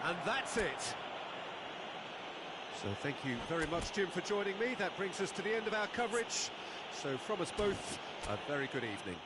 And that's it. So thank you very much, Jim, for joining me. That brings us to the end of our coverage. So from us both, a very good evening.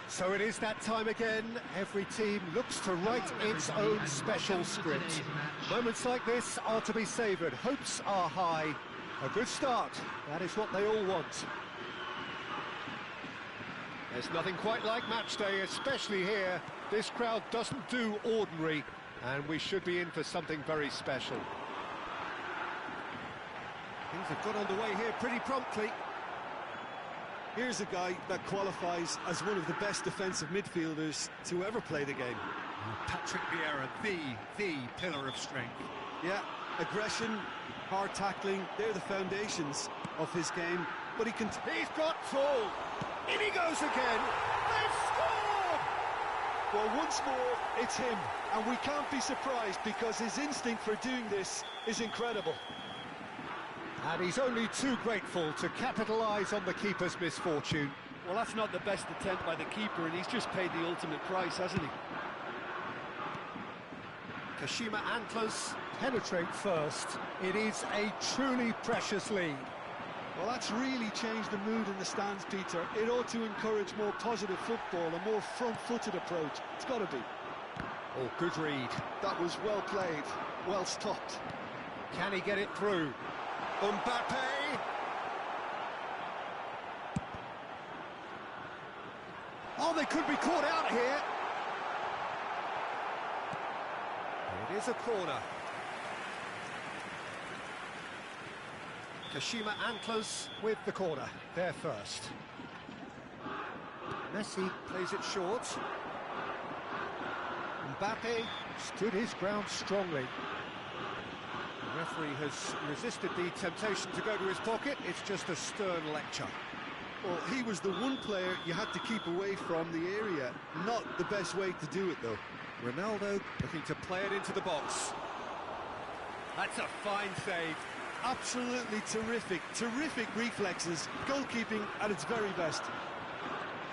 So it is that time again. Every team looks to write its own special script. Moments like this are to be savoured. Hopes are high. A good start. That is what they all want. There's nothing quite like match day, especially here. This crowd doesn't do ordinary, and we should be in for something very special. Things have got underway here pretty promptly. Here's a guy that qualifies as one of the best defensive midfielders to ever play the game. Patrick Vieira, the pillar of strength. Yeah, aggression, hard tackling, they're the foundations of his game. But he's got full. In he goes again. They've scored! Well, once more, it's him. And we can't be surprised because his instinct for doing this is incredible. And he's only too grateful to capitalise on the keeper's misfortune. Well, that's not the best attempt by the keeper, and he's just paid the ultimate price, hasn't he? Kashima Antlers penetrate first. It is a truly precious lead. Well, that's really changed the mood in the stands, Peter. It ought to encourage more positive football, a more front-footed approach. It's got to be. Oh, good read. That was well played, well stopped. Can he get it through? Mbappe! Oh, they could be caught out here. It is a corner. Kashima Antlers with the corner, there first. Messi plays it short. Mbappe stood his ground strongly. The referee has resisted the temptation to go to his pocket. It's just a stern lecture. Well, he was the one player you had to keep away from the area. Not the best way to do it, though. Ronaldo looking to play it into the box. That's a fine save. Absolutely terrific, terrific reflexes. Goalkeeping at its very best.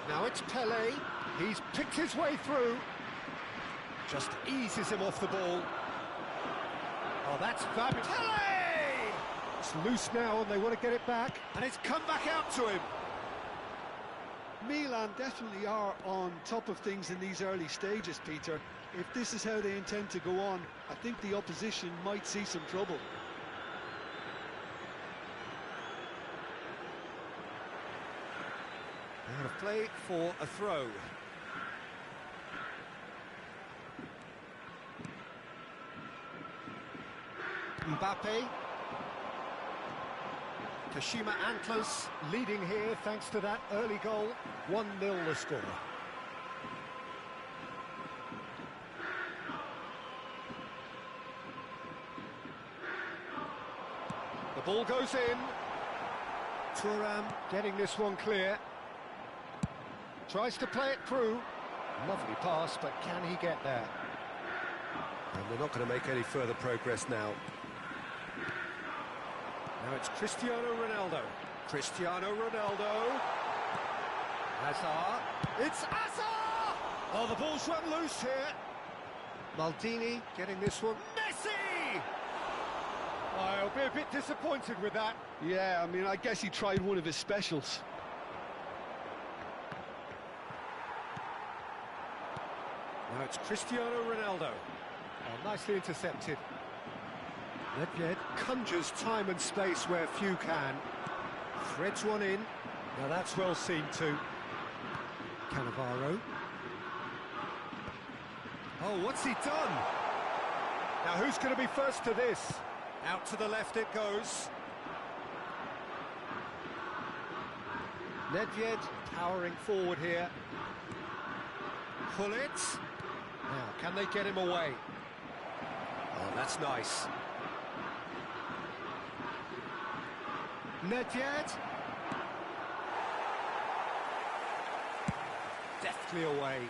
Now it's Pele. He's picked his way through. Just eases him off the ball. Oh, that's fabulous. Pele! It's loose now and they want to get it back. And it's come back out to him. Milan definitely are on top of things in these early stages, Peter. If this is how they intend to go on, I think the opposition might see some trouble. Out of play for a throw. Mbappe. Kashima Antlers leading here thanks to that early goal. 1-0 the score. The ball goes in. Thuram getting this one clear. Tries to play it through. Lovely pass, but can he get there? And they're not going to make any further progress now. Now it's Cristiano Ronaldo. Cristiano Ronaldo. Hazard. It's Hazard! Oh, the ball's run loose here. Maldini getting this one. Messi! Oh, I'll be a bit disappointed with that. Yeah, I mean, I guess he tried one of his specials. Now it's Cristiano Ronaldo. Oh, nicely intercepted. Nedved conjures time and space where few can. Threads one in. Now that's well seen too. Cannavaro. Oh, what's he done? Now who's going to be first to this? Out to the left it goes. Nedved powering forward here. Pull it. Now, can they get him away? Oh, that's nice. Nedved. Deftly away.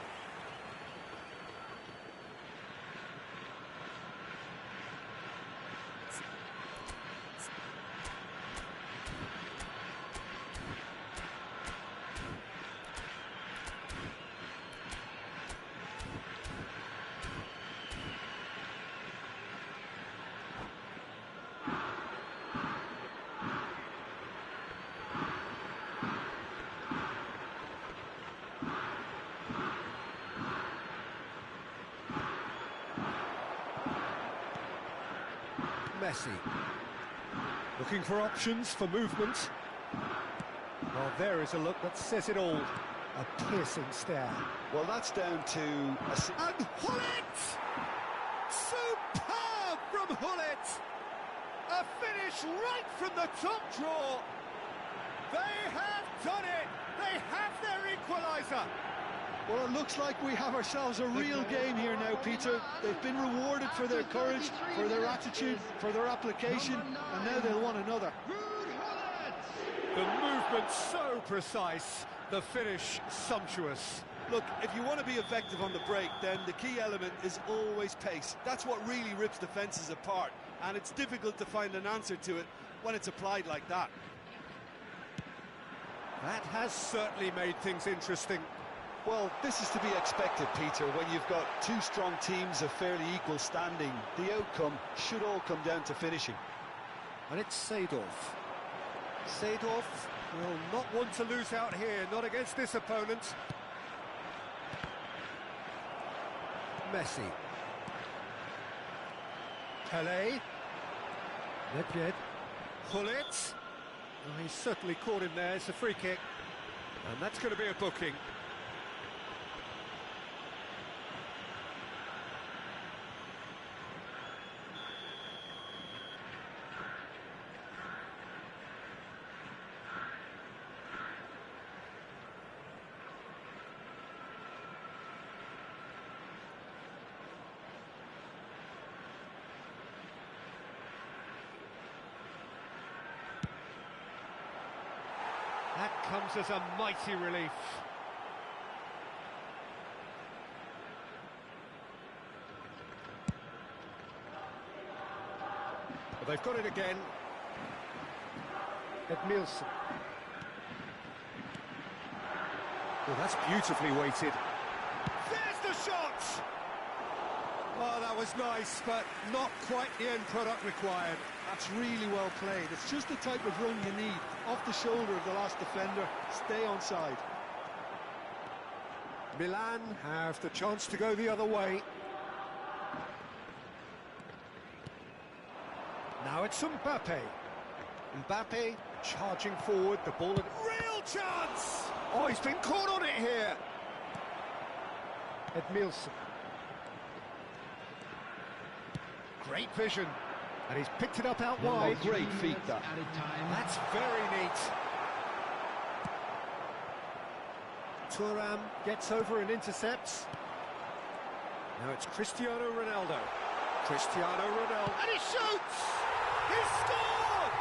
Messi. Looking for options for movement. Well, there is a look that says it all. A piercing stare. Well, that's down to... And Hullet! Superb from Hullet! A finish right from the top draw. They have done it! They have their equaliser! Well, it looks like we have ourselves a real game here now, Peter. They've been rewarded for their courage, for their attitude, for their application, and now they'll want another. The movement so precise, the finish sumptuous. Look, if you want to be effective on the break, then the key element is always pace. That's what really rips defences apart, and it's difficult to find an answer to it when it's applied like that. That has certainly made things interesting. Well, this is to be expected, Peter, when you've got two strong teams of fairly equal standing. The outcome should all come down to finishing. And it's Seedorf. Seedorf will not want to lose out here, not against this opponent. Messi. Pele. Nedved. Hullet. Oh, he's certainly caught him there, it's a free kick. And that's going to be a booking. That comes as a mighty relief. Well, they've got it again. Edmilson. Well, that's beautifully weighted. There's the shot! Oh, that was nice, but not quite the end product required. That's really well played. It's just the type of run you need. Off the shoulder of the last defender, stay on side. Milan have the chance to go the other way. Now it's Mbappe. Mbappe charging forward, the ball... Real chance! Oh, he's been caught on it here. Edmilson. Great vision. And he's picked it up out wide. Oh, great feet, that. That's very neat. Thuram gets over and intercepts. Now it's Cristiano Ronaldo. Cristiano Ronaldo. And he shoots! He scored!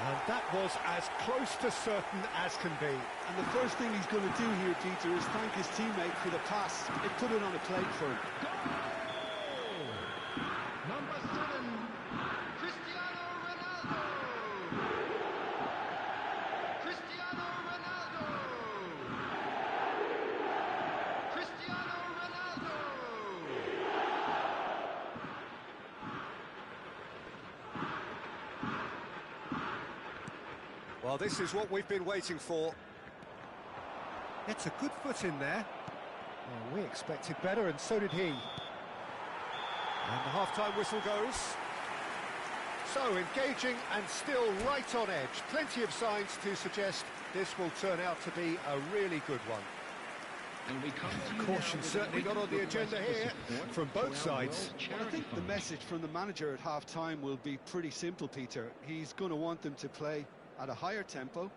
And that was as close to certain as can be. And the first thing he's going to do here, Peter, is thank his teammate for the pass. It put it on a plate for him. Number 7, Cristiano Ronaldo. Cristiano Ronaldo. Cristiano Ronaldo. Well, this is what we've been waiting for. It's a good foot in there. Well, we expected better, and so did he. And the half-time whistle goes. So, engaging and still right on edge. Plenty of signs to suggest this will turn out to be a really good one. And we come to Caution certainly not on the agenda here from both sides. Well, I think the message from the manager at half-time will be pretty simple, Peter. He's going to want them to play at a higher tempo,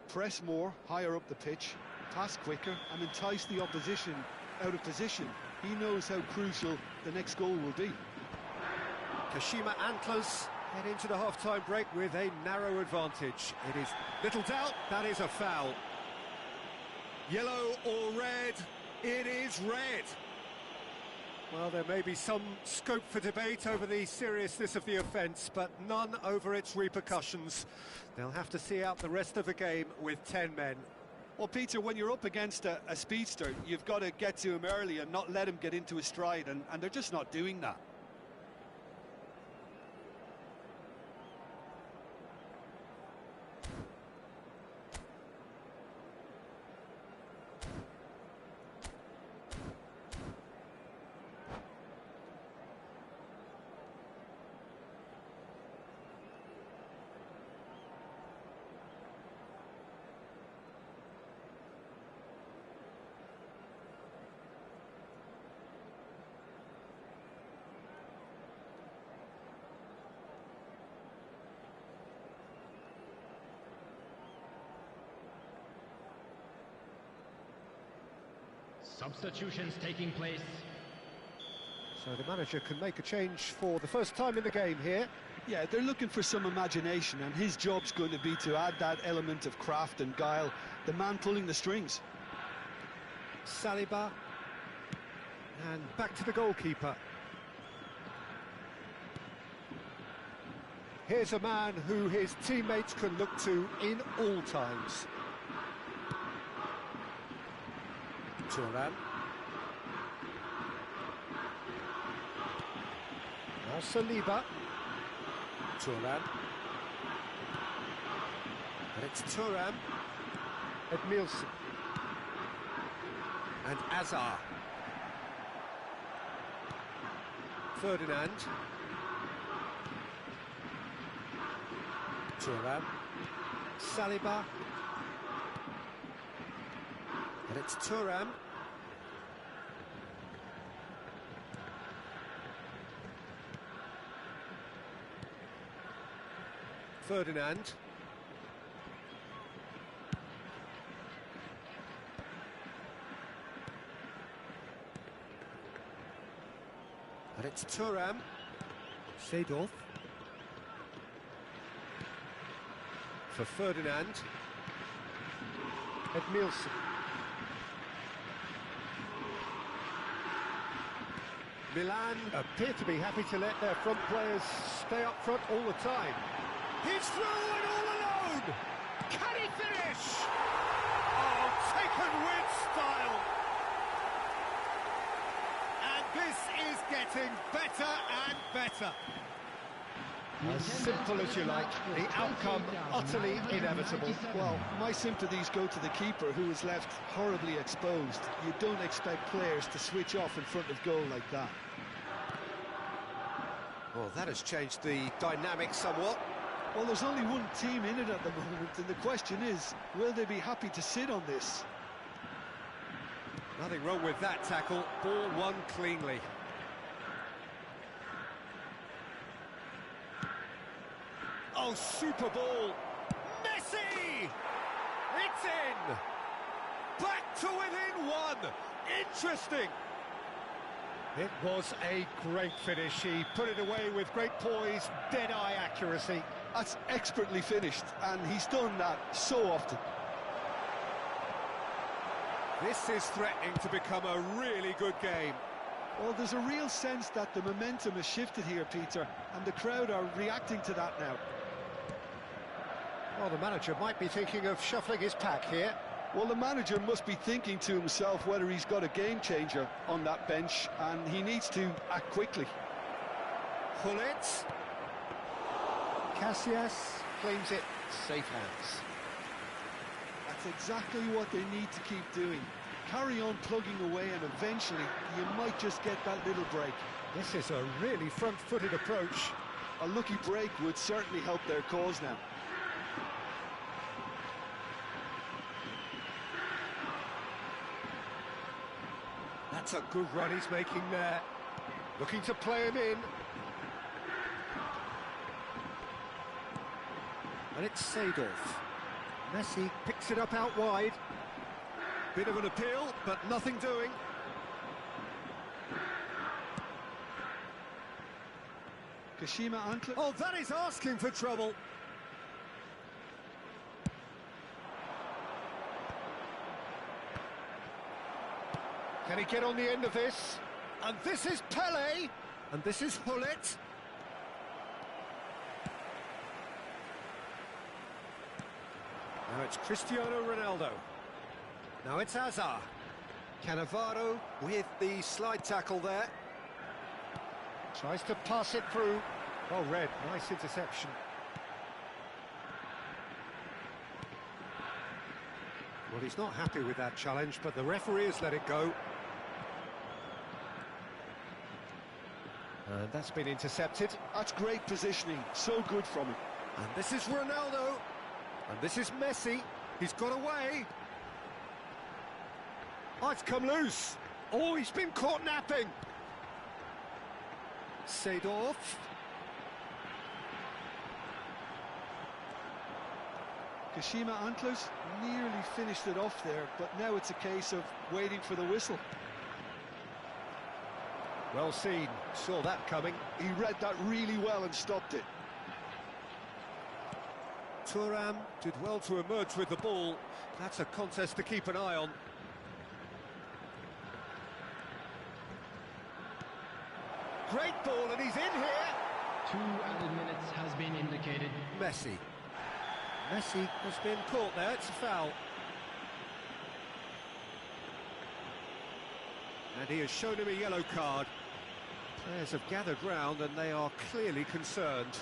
press more, higher up the pitch, pass quicker, and entice the opposition out of position. He knows how crucial the next goal will be. Kashima Antlers head into the half-time break with a narrow advantage. It is little doubt that is a foul. Yellow or red? It is red. Well, there may be some scope for debate over the seriousness of the offence, but none over its repercussions. They'll have to see out the rest of the game with 10 men. Well, Peter, when you're up against a speedster, you've got to get to him early and not let him get into his stride, and they're just not doing that. Substitutions taking place. So the manager can make a change for the first time in the game here. Yeah, they're looking for some imagination, and his job's going to be to add that element of craft and guile, the man pulling the strings. Saliba. And back to the goalkeeper. Here's a man who his teammates can look to in all times. Thuram. Now Saliba. Thuram. And it's Thuram. Edmilson. And Azar. Ferdinand. Thuram. Saliba. And it's Thuram. Ferdinand. And it's Thuram. Seedorf. for Ferdinand. Edmilson. Milan appear to be happy to let their front players stay up front all the time. He's through and all alone! Can he finish? Oh, taken with style! And this is getting better and better. As simple as you like, the outcome utterly inevitable. Well, my sympathies go to the keeper, who is left horribly exposed. You don't expect players to switch off in front of goal like that. Well, that has changed the dynamic somewhat. Well, there's only one team in it at the moment, and the question is, will they be happy to sit on this? Nothing wrong with that tackle. Ball won cleanly. Oh, super ball! Messi! It's in! Back to within one! Interesting! It was a great finish. He put it away with great poise, dead-eye accuracy. That's expertly finished, and he's done that so often. This is threatening to become a really good game. Well, there's a real sense that the momentum has shifted here, Peter, and the crowd are reacting to that now. Well, the manager might be thinking of shuffling his pack here. Well, the manager must be thinking to himself whether he's got a game-changer on that bench, and he needs to act quickly. Hullet. Casillas claims it. Safe hands. That's exactly what they need to keep doing. Carry on plugging away, and eventually you might just get that little break. This is a really front-footed approach. A lucky break would certainly help their cause now. That's a good run he's making there. Looking to play him in. And it's Seedorf. Messi picks it up out wide. Bit of an appeal, but nothing doing. Kashima Antler. Oh, that is asking for trouble. Can he get on the end of this? And this is Pele. And this is Hullet. Now it's Cristiano Ronaldo. Now it's Hazard. Cannavaro with the slide tackle there. Tries to pass it through. Well read, nice interception. Well, he's not happy with that challenge, but the referee has let it go. And that's been intercepted. That's great positioning, so good from him. And this is Ronaldo. And this is Messi. He's got away. Oh, it's come loose. Oh, he's been caught napping. Seedorf. Kashima Antlers nearly finished it off there, but now it's a case of waiting for the whistle. Well seen, saw that coming. He read that really well and stopped it. Thuram did well to emerge with the ball. That's a contest to keep an eye on. Great ball, and he's in here. 2 added minutes has been indicated. Messi. Messi has been caught there, it's a foul. And he has shown him a yellow card. Players have gathered round and they are clearly concerned.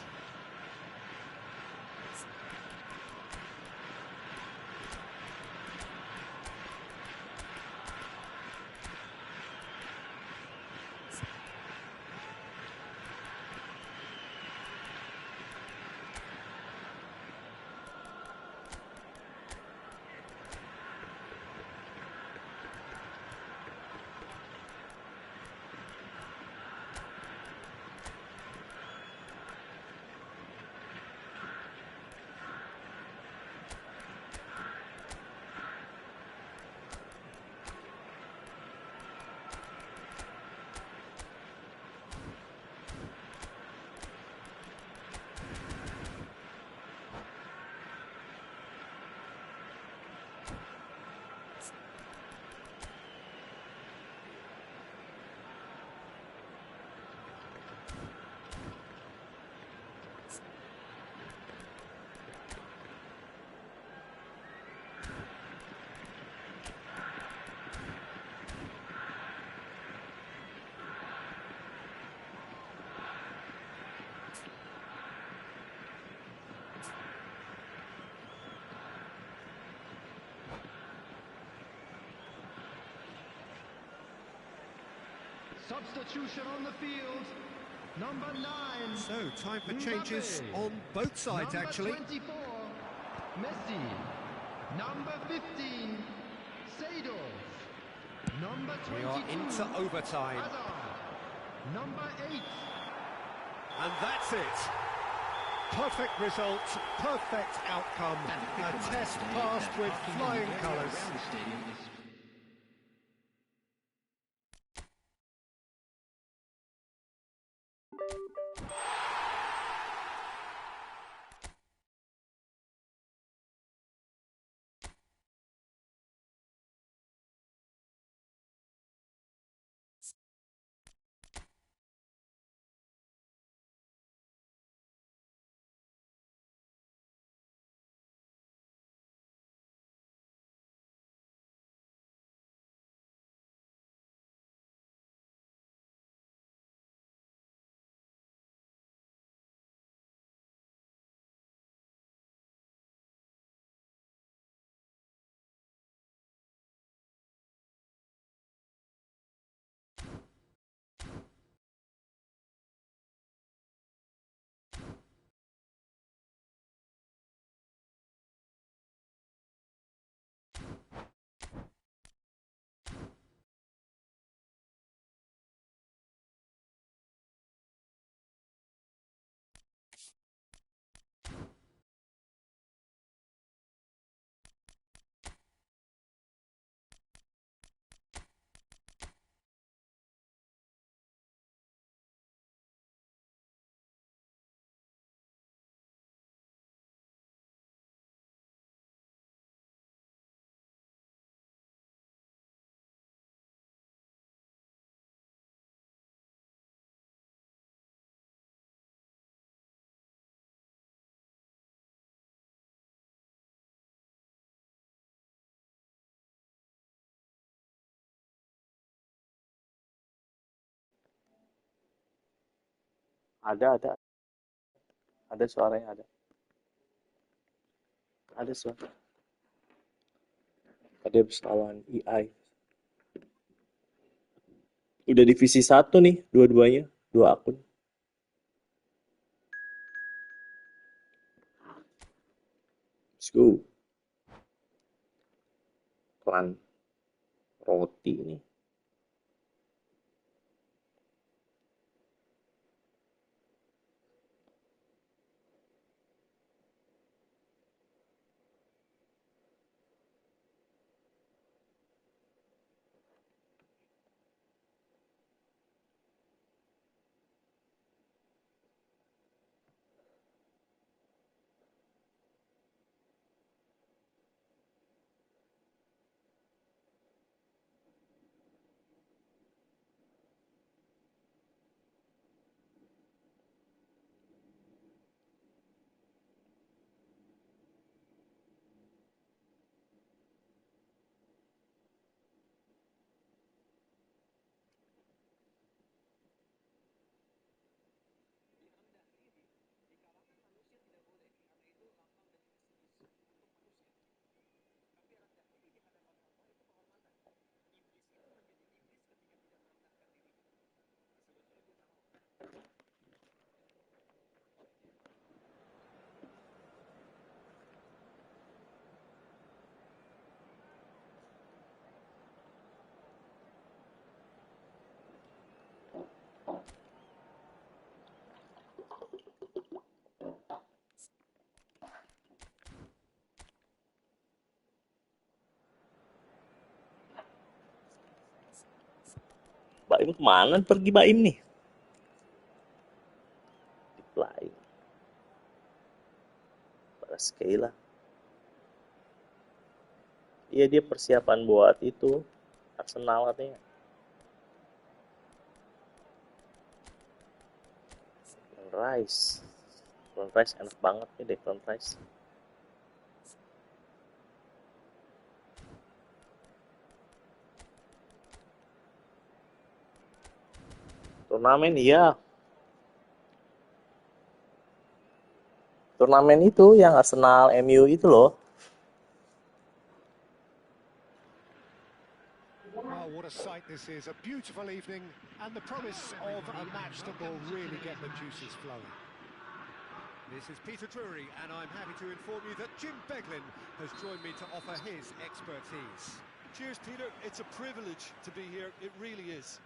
Substitution on the field. Number 9. So, time for changes on both sides, actually. Number 24, Messi. Number 15, Seedorf. Number 22, We are into overtime. Hazard. Number 8. And that's it. Perfect result, perfect outcome. A test passed with flying colours. Ada suaranya, ada suara. Tadi habis lawan EI. Udah divisi 1 nih, dua-duanya, 2 akun. Let's go. Klan roti nih. Baim kemana pergi Baim nih? Diply. Balas Kayla. Iya, dia persiapan buat itu Arsenal katanya. Clone rice enak banget nih deh, clone rice. Turnamen iya. Turnamen itu yang Arsenal MU itu loh. Oh, what a sight This is a beautiful evening and the promise of a match that will really get the juices flowing. This is Peter Drury, and I'm happy to inform you that Jim Beglin has joined me to offer his expertise. Cheers, Peter. It's a privilege to be here. It really is.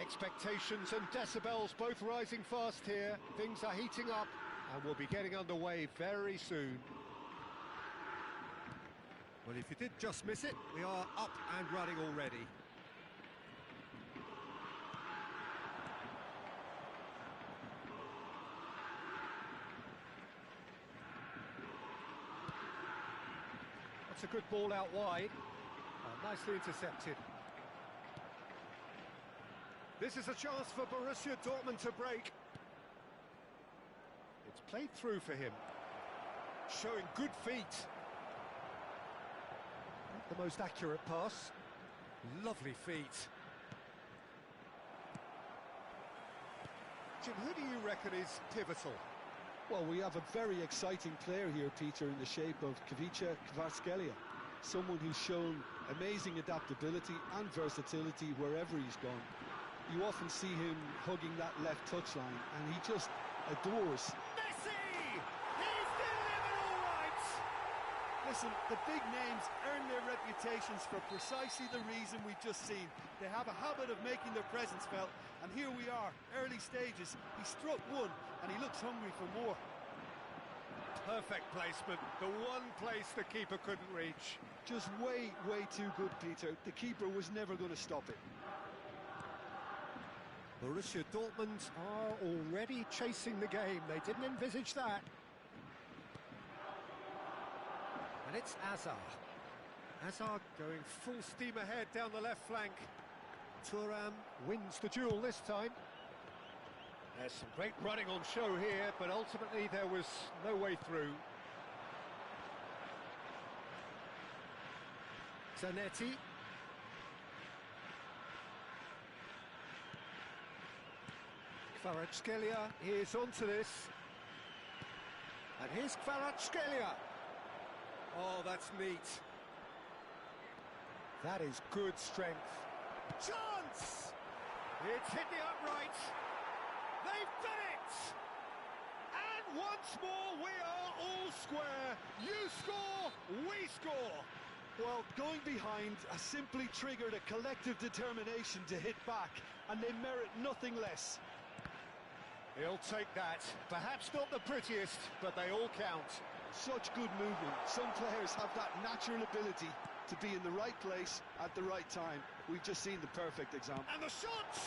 Expectations and decibels both rising fast here. Things are heating up and we'll be getting underway very soon. Well, if you did just miss it, we are up and running already. That's a good ball out wide. Nicely intercepted. This is a chance for Borussia Dortmund to break. It's played through for him. Showing good feet. Not the most accurate pass. Lovely feet. Jim, who do you reckon is pivotal? Well, we have a very exciting player here, Peter, in the shape of Kvicha Kvaratskhelia. Someone who's shown amazing adaptability and versatility wherever he's gone. You often see him hugging that left touchline, and he just adores. Messi! He's delivered all right! Listen, the big names earn their reputations for precisely the reason we've just seen. They have a habit of making their presence felt, and here we are, early stages. He struck one, and he looks hungry for more. Perfect placement, the one place the keeper couldn't reach. Just way too good, Peter. The keeper was never going to stop it. Borussia Dortmund are already chasing the game. They didn't envisage that. And it's Hazard. Hazard going full steam ahead down the left flank. Thuram wins the duel this time. There's some great running on show here, but ultimately there was no way through. Zanetti. Kvaratskhelia is onto this. And here's Kvaratskhelia. Oh, that's neat. That is good strength. Chance! It's hit the upright. They've done it! And once more we are all square. You score, we score. Well, going behind has simply triggered a collective determination to hit back, and they merit nothing less. He'll take that. Perhaps not the prettiest, but they all count. Such good movement. Some players have that natural ability to be in the right place at the right time. We've just seen the perfect example. And the shot!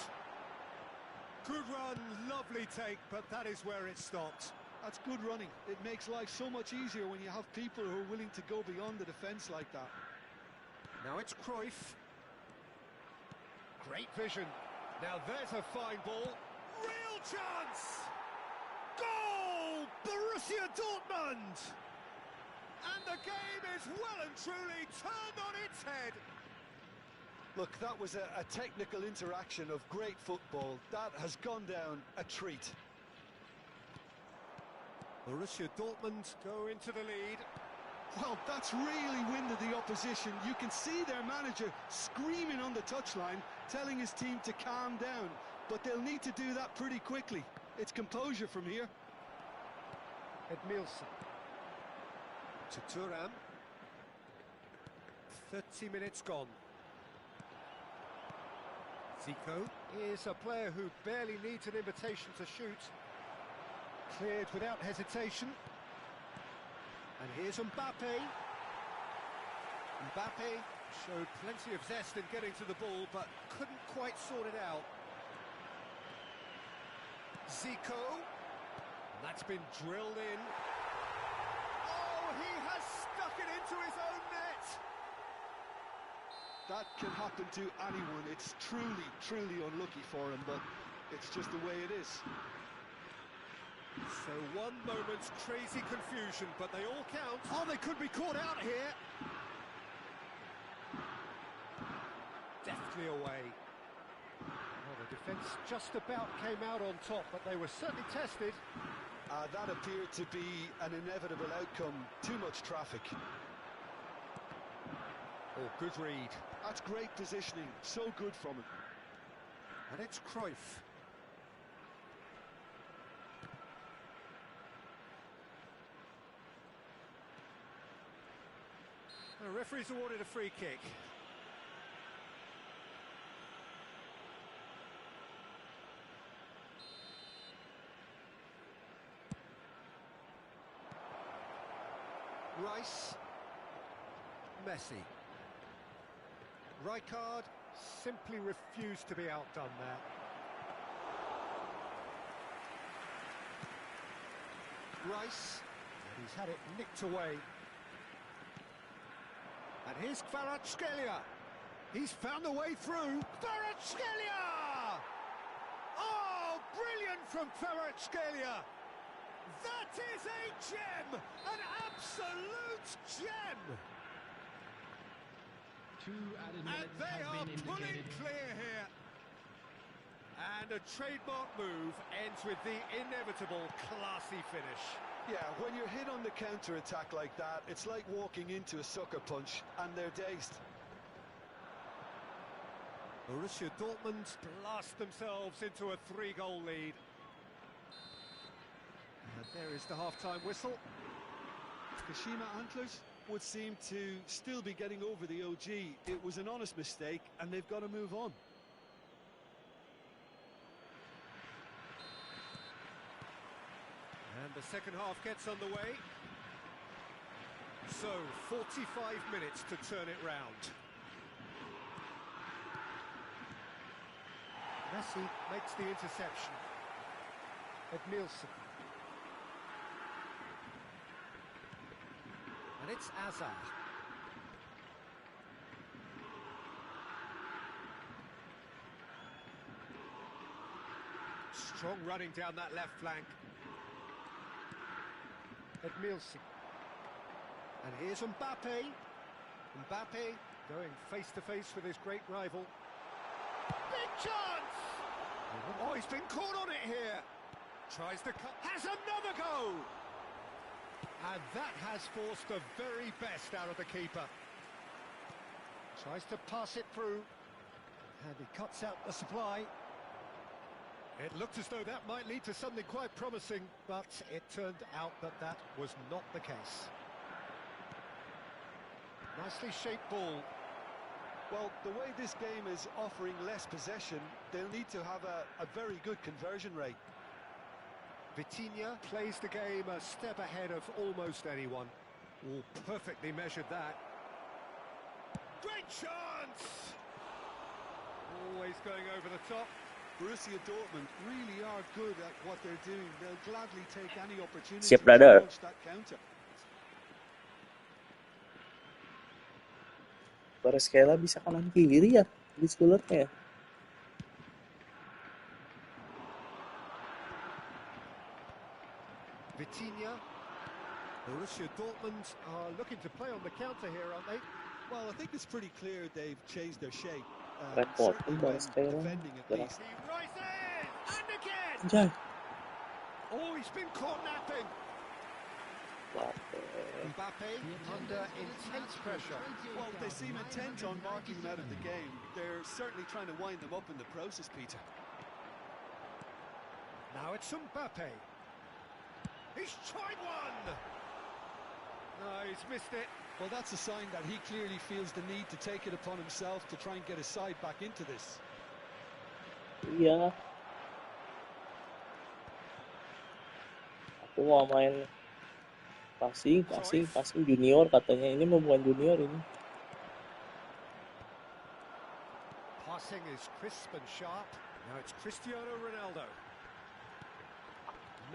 Good run, lovely take, but that is where it stopped. That's good running. It makes life so much easier when you have people who are willing to go beyond the defence like that. Now it's Cruyff. Great vision. Now there's a fine ball. Real chance! Goal! Borussia Dortmund! And the game is well and truly turned on its head. Look, that was a technical interaction of great football. That has gone down a treat. Borussia Dortmund go into the lead. Well, that's really winded the opposition. You can see their manager screaming on the touchline, telling his team to calm down. But they'll need to do that pretty quickly. It's composure from here. Edmilson. To Thuram. 30 minutes gone. Zico is a player who barely needs an invitation to shoot. Cleared without hesitation. And here's Mbappe. Mbappe showed plenty of zest in getting to the ball, but couldn't quite sort it out. Zico. And that's been drilled in. Oh, he has stuck it into his own net. That can happen to anyone. It's truly unlucky for him, but it's just the way it is. So one moment's crazy confusion, but they all count. Oh, they could be caught out here. Deftly away. Well, the defence just about came out on top, but they were certainly tested. That appeared to be an inevitable outcome. Too much traffic. Oh, good read. That's great positioning, so good from him. And it's Cruyff. The referee's awarded a free kick. Rice. Messi. Rijkaard simply refused to be outdone there. Rice. And he's had it nicked away. And here's Kvaratskhelia. He's found a way through. Kvaratskhelia! Oh, brilliant from Kvaratskhelia! That is a gem! An absolute gem! And they are pulling clear here. And a trademark move ends with the inevitable classy finish. Yeah, when you're hit on the counter-attack like that, it's like walking into a sucker punch, and they're dazed. Borussia Dortmund blast themselves into a 3-goal lead. And there is the half-time whistle. Kashima Antlers would seem to still be getting over the OG. It was an honest mistake, and they've got to move on. And the second half gets underway. So, 45 minutes to turn it round. Messi makes the interception. Edmilson. And it's Azar. Strong running down that left flank. Edmilson. And here's Mbappe. Mbappe going face-to-face with his great rival. Big chance! Oh, he's been caught on it here. Tries to cut. Has another go! And that has forced the very best out of the keeper. Tries to pass it through. And he cuts out the supply. It looked as though that might lead to something quite promising, but it turned out that that was not the case. Nicely shaped ball. Well, the way this game is offering less possession, they'll need to have a very good conversion rate. Vitinha plays the game a step ahead of almost anyone. All perfectly measured that. Great chance! Always going over the top. Borussia Dortmund really are good at what they're doing. They'll gladly take any opportunity Siap, to brother. launch that counter. Kvaratskhelia bisa kanan kiri ya di skullernya ya. Vitinha. Borussia Dortmund are looking to play on the counter here, aren't they? Well, I think it's pretty clear they've changed their shape. Repot Certainly pun when Kvaratskhelia. defending at Gerak. least. He rises! And again! Anjay. Oh, he's been caught napping. Mbappe under intense pressure. Well, they seem intent on marking him out of the game. They're certainly trying to wind them up in the process, Peter. Now it's Mbappe. He's tried one! No, he's missed it. Well, that's a sign that he clearly feels the need to take it upon himself to try and get his side back into this. Iya. Aku mau main passing junior katanya. Ini mau bukan junior ini. Passing is crisp and sharp. Now it's Cristiano Ronaldo.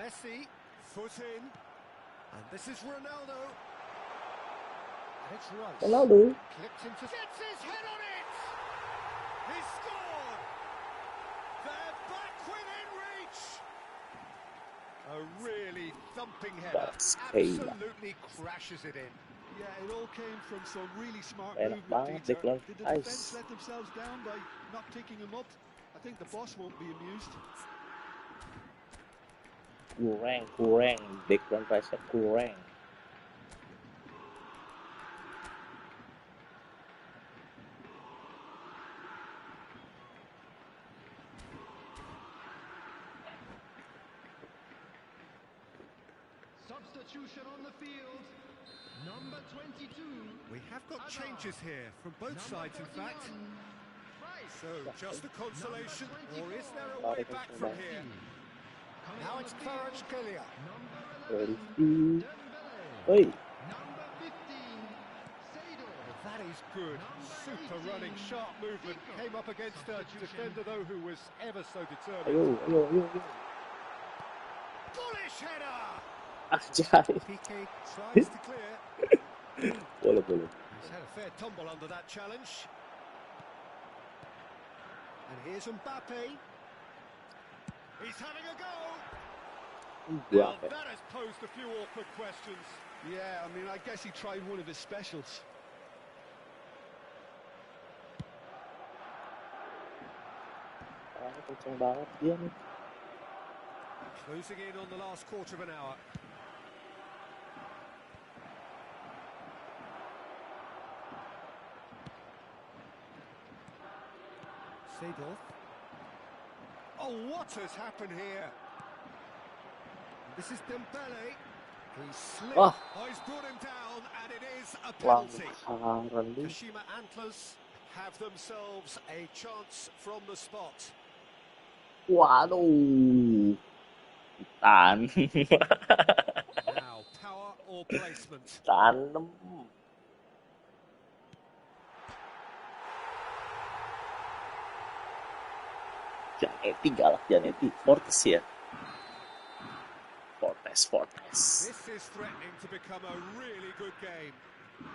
Messi, foot in. And this is Ronaldo. And it's Rice. Ronaldo. Clipped into... Gets his head on it! He scored! They're back within reach! A really thumping header. Absolutely crashes it in. Yeah, it all came from some really smart Enak movement, banget Peter. Declan Did the Rice. defence let themselves down by not picking him up? I think the boss won't be amused. Kurang. Declan Rice kurang. Substitution on the field. Number 22. We have got changes here from both sides, in fact. So, just a consolation, or is there a way back from here? Now it's Kvaratskhelia. Oi. That is good. Super running, sharp movement. Came up against a defender, though, who was ever so determined. Ayo. Bullish header! Anjay. Piqué tries to clear. Boleh. He's had a fair tumble under that challenge. And here's Mbappe. He's having a go. Now, that has posed a few awkward questions. Yeah, I mean, I guess he tried one of his specials. Kenceng banget dia nih. Closing in on the last quarter of an hour. Seedorf. Oh, what has happened here? This is Dembele. He slipped. Oh. He's brought him down, and it is a penalty. Pelanggaran nih. Kashima Antlers have themselves a chance from the spot. Waduh. Tahan. Now, power or placement? Tanem. Janetti galak Janetti. Fortes ya. Fortes. This is threatening to become a really good game.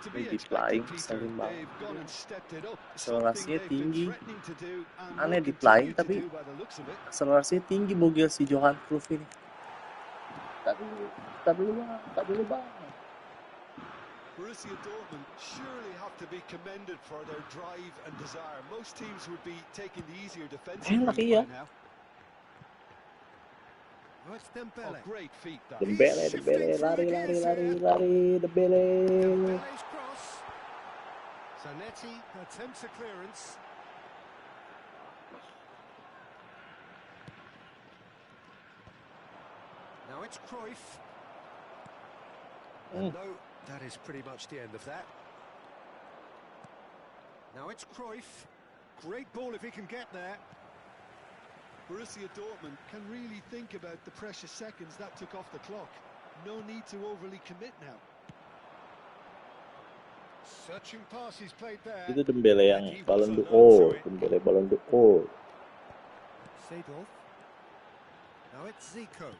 To be Di-flying, expected, Peter, sering banget. they've gone and stepped it up. Akselerasinya Something they've been tinggi. threatening to do and Aneh will di-flying continue to tapi do by the looks of it. akselerasinya tinggi bogel si Johan Cruyff ini. Tak dulu bang. Borussia Dortmund surely have to be commended for their drive and desire. Most teams would be taking the easier defensive Enak route iya. by now. Oh, it's Oh, Dembele. great feat that. Dembele, lari. Dembele. Dembele's cross. Zanetti attempts a clearance. Now it's Cruyff. No, that is pretty much the end of that. Now it's Cruyff. Great ball if he can get there. Borussia Dortmund can really think about the precious seconds that took off the clock. No need to overly commit now. Searching pass he's played there. Itu Dembele yang Ballon d'Or. Dembele Ballon d'Or. Seedorf. Now it's Zico.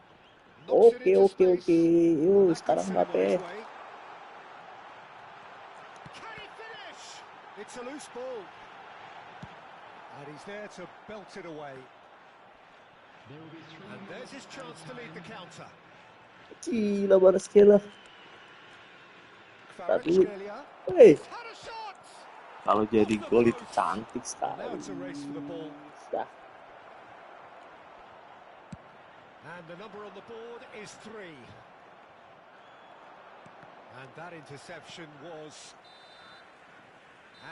Oke. Yuk, sekarang Mbappe. Can he finish? It's a loose ball. And he's there to belt it away. And there's his chance to lead the counter. Gila, Kvaratskhelia. Kvaratskhelia. Hey, Had a shot. kalau jadi gol itu cantik sekali. Now it's a race for the ball. Dah. And the number on the board is 3. And that interception was...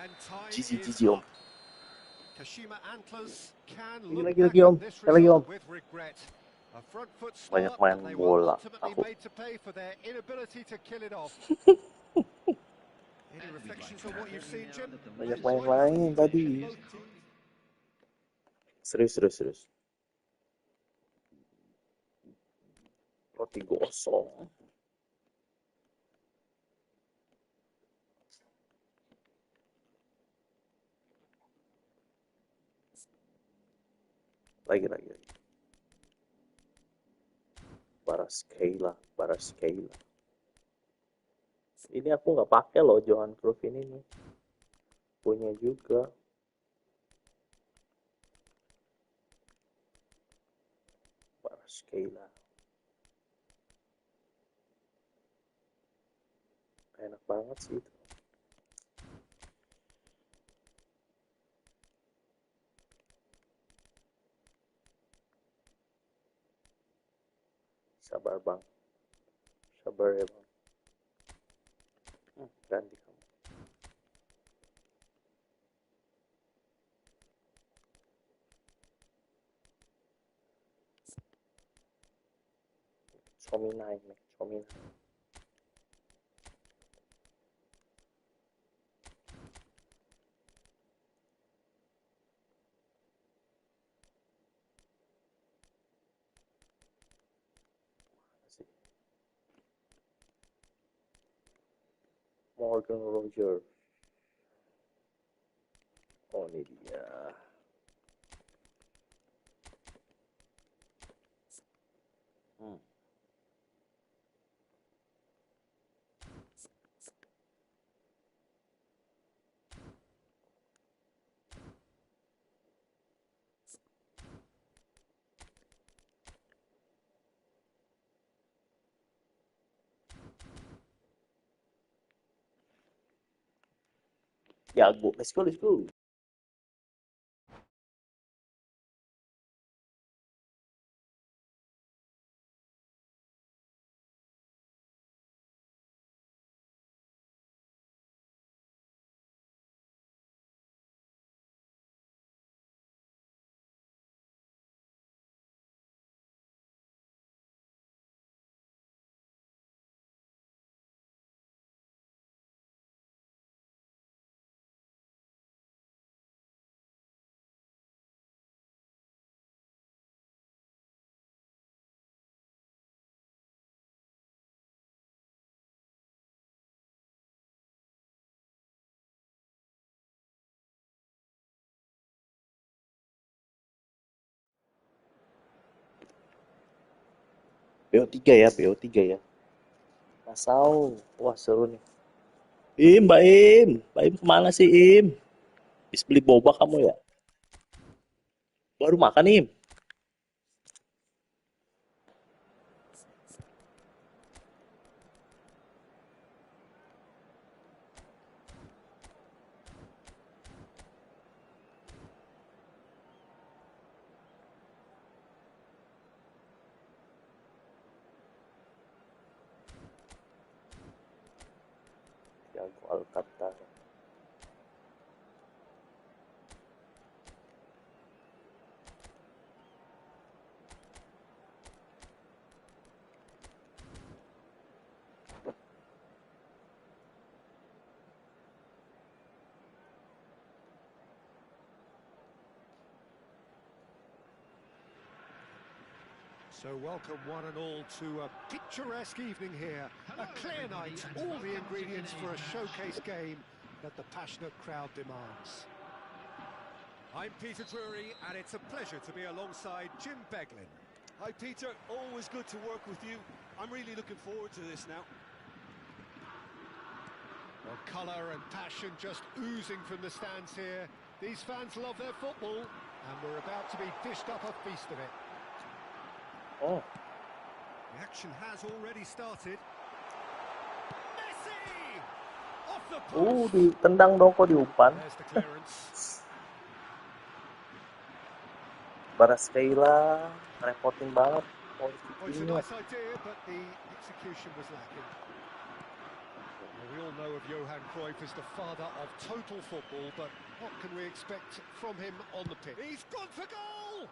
And time Cici om. Kashima Antlers can Lagi, look lagi, back Om. at this Lagi, result Om. with regret. A front foot Banyak start, main but they were bola, ultimately aku. made to pay for their inability to kill it off. Any reflections on what you've seen, Jim? Banyak main tadi. Serius. Roti gosong. Lagi. Kvaratskhelia. Ini aku nggak pakai loh Johan Cruyff ini nih. Punya juga. Kvaratskhelia. Enak banget sih itu. Sabar ya bang. Ganti kamu. Show me 9, man. Show me 9. Morgan Roger. Oh, ini dia. Jago, let's go. BO3 ya, BO3 ya. Nasau, wah seru nih. Mbak Im kemana sih Im? Habis beli boba kamu ya? Baru makan Im. Jago Alcantara. So welcome one and all to a picturesque evening here. A clear night, all the ingredients for a showcase game that the passionate crowd demands. I'm Peter Drury, and it's a pleasure to be alongside Jim Beglin. Hi, Peter. Always good to work with you. I'm really looking forward to this now. Well, colour and passion just oozing from the stands here. These fans love their football, and we're about to be dished up a feast of it. Oh, The action has already started. Messi! Off the post! ditendang dong kok diumpan. There's the clearance. Baraskeila repotin banget. Well, it's a nice idea, but the execution was lacking. Well, we all know of Johan Cruyff as the father of total football, but what can we expect from him on the pitch? He's gone for goal!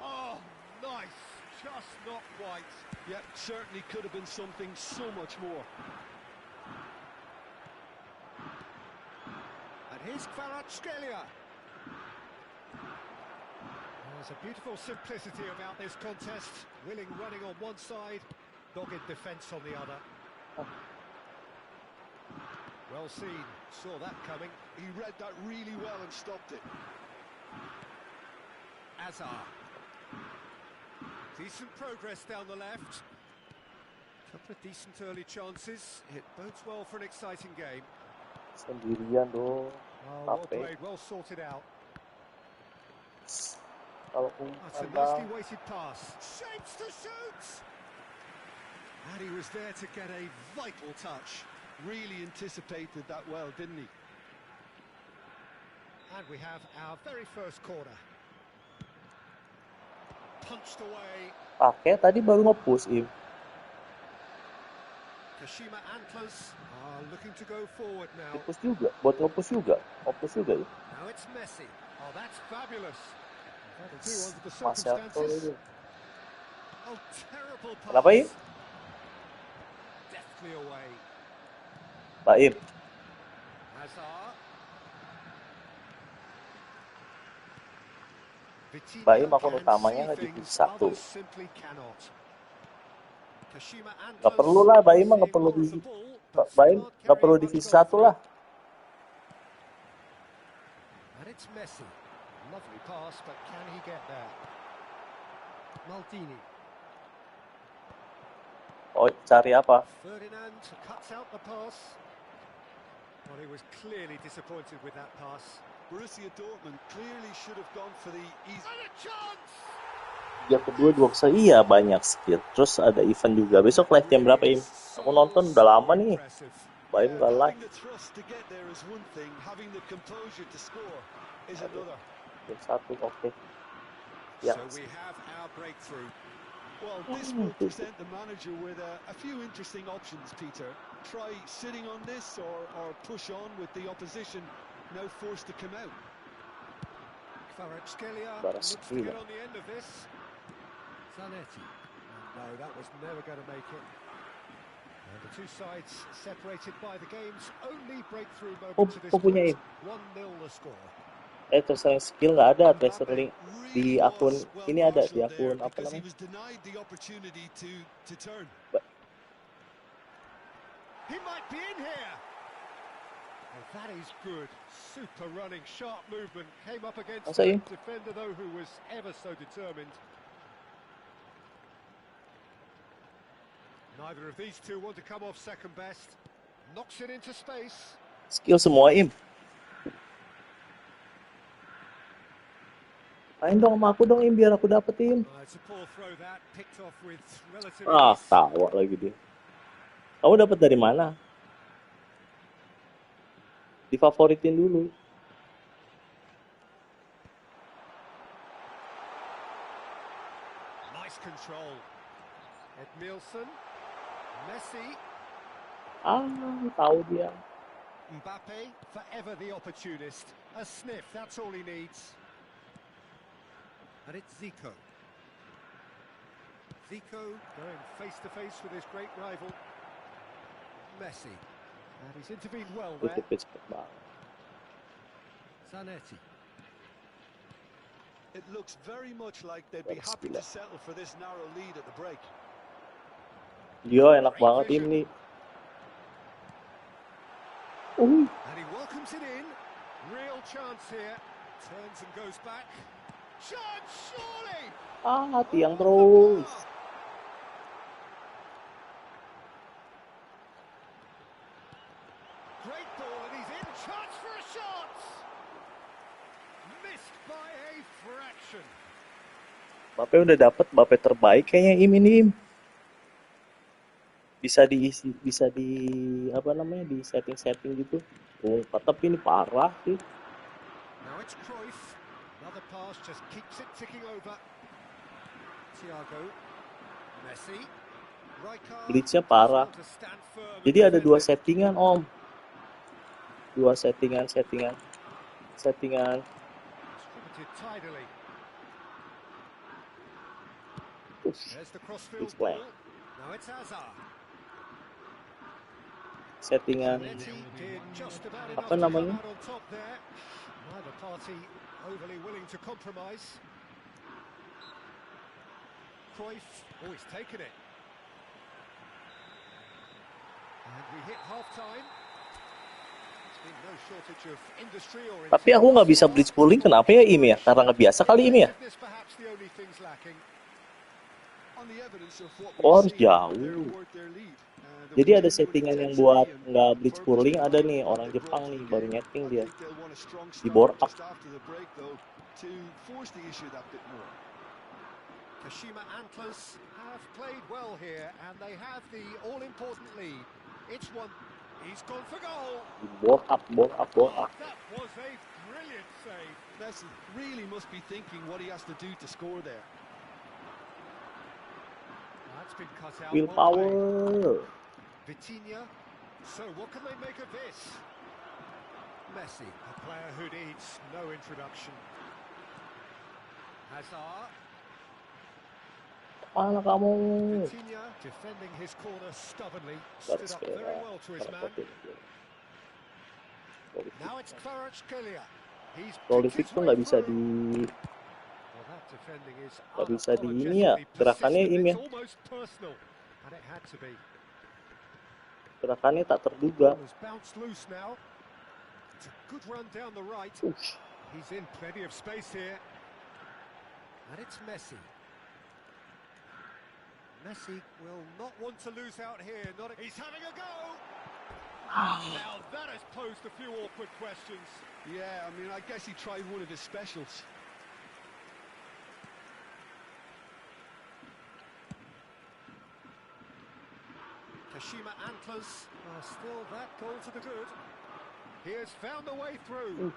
Oh, nice, just not quite. Yeah, certainly could have been something so much more. And here's Kvaratskhelia. There's a beautiful simplicity about this contest. Willing running on one side, dogged defence on the other. Well seen, saw that coming. He read that really well and stopped it. Azar. Decent progress down the left. Couple of decent early chances. It bodes well for an exciting game. Sendirian dong. Oh, well played, well sorted out. Kalau That's a umpan nicely weighted pass. Shapes to shoot! And he was there to get a vital touch. Really anticipated that well, didn't he? And we have our very first corner. Punched away. pakai tadi baru nge-push Im. Kashima Antlers are looking to go forward now. Nge-push juga, buat nge-push juga. Nge-push juga ya. Now it's Messi. Oh, that's fabulous. That'll do under the Marcelo circumstances. itu. Oh, terrible Kenapa pass. Im? Deftly away. Pak Im. Hazard. Pak Vitinha Im akun can utamanya see nggak things divisi 1. others simply cannot. Kashima Nggak Antlers perlu lah, Pak Im mah nggak seeing perlu more di of the ball, but Pak still Im not nggak perlu carrying much divisi goal 1 through. lah. And it's Messi. Lovely pass, but can he get there? Maldini. Oh, cari apa? Ferdinand cuts out the pass. Well, he was clearly disappointed with that pass. Borussia Dortmund clearly should have gone for the easy. And a chance! Liga kedua 2 besar, iya banyak skill. Terus ada event juga. Besok live jam berapa Im? Aku nonton udah lama nih. Pak Im nggak live. Having the trust to get there is one thing, having the composure to score is another. Jam 1, oke. So Ya. we have our breakthrough. Well, this will present the manager with a few interesting options, Peter. Try sitting on this or push on with the opposition now forced to come out. Kvaratskhelia Baras looks to gila. get on the end of this. Zanetti. No, that was never going to make it. And the two sides separated by the game's only breakthrough moment to this punya point. 1-0 the score. Transfer skill nggak ada, transfer link di akun Well ini ada di marshalled there akun apa because he namanya? was denied the opportunity to turn. He might be in here. Oh, that is good. Super running, sharp movement. Came up against Masa a Im? defender, though, who was ever so determined. Neither of these two want to come off second best. Knocks it into space. Skill semua Im. Main dong sama aku dong Im biar aku dapet Im. It's a poor throw that, picked off with relative Ah, ease. tawa lagi dia. Kamu dapat dari mana? Difavoritin dulu. Nice control. Edmilson. Messi. Ah, tahu dia. Mbappe, forever the opportunist. A sniff, that's all he needs. And it's Zico. Zico going face-to-face with his great rival, Messi. And he's intervened well there. Itu pitch banget. Zanetti. It looks very much like they'd be Baras happy gila. to settle for this narrow lead at the break. Dia enak banget Im nih. And he welcomes it in. Real chance here. Turns and goes back. Chance, surely! Ah, tiang terus. Great ball, and he's in. Chance for a shot! Missed by a fraction. Bape udah dapet Bape terbaik kayaknya Im ini Im. Bisa diisi, bisa di apa namanya di setting gitu. Oh, tapi ini parah sih. Now it's Cruyff. Another pass just keeps it ticking over. Thiago. Messi. Rijkaard. Blitznya parah. To stand firm and Jadi ada defend dua it. settingan Om. Dua settingan. Distributed tidily. There's the crossfield Display. ball. Now it's Hazard. Settingan Zanetti did just about enough apa to come namanya? out on top there. Neither party overly willing to compromise. Cruyff, oh, he's taken it. And we hit half-time. There's been no shortage of industry or Tapi aku nggak bisa blitz pulling, kenapa ya Im ya? Karena nggak biasa kali Im ya? Perhaps the only things lacking. On the evidence of what Oh, we've harus seen, jauh. they're worth their lead. Jadi ada settingan yang buat nggak blitz pulling, ada nih orang Jepang nih baru nyeting dia di board up. Kashima Antlers have played well here, and they have the all-important lead. It's one. He's gone for goal. Board up. That was a brilliant save. Messi really must be thinking what he has to do to score there. That's been cut out. Willpower. Vitinha. So what can they make of this? Messi, a player who needs no introduction. Hazard. Mana kamu? Vitinha defending his corner stubbornly, Baru stood up very sepeda. well to his man. Now it's Kvaratskhelia. He's picked Prolific his tuh way nggak bisa through. di Well, that defending is nggak bisa di ini ya, unapologetically gerakannya persistent. Im It's ya, almost personal, and it had to be. gerakannya tak terduga. Ball has bounced loose now. It's a good run down the right. He's in plenty of space here. And it's Messi. Messi will not want to lose out here. He's having a go. Now that has posed a few awkward questions. Yeah, I mean, I guess he tried one of his specials. Kashima Antlers are still that goal to the good. He has found a way through.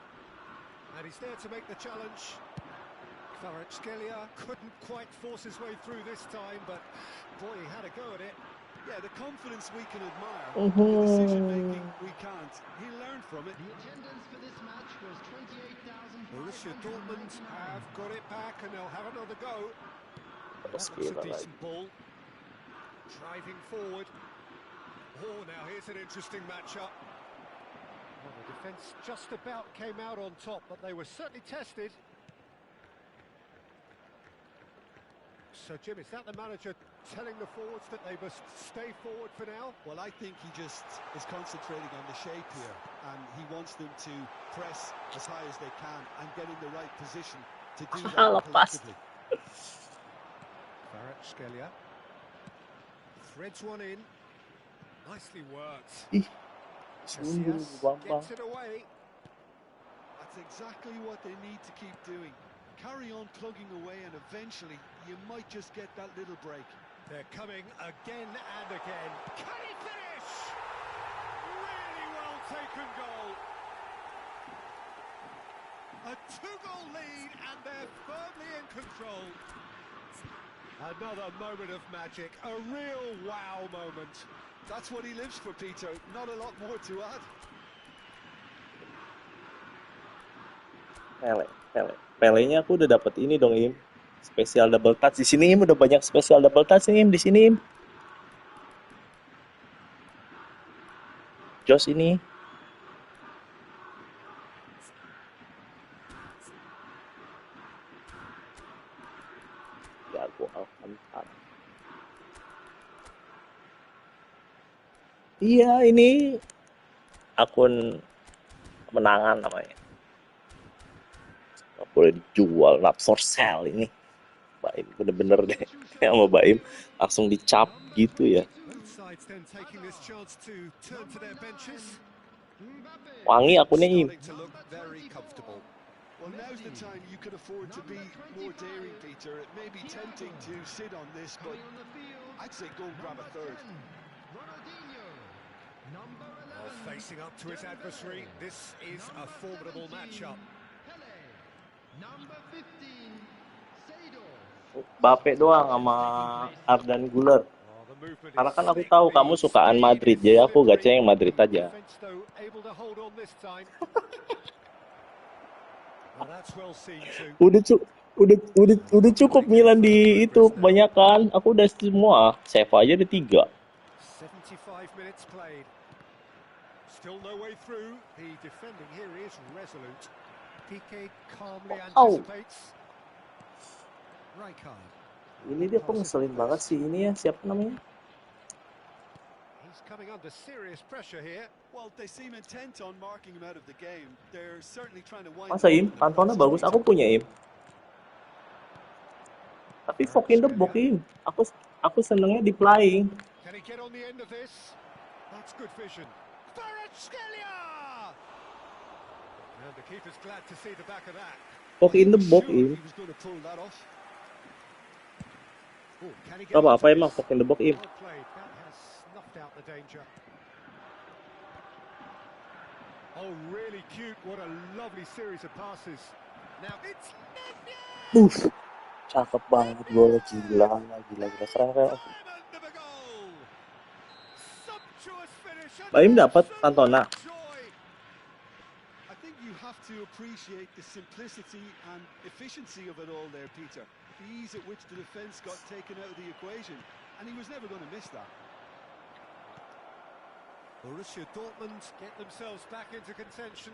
And he's there to make the challenge. Kvaratskhelia couldn't quite force his way through this time, but boy, he had a go at it. Yeah, the confidence we can admire, the decision-making we can't. He learned from it. The attendance for this match was 28,599. Borussia Dortmund have got it back, and they'll have another go. That looks a Kira decent ball. Driving forward. Oh, now here's an interesting matchup. Well, the defence just about came out on top, but they were certainly tested. So, Jim, is that the manager telling the forwards that they must stay forward for now? Well, I think he just is concentrating on the shape here, and he wants them to press as high as they can and get in the right position to do that collectively. Kvaratskhelia threads one in. Nicely worked. Sungguh Gets it away. That's exactly what they need to keep doing. Carry on plugging away, and eventually you might just get that little break. They're coming again and again. Can he finish? Really well taken goal. A 2-goal lead, and they're firmly in control. Another moment of magic, a real wow moment. That's what he lives for, Peter. Not a lot more to add. Pelenya aku udah dapat ini dong, Im. Spesial double touch di sini, Im. Udah banyak spesial double touch nih, Im, di sini, Im. Jos ini. Jago Alcantara. Iya, ini akun kemenangan namanya. Nggak boleh dijual, not for sale ini. Baim bener-bener deh sama Baim langsung dicap gitu ya. Wangi akunnya, Im. Well, now's the time you could afford to be more daring, Peter. It may be tempting to sit on this, but I'd say go and grab a third. Facing up to his adversary, this is a formidable matchup. Bape doang sama Ardan Güler. Karena kan aku tahu kamu sukaan Madrid, jadi aku gacha yang Madrid aja. Udah cukup Milan di itu kebanyakan. Aku udah semua, save aja ada 3. 75 minutes played. Still no way through. The defending here is resolute. PK calmly anticipates. Rijkaard. Ini dia kok ngeselin banget sih ini ya, siapa namanya? He's coming under serious pressure here. Well, they seem intent on marking him out of the game. They're certainly trying to wind. Masa Im, Cantona bagus, aku punya Im. Tapi fuck in the box, Im. Aku senengnya di flying. Can he get on the end of this? That's good vision. Kvaratskhelia! And the keeper's glad to see the back of that. Fuck in the box, Im. Apa emang fuck in the box, Im? Well played. That has snuffed out the danger. Oh, really cute. What a lovely series of passes. Now it's Nedved! Cakep banget gol, gila keren. Baim dapat Cantona. I think you have to appreciate the simplicity and efficiency of it all there, Peter. The ease at which the defence got taken out of the equation, and he was never going to miss that. Borussia Dortmund get themselves back into contention.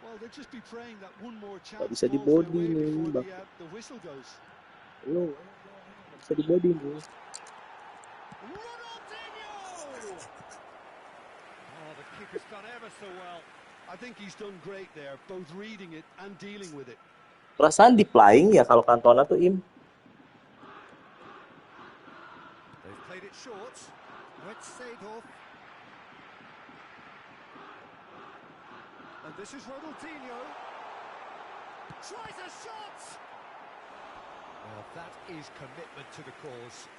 Well, they'll just be praying that one more Nggak chance bisa di falls their body way nih, before Bang. the whistle goes. Nggak bisa di body nih. Ronaldinho! Oh, the keeper's done ever so well. I think he's done great there, both reading it and dealing with it. Perasaan di flying ya kalau Cantona tuh, Im. They've played it short. Let's Seedorf. And this is Ronaldinho. Tries a shot! Well, that is commitment to the cause.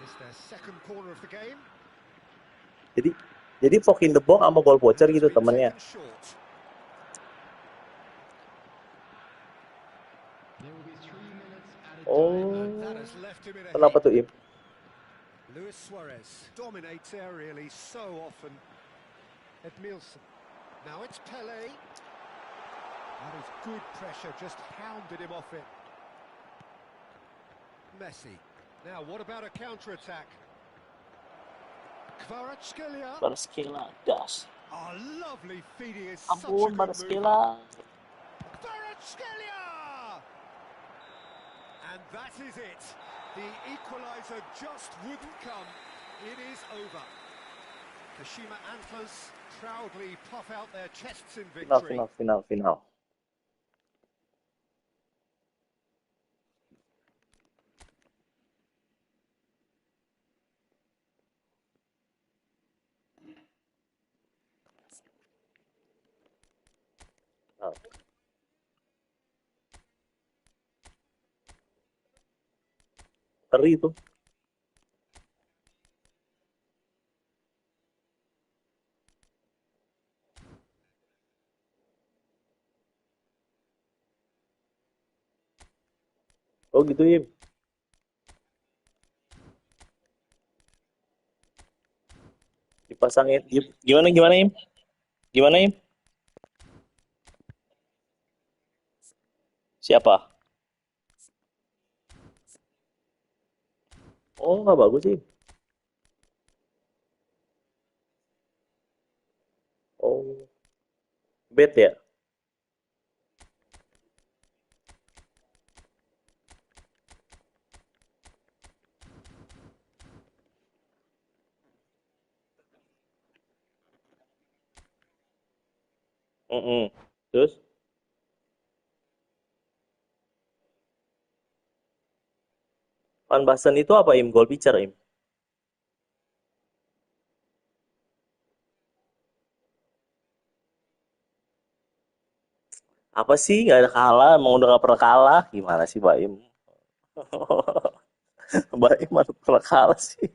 It's their second corner of the game. Jadi Fog in the box sama goal voucher gitu temennya. Oh, kenapa tuh, Im? Luis Suarez dominates aerially so often. Edmilson. Now it's Pele. That is good pressure, just hounded him off it. Messi. Now what about a counter-attack? Kvaratskhelia. Kvaratskhelia, das. Oh, lovely feeding is such a Ampun, good Kvaratskhelia. Kvaratskhelia! And that is it. The equaliser just wouldn't come. It is over. Kashima Antlers proudly puff out their chests in victory. Final. Ngeri itu. Oh gitu, Im. Dipasangin. Gimana, Im? Gimana, Im? Siapa? Oh, nggak bagus sih. Oh, bad ya? Terus? Van Basten itu apa, Im? Goal pitcher, Im? Apa sih? Nggak ada kalah. Emang udah nggak pernah kalah. Gimana sih, Mbak Im? Mbak Im mana pernah kalah sih?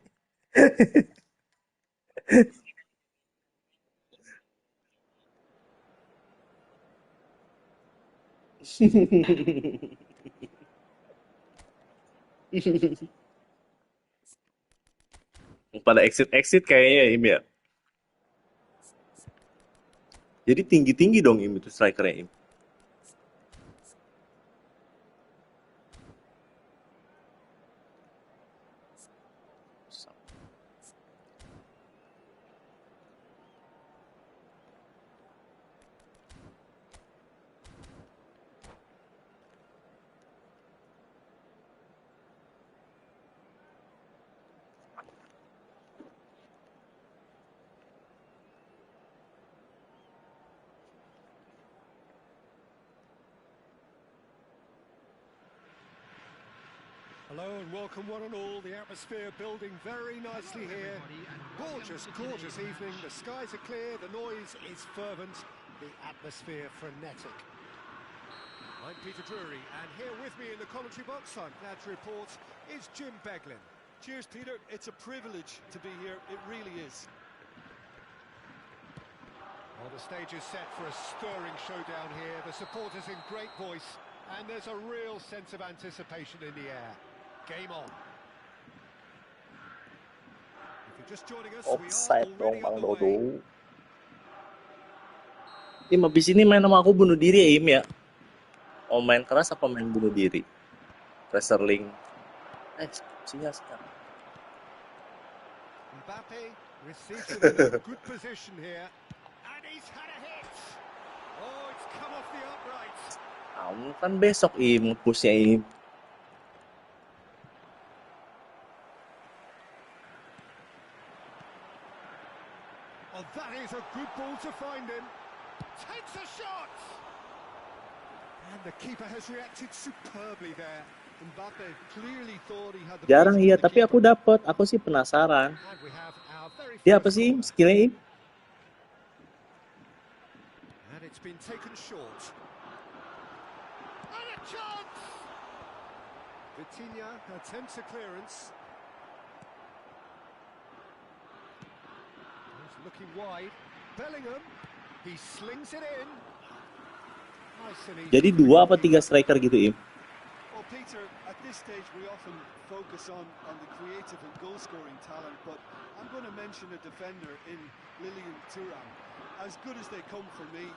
Pada exit kayaknya, Im ya. Jadi tinggi-tinggi dong, Im, itu strikernya, Im. Hello and welcome one and all. The atmosphere building very nicely here. Gorgeous evening. The skies are clear, the noise is fervent, the atmosphere frenetic. I'm Peter Drury, and here with me in the commentary box, I'm glad to report, is Jim Beglin. Cheers, Peter. It's a privilege to be here. It really is. Well, the stage is set for a stirring showdown here. The supporters in great voice, and there's a real sense of anticipation in the air. Game on. If you're just joining us, Offside we are dong, already Bang underway. Dodo. Im, abis ini main sama aku bunuh diri ya, Im ya? Oh, main keras apa main bunuh diri? Wrestling. Sinyal. Mbappe receives it in a good position here. And he's had a hit. Oh, it's come off the upright. Kamu kan besok, Im, pushnya, Im. Oh, that is a good ball to find him. Takes a shot. And the keeper has reacted superbly there. Mbappe clearly thought he had the Jarang beating iya, of the tapi aku keeper. dapet. Aku sih penasaran. And we have our very Dia apa first sih, Im? corner. Skillnya, Im? And it's been taken short. And a chance! Vitinha attempts a clearance. He's looking wide. Bellingham, he slings it in. Nice and easy. Jadi 2 apa 3 striker gitu, Im? Well, Peter, at this stage we often focus on the creative and goal-scoring talent, but I'm going to mention a defender in Lilian Thuram. As good as they come for me,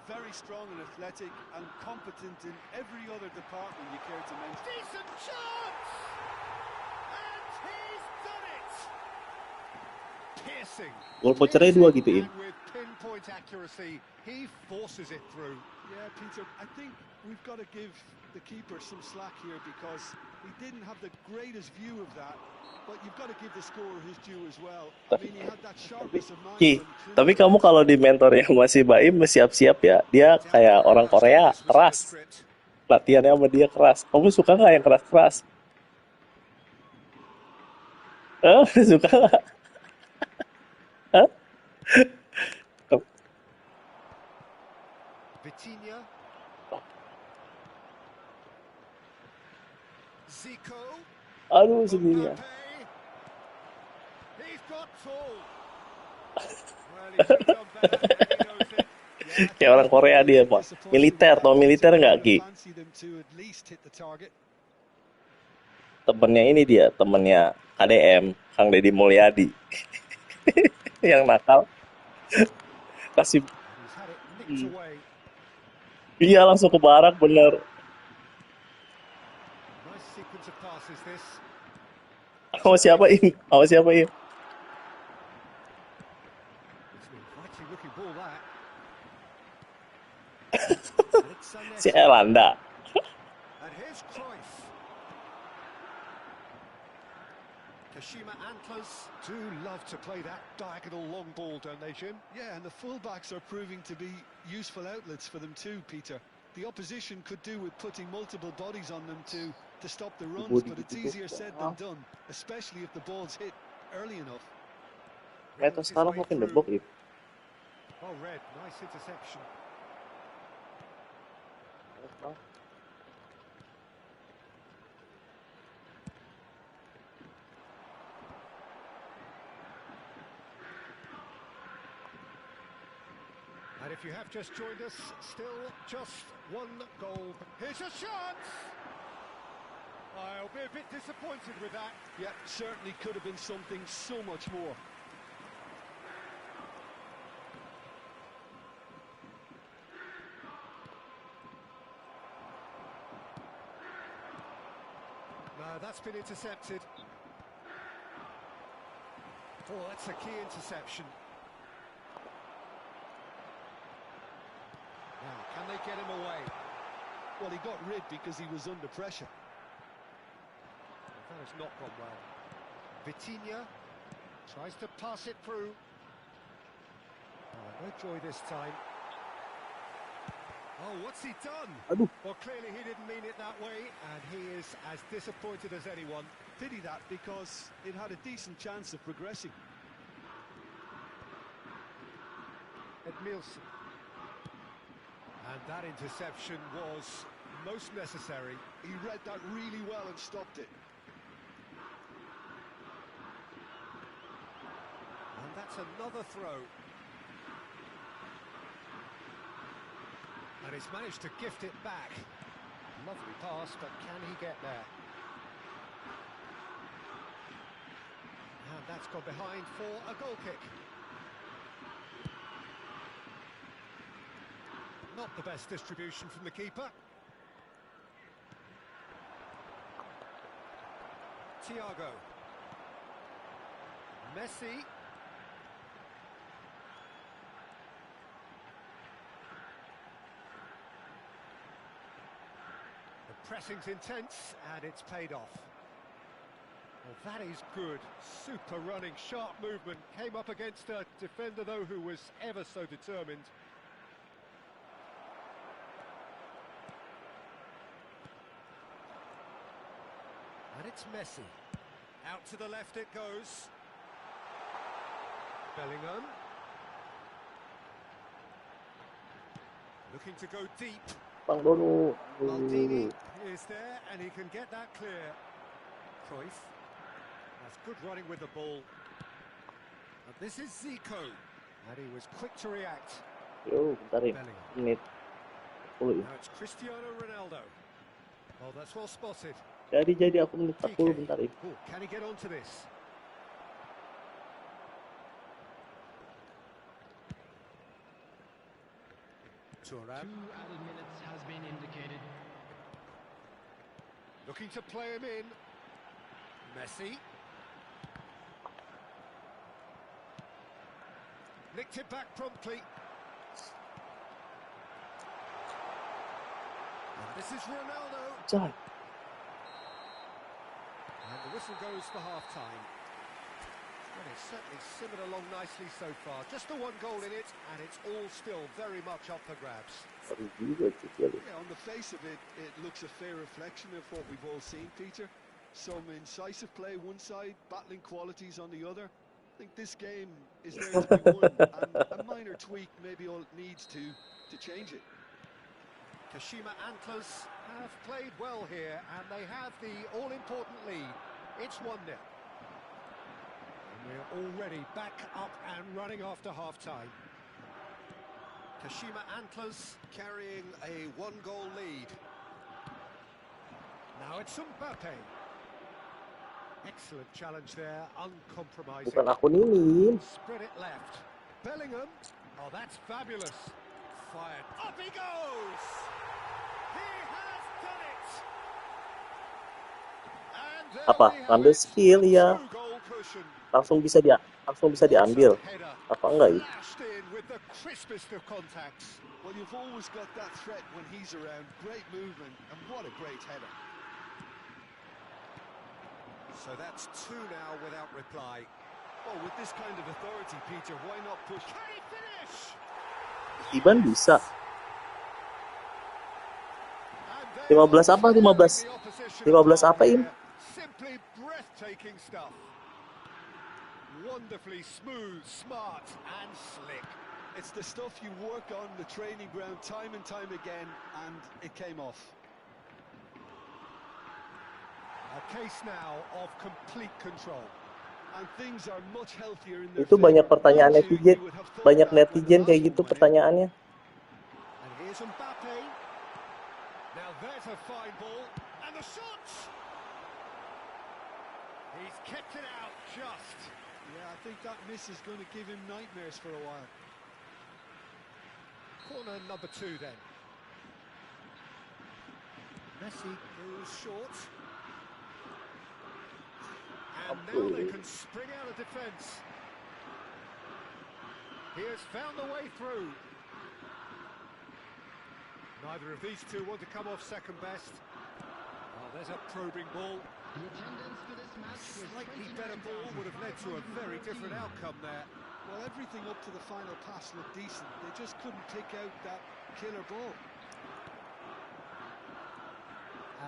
very strong and athletic and competent in every other department you care to mention. Decent chance! And he's done it! Piercing. Gol vouchernya 2 gitu, Im. And with pinpoint accuracy, he forces it through. Yeah, Peter, I think we've got to give the keeper some slack here because he didn't have the greatest view of that, but you've got to give the scorer his due as well. I mean, he had that sharpness of mind. Ki, tapi kamu kalau di mentornya masih Baim, siap-siap ya. Dia kayak orang Korea, keras. Latihannya sama dia keras. Kamu suka nggak yang keras-keras? Suka nggak? Hah? Vitinha. Zico. Aduh, segini ya. He's got tall. Well, he could have done better. He knows it. Kayak orang Korea dia, Pak. Militer, tau militer nggak, Ki? Temennya ini dia, temennya KDM, Kang Deddy Mulyadi. Yang nakal. Kasih. He's had it nicked away. Iya, langsung ke barak, bener. Nice sequence of passes this. Sama siapa, Im? Sama siapa, Im? It's an inviting looking ball that. Si Elanda. And here's Cruyff. Kashima Antlers do love to play that diagonal long ball, don't they, Jim? Yeah, and the fullbacks are proving to be useful outlets for them too, Peter. The opposition could do with putting multiple bodies on them to stop the runs, but it's easier said than done, especially if the ball's hit early enough. Mereka sekarang makin debok, Im. Oh, Red, nice interception. And if you have just joined us, still just one goal. Here's a chance! I'll be a bit disappointed with that. Yeah, certainly could have been something so much more. No, that's been intercepted. Oh, that's a key interception. Now, can they get him away? Well, he got rid because he was under pressure. That has not gone well. Vitinha tries to pass it through. Oh, no joy this time. Oh, what's he done? Aduh. Well, clearly he didn't mean it that way, and he is as disappointed as anyone. Pity that, because it had a decent chance of progressing. Edmilson. And that interception was most necessary. He read that really well and stopped it. And that's another throw. And he's managed to gift it back. Lovely pass, but can he get there? And that's gone behind for a goal kick. Not the best distribution from the keeper. Thiago. Messi. The pressing's intense, and it's paid off. Well, that is good. Super running, sharp movement. Came up against a defender, though, who was ever so determined. And it's Messi. Out to the left it goes. Bellingham. Looking to go deep. Bang dulu. Maldini is there, and he can get that clear. Cruyff. That's good running with the ball. And this is Zico. And he was quick to react. Yo, bentar ya. Menit 10 ya. Now it's Cristiano Ronaldo. Oh, that's well spotted. Jadi aku menit 40 bentar ya. Oh, can he get onto this? Thuram. 2 added minutes has been indicated. Looking to play him in. Messi. Nicked it back promptly. And this is Ronaldo. Cai. And the whistle goes for half-time. Well, it's certainly simmered along nicely so far. Just the one goal in it, and it's all still very much up for grabs. Baru juga itu dia. Yeah, on the face of it, it looks a fair reflection of what we've all seen, Peter. Some incisive play one side, battling qualities on the other. I think this game is there to be won, and a minor tweak maybe all it needs to change it. Kashima Antlers have played well here, and they have the all-important lead. It's 1-0. And we're already back up and running after half-time. Kashima Antlers carrying a 1-goal lead. Now it's Mbappe. Excellent challenge there, uncompromising. Bukan akun ini. Spread it left. Bellingham. Oh, that's fabulous. Fired. Up he goes! He has done it! And there Apa? we have Ambil it. skill ya. Two-goal cushion. Langsung bisa diambil. Header. Apa enggak itu? Flashed in with the crispest of contacts. Well, you've always got that threat when he's around. Great movement, and what a great header. So that's 2 now without reply. Well, with this kind of authority, Peter, why not push? Can he finish? Iban bisa. And 15 apa? 15. 15 apa, Im? Simply breathtaking stuff. Wonderfully smooth, smart and slick. It's the stuff you work on the training ground time and time again, and it came off. A case now of complete control. And things are much healthier in Itu banyak pertanyaan netizen. Banyak netizen kayak gitu pertanyaannya. And here's Mbappe. Now there's a fine ball. And the shot! He's kept it out just. Yeah, I think that miss is going to give him nightmares for a while. Corner number 2 then. Messi goes short. And now they can spring out of defence. He has found the way through. Neither of these two want to come off second best. Oh, there's a probing ball. The attendance for this match was Slightly better ball would have led to a very different outcome there. Well, everything up to the final pass looked decent. They just couldn't pick out that killer ball.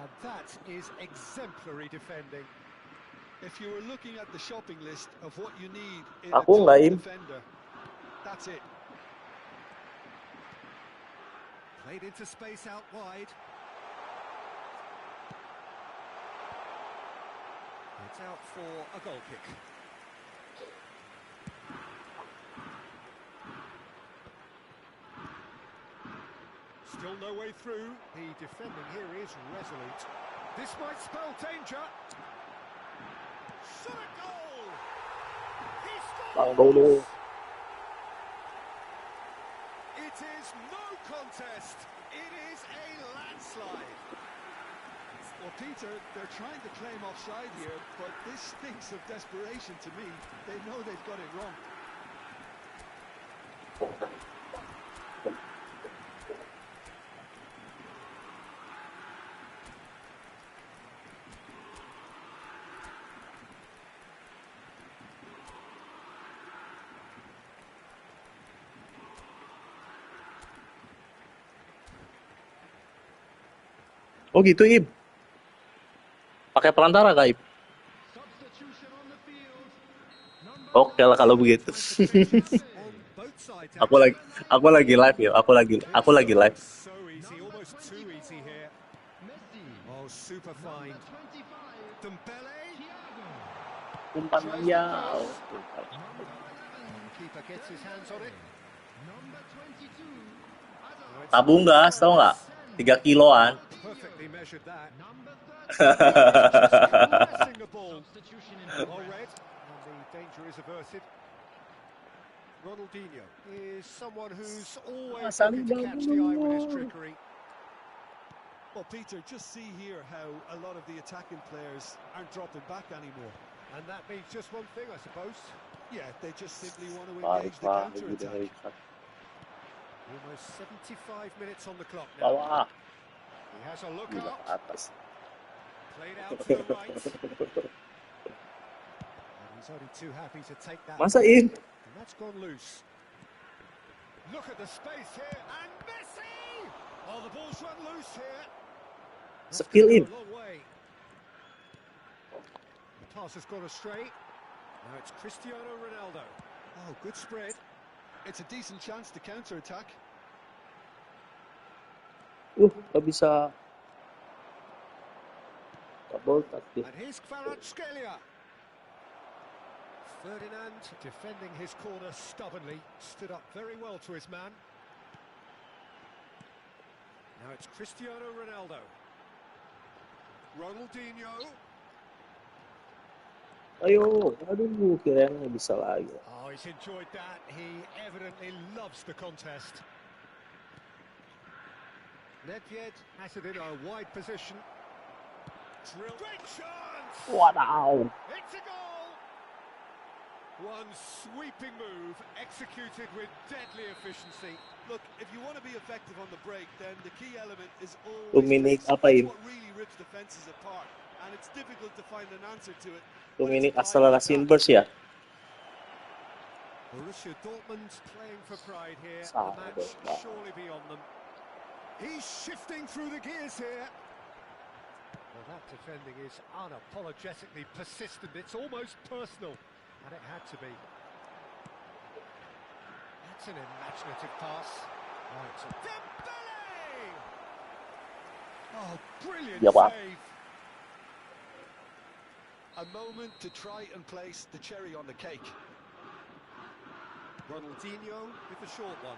And that is exemplary defending. If you were looking at the shopping list of what you need in Aku a nggak, top Im. defender, that's it. Played into space out wide. It's out for a goal kick. Still no way through. The defending here is resolute. This might spell danger. Shot a goal! He Bang scores! dulu. It's It is no contest. It is a landslide. Well, Peter, they're trying to claim offside here, but this stinks of desperation to me. They know they've got it wrong. Oh gitu, Im. Pakai perantara, Kak, Im? Substitution on the field. Oke lah kalau begitu. On both sides, aku lagi live ya. Aku lagi live. So easy, almost too easy here. Messi. Oh, super fine. 25. Dembele. Thiago. Umpan ya. Keeper gets his hands on it. Number 22. Tabung gas, tau nggak? 3 kiloan. Perfectly measured that. Number Caressing the ball. substitution in Well read, and the danger is averted. Ronaldinho is someone who's always looking to catch the eye with his trickery. Well, Peter, just see here how a lot of the attacking players aren't dropping back anymore. And that means just one thing, I suppose. Yeah, they just simply want to engage the counter-attack. Almost 75 minutes on the clock now. Bawah. He has a look Gila, out. atas. Played out to the right. And he's only too happy to take that. Masa, Im? And that's gone loose. Look at the space here, and Messi! Oh, the ball's run loose here. That's Skill gone in. a long way. The pass has gone astray. Now it's Cristiano Ronaldo. Oh, good spread. It's a decent chance to counter-attack. Gak bisa. Double tadi. And here's Kvaratskhelia. Ferdinand defending his corner stubbornly, stood up very well to his man. Now it's Cristiano Ronaldo. Ronaldinho. Ayo, aduh, kirain nggak bisa lagi. Oh, he's enjoyed that. He evidently loves the contest. Nedved has it in a wide position. Drill. Great chance! Wow. It's a goal! One sweeping move, executed with deadly efficiency. Look, if you want to be effective on the break, then the key element is always Dominic pace. apa, Im? That's what really rips defenses apart, and it's difficult to find an answer to it. Dominic akselerasi inverse ya. Borussia Dortmund playing for pride here. Salah The match dong. surely beyond them. He's shifting through the gears here. Well, that defending is unapologetically persistent. It's almost personal, and it had to be. That's an imaginative pass. Right, so Dembele! Oh, brilliant Ya, Pak. save. A moment to try and place the cherry on the cake. Ronaldinho with the short one.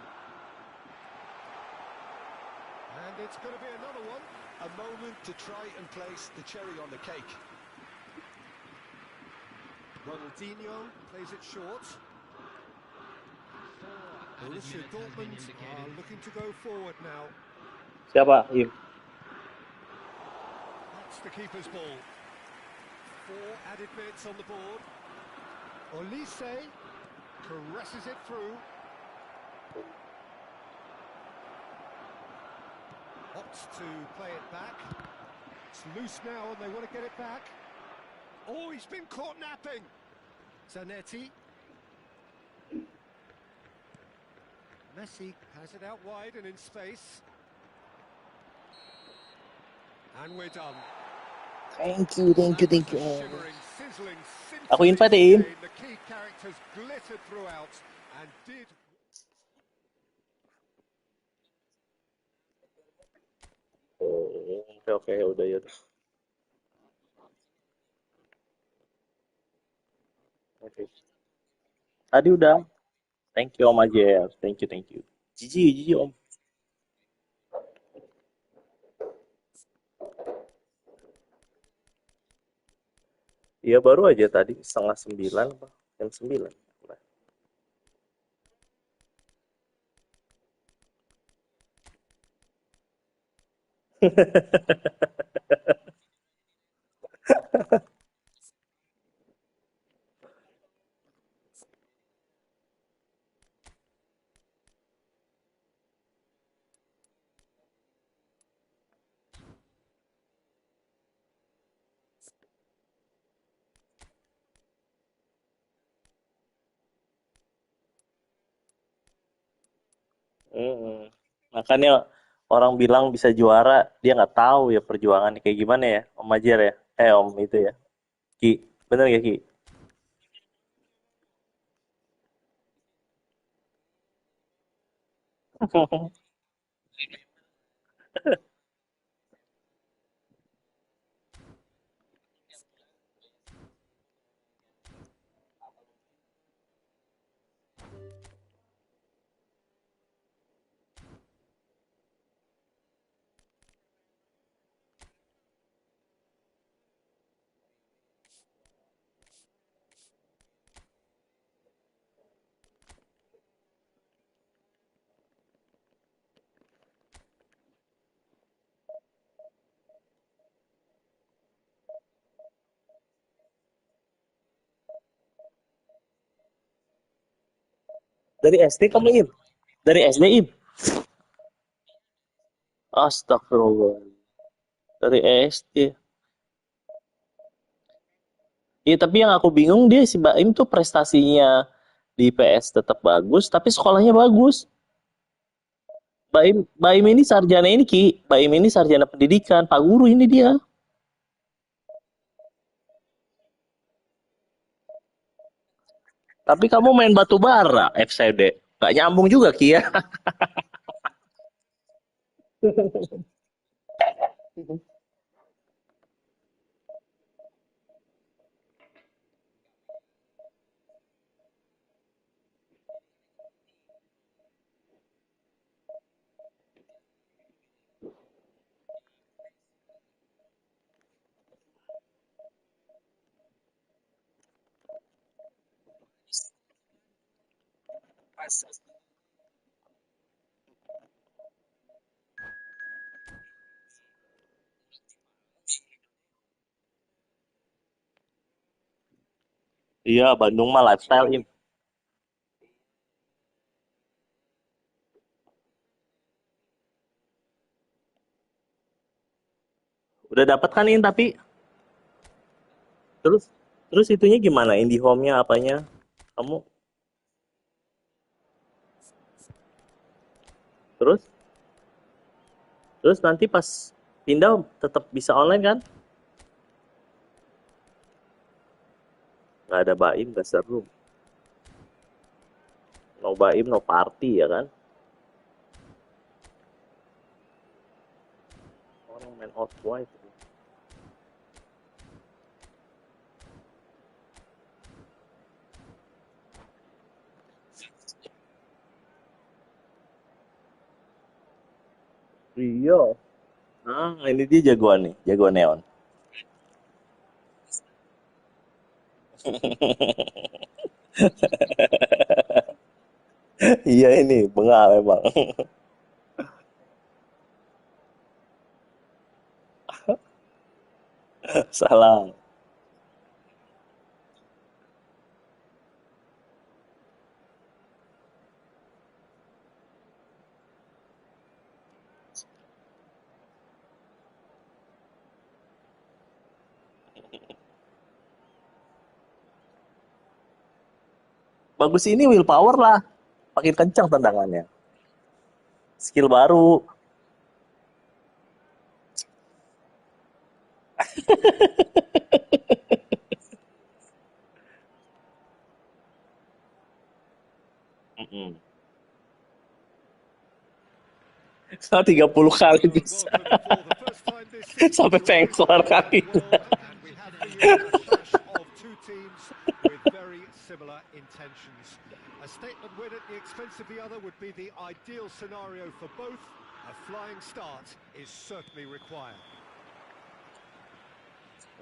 And it's going to be another one. A moment to try and place the cherry on the cake. Ronaldinho plays it short. Borussia Dortmund are looking to go forward now. Siapa, Im? That's the keeper's ball. 4 added minutes on the board. Olise caresses it through. Opts to play it back. It's loose now and they want to get it back. Oh, he's been caught napping. Zanetti. Messi has it out wide and in space. And we're done. Thank you. Shimmering, sizzling, Aku scintillating invite ya, Im. game. The key characters glittered throughout and did. Oh, oke, udah ya. Oke. Tadi udah. Thank you, Om Ajer. Thank you. Jiji, Om. Iya, baru aja tadi 8:30 apa? Jam 9. Mm-mm. Makanya orang bilang bisa juara, dia nggak tahu ya perjuangannya kayak gimana ya, Om Ajar ya. Om itu ya. Ki, bener ya Ki? Dari SD kamu Im? Dari SD Im? Astagfirullah. Dari SD. Iya, tapi yang aku bingung dia si Baim tuh prestasinya di PS tetap bagus, tapi sekolahnya bagus. Baim ini sarjana ini Ki, Baim ini sarjana pendidikan, Pak Guru ini dia. Tapi kamu main batu bara FCD. Gak nyambung juga Ki ya. Iya, Bandung mah lifestyle Im. Udah dapat kan Im tapi terus terus itunya gimana? IndiHome-nya apanya? Kamu terus terus nanti pas pindah tetap bisa online kan? Nggak ada Baim, nggak seru. No Baim, no party ya kan? Orang main out white. Iya. Ah, ini dia jagoan nih, jagoan neon. Iya ini, bengal memang. Salah. Bagus ini willpower lah. Makin kencang tendangannya. Skill baru. Mm-mm. 30 kali bisa. Sampai pengkor kaki. And we have here a clash of two teams with very similar intentions. A statement win at the expense of the other would be the ideal scenario for both. A flying start is certainly required.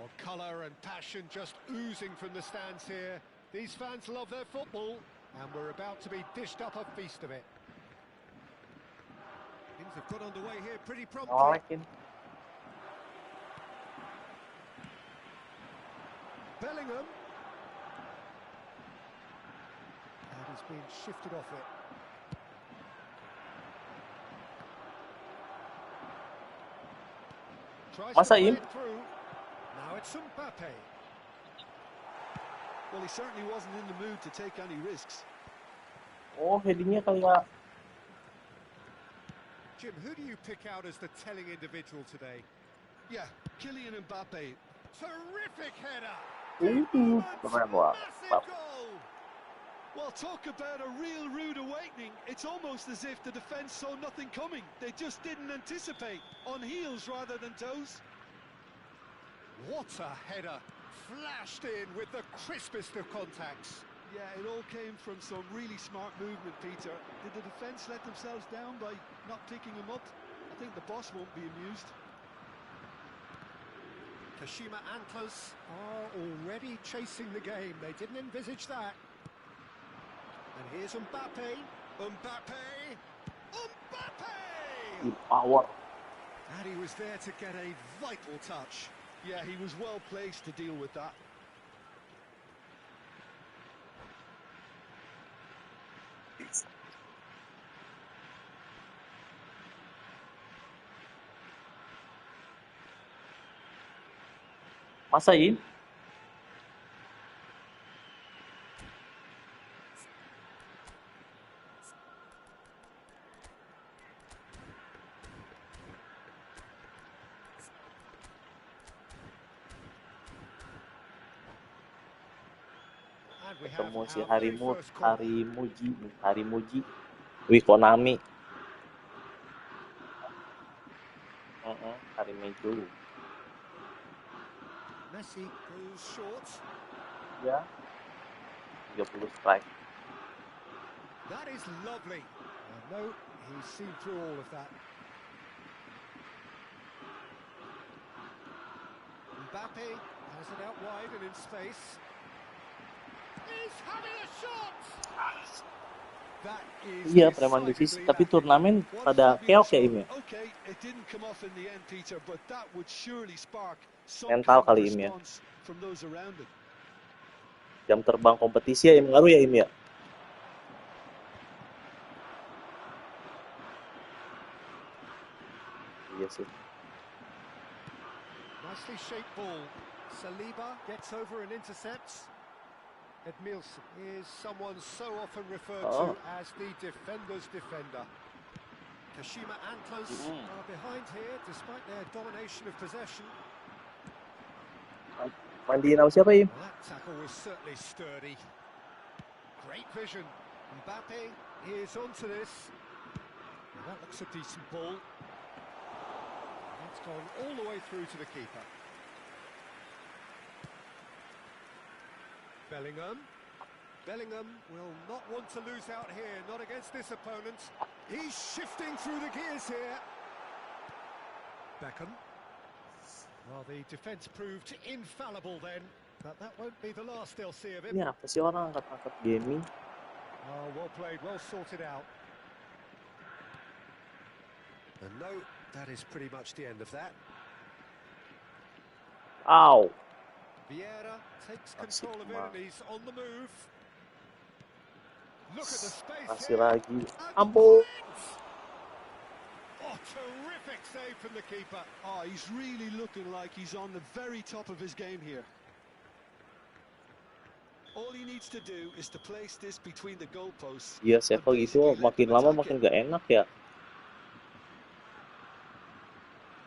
Well, colour and passion just oozing from the stands here. These fans love their football, and we're about to be dished up a feast of it. Things have got underway here pretty promptly. Ngolekin. Bellingham. And he's been shifted off it. Tries to Masa play Im? it through. Now it's Mbappe. Well, he certainly wasn't in the mood to take any risks. Oh, headingnya kayak Jim, who do you pick out as the telling individual today? Yeah, Kylian Mbappe. Terrific header! keren banget. Massive goal! Well, talk about a real rude awakening. It's almost as if the defence saw nothing coming. They just didn't anticipate. On heels rather than toes. What a header! Flashed in with the crispest of contacts. Yeah, it all came from some really smart movement, Peter. Did the defence let themselves down by not picking him up? I think the boss won't be amused. Kashima Antlers are already chasing the game. They didn't envisage that. And here's Mbappe. Mbappe! Mbappe! power. And he was there to get a vital touch. Yeah, he was well placed to deal with that. Masa Im? And we have Ketemu si our very first corner. Harimuji. Wih, Konami. Harimuji. Messi goes short. Ya. 30 strike. That is lovely. No, he's seen through all of that. Mbappe has it out wide and in space. He's having a shot! That is Iya, preman divisi. decidedly Tapi lacking. turnamen pada keok ya, Im ya? Okay, it didn't come off in the end, Peter, but that would surely spark some Mental kind of kali, Im ya? response from those around him. Jam terbang kompetisi ya, Im, ngaruh ya, Im ya? Iya sih. Nicely shaped ball. Saliba gets over and intercepts. Edmilson is someone so often referred to as the defender's defender. Kashima Antlers are behind here despite their domination of possession. Mandiin apa siapa, Im? Well, that tackle was certainly sturdy. Great vision. Mbappe is onto this. Well, that looks a decent ball. It's gone all the way through to the keeper. Bellingham. Bellingham will not want to lose out here, not against this opponent. He's shifting through the gears here. Beckham. Well, the defence proved infallible then, but that won't be the last they'll see of him. Ini apa sih orang angkat-angkat gaming? Oh, well played, well sorted out. And no, that is pretty much the end of that. Ow! Vieira takes control of it and he's on the move. Look at the space Masih here. lagi. Ampun! Oh, terrific save from the keeper. Oh, he's really looking like he's on the very top of his game here. All he needs to do is to place this between the goalposts. Iya, Sevo gitu makin lama makin gak enak ya.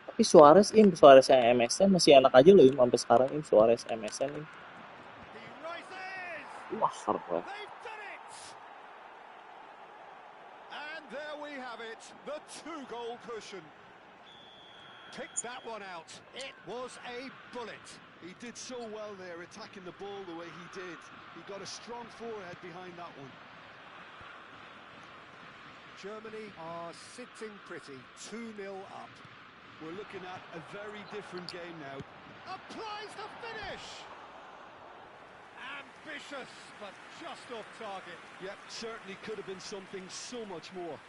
Tapi Suarez yang MSN masih enak aja loh, Im, sampai sekarang Im, Suarez MSN Im. He rises. Wah, keren. They've done it. And there we have it, the 2-goal cushion. Pick that one out. It was a bullet. He did so well there, attacking the ball the way he did. He got a strong forehead behind that one. Germany are sitting pretty, 2-0 up. We're looking at a very different game now. Applies the finish! Ambitious, but just off target. Yep, certainly could have been something so much more.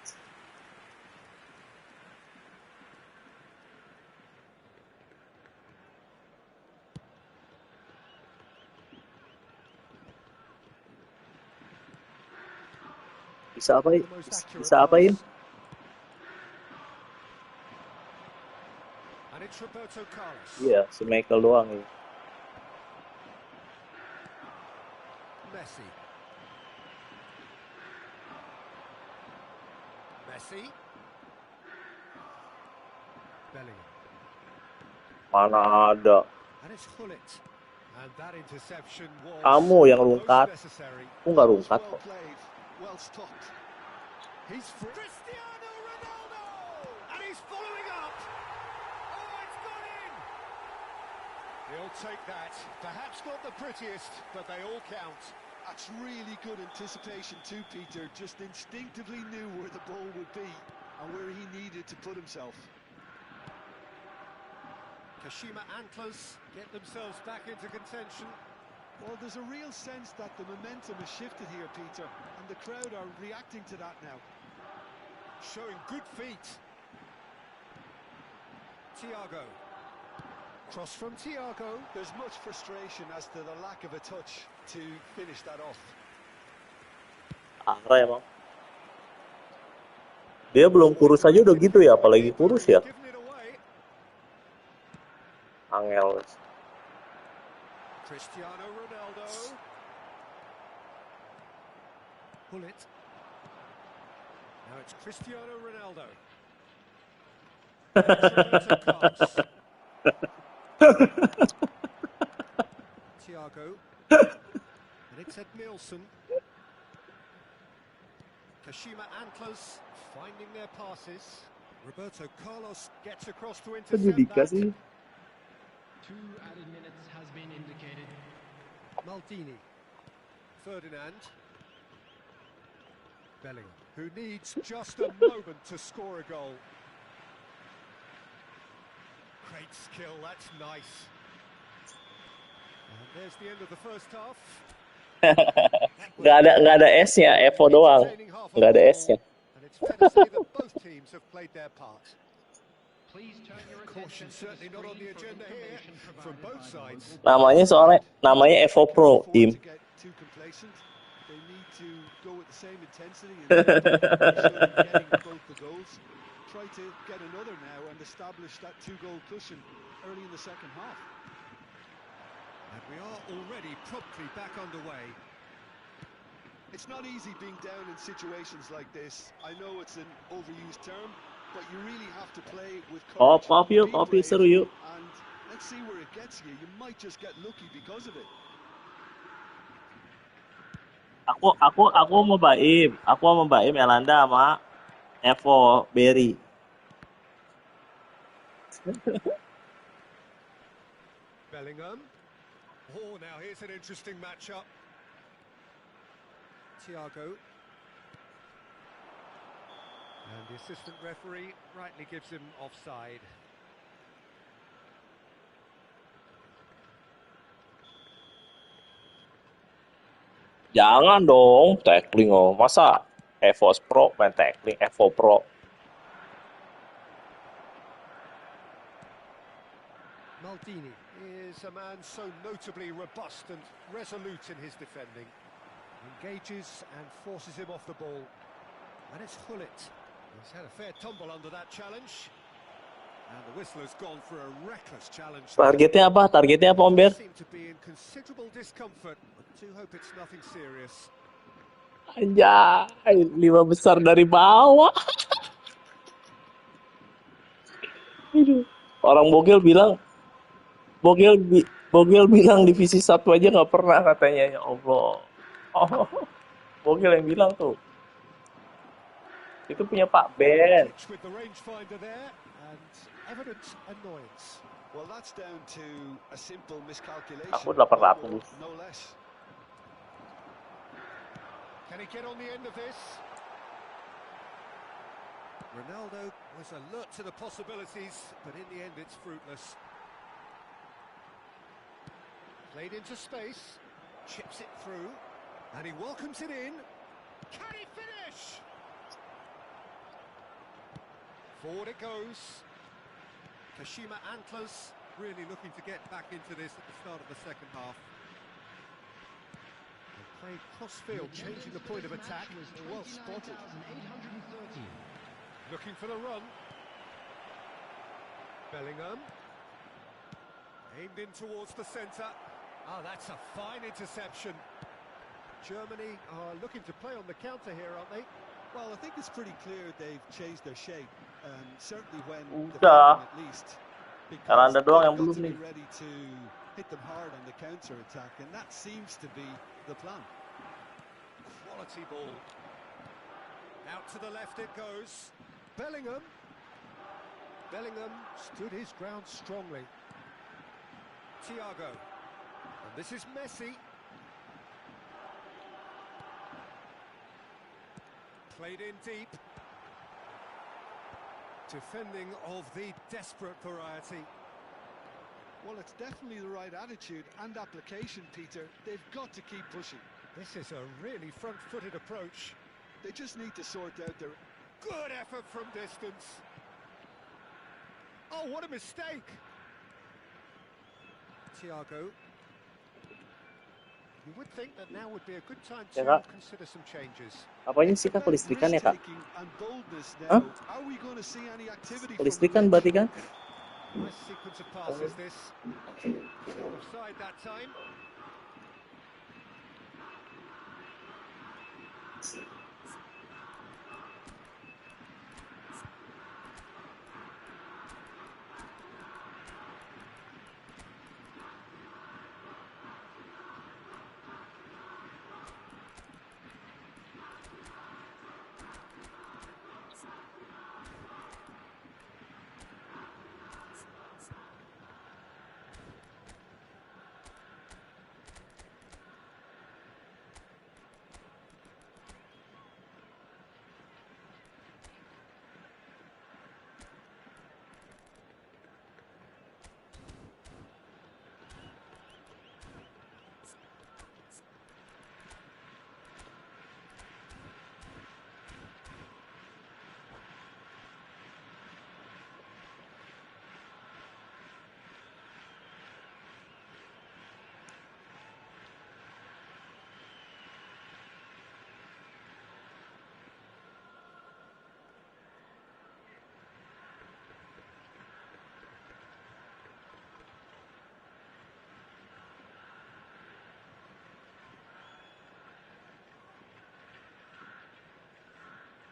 Bisa apain? The most accurate Bisa apain? pass. And it's Roberto Carlos. Iya, si Michael doang ya. Messi. Messi. Bellingham. Mana ada. And it's Hullet. And that interception was Kamu yang most rungkat. necessary. Aku nggak Was rungkat well kok. played, well stopped. He's free. Cristiano Ronaldo! And he's following up. Oh, it's gone in. He'll take that. Perhaps not the prettiest, but they all count. That's really good anticipation too, Peter. Just instinctively knew where the ball would be and where he needed to put himself. Kashima Antlers get themselves back into contention. Well, there's a real sense that the momentum has shifted here, Peter, and the crowd are reacting to that now. Showing good feet. Thiago. Cross from Thiago. There's much frustration as to the lack of a touch to finish that off. Arah emang. Dia belum kurus aja udah gitu ya, apalagi kurus ya. Given it away. Angel. Cristiano Ronaldo. Hullet. Now it's Cristiano Ronaldo. Roberto Carlos. Thiago. And it's Ed Nielsen. Kashima Antlers finding their passes. Roberto Carlos gets across to intercept that. Dikasih. 2 added minutes has been indicated. Maldini. Ferdinand. Bellingham, who needs just a moment to score a goal. Great skill, that's nice. And there's the end of the first half. Nggak ada S-nya, Evo doang. Nggak ada S-nya. And it's fair to say that both teams have played their part. Please turn your Caution attention to the certainly not on the screen for agenda here information from provided both by the sides. Namanya soalnya Evo Pro Can't afford Team. to get too complacent. They need to go with the same intensity and showed getting both the goals. Try to get another now and establish that 2-goal cushion early in the second half. And we are already promptly back underway. It's not easy being down in situations like this. I know it's an overused term, but you really have to play with courage. Kopi yuk, be kopi brave, seru yuk. and let's see where it gets you. You might just get lucky because of it. Aku mau Baim. Aku mau Baim Elanda sama Evo Berry. Bellingham. Oh, now here's an interesting matchup. Thiago. And the assistant referee rightly gives him offside. Jangan dong, tackling oh. Masa Evo Pro main tackling, Evo Pro. Maldini is a man so notably robust and resolute in his defending. Engages and forces him off the ball. And it's Hullet. He's had a fair tumble under that challenge. And the whistler's gone for a reckless challenge. Targetnya apa Om Ber? Seem to be in considerable discomfort. I do hope it's nothing serious. Anjay, 5 besar dari bawah. Orang Bogel bilang divisi 1 aja nggak pernah katanya, ya Allah. Oh, Bogel yang bilang tuh. Itu punya Pak Ben. With the rangefinder there and evident annoyance. Well, that's down to a simple miscalculation. Aku 800. No less. Can he get on the end of this? Ronaldo was alert to the possibilities, but in the end it's fruitless. Played into space, chips it through, and he welcomes it in. Can he finish? Forward it goes. Kashima Antlers really looking to get back into this at the start of the second half. And Played cross-field, changing the point of attack. Well spotted. Looking for the run. Bellingham. Aimed in towards the centre. Ah, that's a fine interception. Germany are looking to play on the counter here, aren't they? Well, I think it's pretty clear they've changed their shape, certainly when Udah. defending at least. Because Karena Anda doang yang they've got belum to be nih. ready to hit them hard on the counter attack, and that seems to be the plan. Quality ball. Out to the left it goes. Bellingham. Bellingham stood his ground strongly. Thiago. And this is Messi. Played in deep. Defending of the desperate variety. Well, it's definitely the right attitude and application, Peter. They've got to keep pushing. This is a really front-footed approach. They just need to sort out their... Good effort from distance. Oh, what a mistake! Thiago. You would think that now would be a good time to Ya, Kak. consider some changes. Apanya sih Kak? Kelistrikan ya Kak? Risk-taking and boldness Hah? now. Are we going to see any activity from the Kelistrikan bench? berarti kan? Nice sequence of passes this. Not offside that time.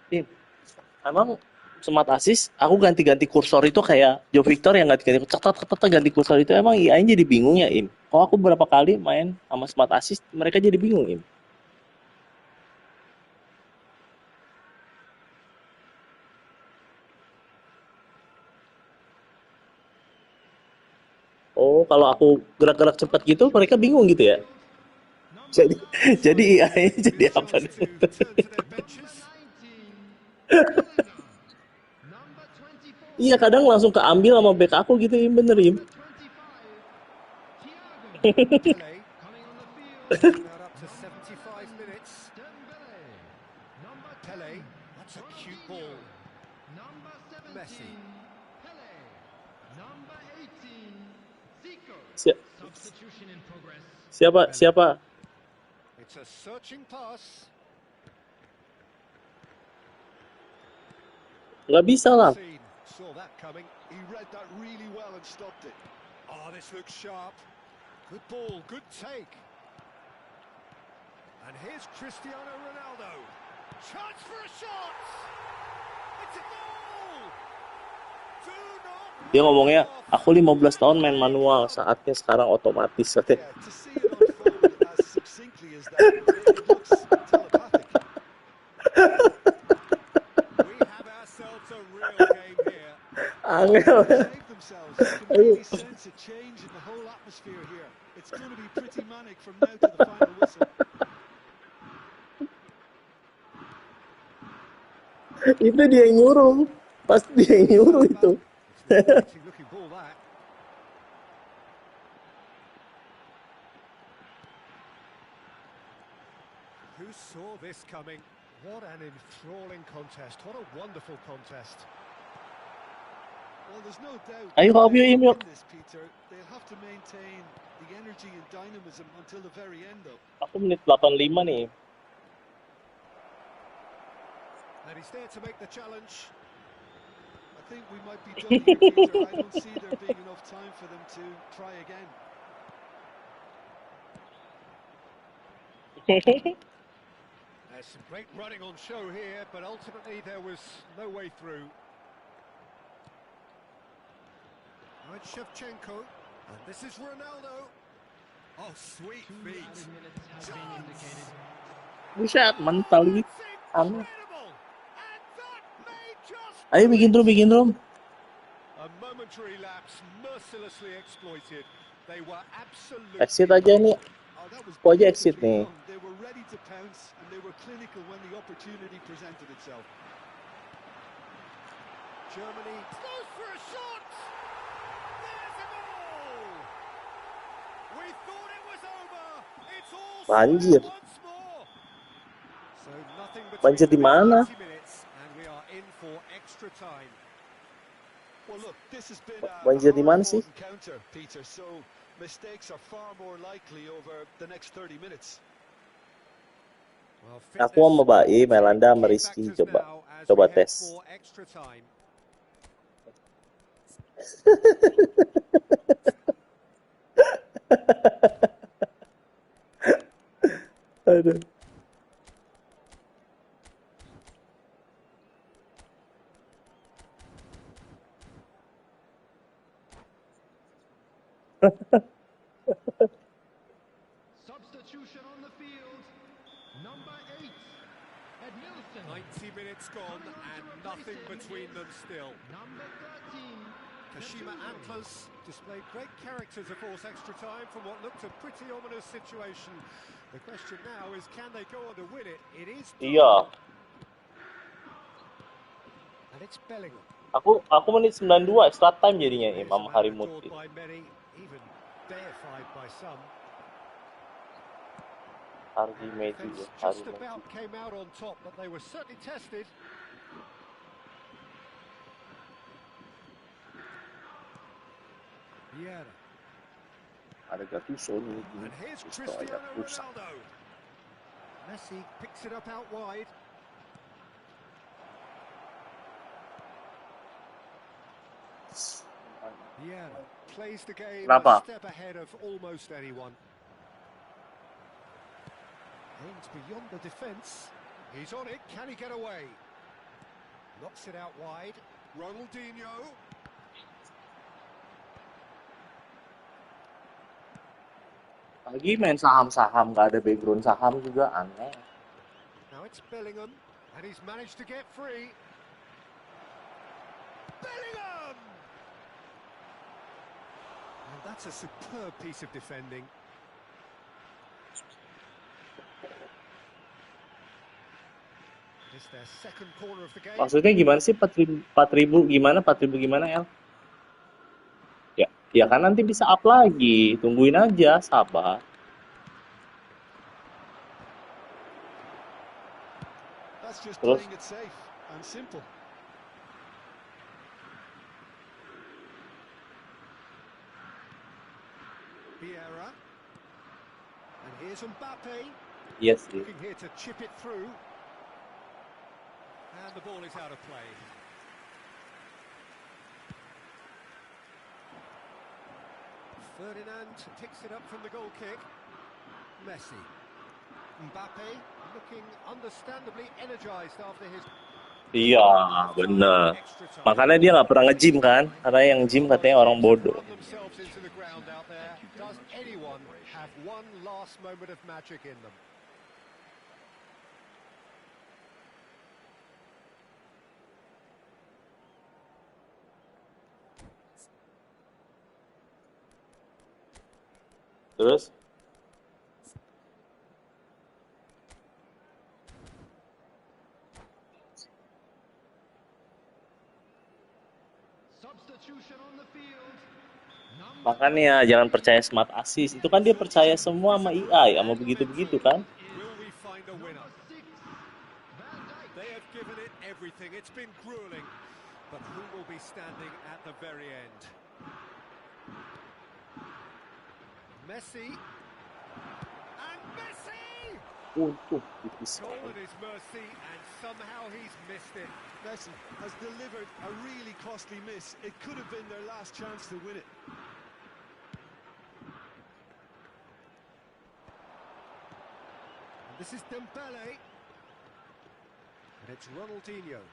Im, emang smart assist, aku ganti-ganti kursor itu kayak Joe Victor yang ganti-ganti ganti kursor itu emang IA-nya jadi bingung ya, Im. Kalau aku berapa kali main sama smart assist, mereka jadi bingung, Im. Oh, kalau aku gerak-gerak cepat gitu, mereka bingung gitu ya. Jadi jadi IA-nya jadi Good apa chance to dong? turn to their benches. Iya, kadang langsung keambil sama back aku gitu, Im. Bener, Im. Pele. Bring that up to 75 minutes. Pele. That's a cute ball. Messi. Si- siapa? It's a searching pass. Nggak bisa lah. Seen. Saw that coming. He read that really well and stopped it. Oh, this looks sharp. Good ball, good take. And here's Cristiano Ronaldo. Chance for a shot! It's a goal! Do not Dia ngomongnya, write off. aku 15 tahun main manual, saatnya sekarang otomatis. Katanya. Yeah, to see it unfold as succinctly as that, it looks telepathic. We have ourselves a real game here. Angel. Save themselves. You can really sense a change in the whole atmosphere here. It's going to be pretty manic from now to the final whistle. Itu dia yang nyuruh. Pasti dia yang nyuruh itu. It's an exciting looking ball that. Who saw this coming? What an enthralling contest. What a wonderful contest. Well, there's no doubt Ayo, that Im, they Im, will yuk. win this, Peter. They'll have to maintain the energy and dynamism until the very end, though. Aku menit 85 nih. And he's there to make the challenge. I think we might be done here, Peter. I don't see there being enough time for them to try again. There's some great running on show here, but ultimately there was no way through. Now it's Shevchenko, and this is Ronaldo. Oh, sweet feet. Added minutes have been indicated. Buset, mental gitu. Aneh. Incredible! And that may just Ayo bikin room. a momentary lapse mercilessly exploited. They were absolutely Exit aja nih. Oh, that was Aku aja beautifully exit nih. done. They were ready to pounce, and they were clinical when the opportunity presented itself. Germany goes for a shot. There's a goal. We thought it was over. It's all Banjir. square once more. So nothing Banjir di between mana? 90 minutes, and we are in for extra time. Well, look, this has been a Banjir di mana sih? hard-fought encounter, Peter, so mistakes are far more likely over the next 30 minutes. Well, Aku sama Baim, Melanda sama key Rizky factors coba now as coba we head tes. for extra time. Aduh. Substitution on the field. Number 8, Edmilson. 90 minutes gone and nothing between them still. Number 13, Kashima Antlers displayed great character to force extra time from what looked a pretty ominous situation. The question now is, can they go on to win it? It is Iya, and it's Bellingham. aku menit 92 extra time jadinya Here's a Imam man Harimut. adored by many, even deified by some. Harime juga, Defence just Harime about juga. came out on top, but they were certainly tested. Vieira. Ada Gattuso nih, And here's Gattuso ada Cristiano rusak. Ronaldo. Messi picks it up out wide. Vieira plays the game Kenapa? a step ahead of almost anyone. Aims beyond the defence. He's on it. Can he get away? Knocks it out wide. Ronaldinho. Lagi main saham-saham, gak ada background saham juga, aneh. Now it's Bellingham, and he's managed to get free. Bellingham! And that's a superb piece of defending. It's their second corner of the game. Maksudnya gimana sih 4.000 gimana? 4.000 gimana, El? Ya kan nanti bisa up lagi. Tungguin aja, sabar. That's just Terus? playing it safe and simple. Vieira. And here's Mbappe. Iya sih. Looking here to chip it through. And the ball is out of play. Ferdinand picks it up from the goal kick. Messi. Mbappe looking understandably energized after his Iya, bener. extra time. Makanya dia nggak pernah nge-gym kan? Karena yang gym katanya orang bodoh. Run themselves into the ground out there. Does anyone have one last moment of magic in them? Terus? Substitution on the field. Number Makanya jangan percaya smart assist. Itu kan dia percaya semua sama AI, sama begitu-begitu kan? Will we find a winner? 6, Van Dijk. They have given it everything. It's been grueling. But who will be standing at the very end? Messi. And Messi! Untuk tipis Goal sekali. at his mercy, and somehow he's missed it. Messi has delivered a really costly miss. It could have been their last chance to win it. And this is Dembele. And it's Ronaldinho.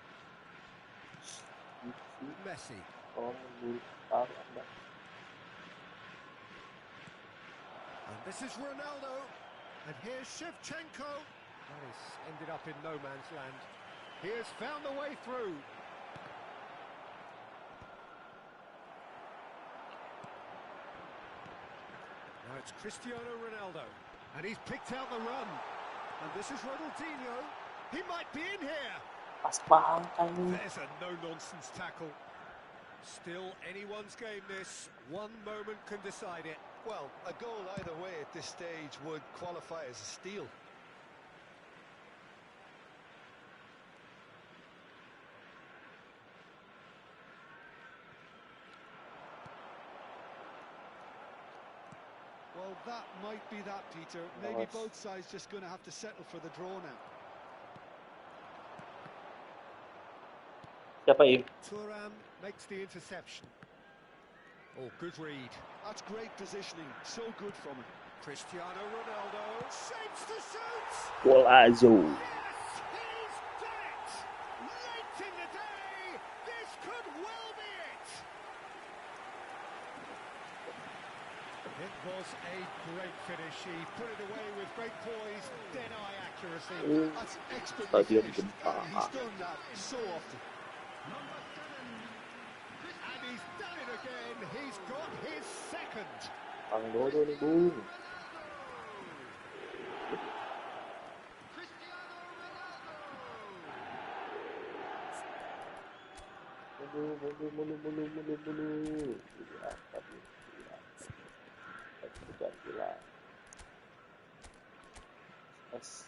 Messi. Oh, taruh Anda. And this is Ronaldo. And here's Shevchenko. That has ended up in no man's land. He has found the way through. Now it's Cristiano Ronaldo. And he's picked out the run. And this is Ronaldinho. He might be in here. Pas banget ini. There's a no-nonsense tackle. Still anyone's game this. One moment can decide it. Well, a goal either way at this stage would qualify as a steal. Well, that might be that, Peter. Maybe Nice. both sides just going to have to settle for the draw now. Siapa Im? Thuram makes the interception. Oh, good read. That's great positioning. So good from him. Cristiano Ronaldo shapes the shoot. Golazo. Yes, he's done it. Late in the day, this could well be it. It was a great finish. He put it away with great poise, dead-eye accuracy. That's expertly Stadion finished. gempa. He's done that so often. And he's done it again. He's got his second. Ang Dodo nih, Bung. Mulu. Gila. Yes.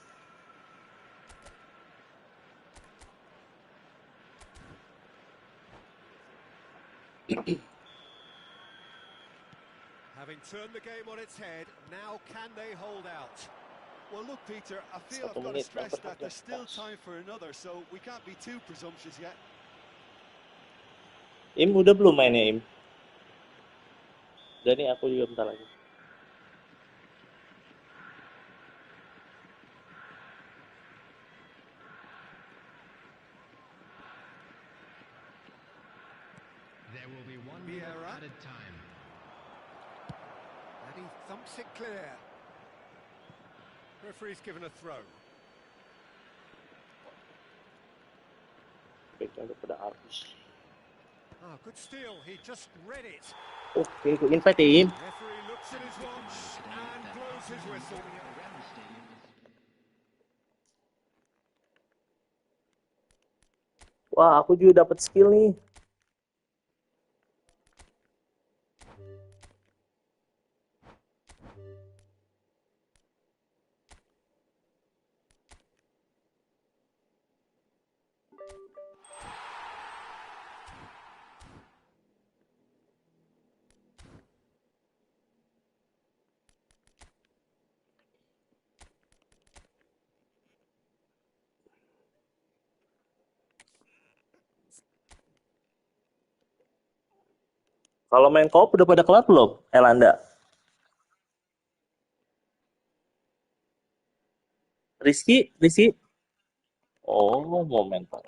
Having turned the game on its head, now can they hold out? Well, look, Peter, I feel I've got to stress that there's still time for another, so we can't be too presumptuous yet. Im udah belum mainnya Im? Udah nih, aku juga bentar lagi. There will be 1 Vieira. minute added time. And he thumps it clear. Referee's given a throw. Baiknya udah pada habis. Ah, good steal. He just read it. Oke, aku invite Im. Referee looks at his watch and blows his whistle. Wah, aku juga dapat skill nih. Kalau main co-op udah pada kelar belum? Elanda. Rizky. Oh, momentor.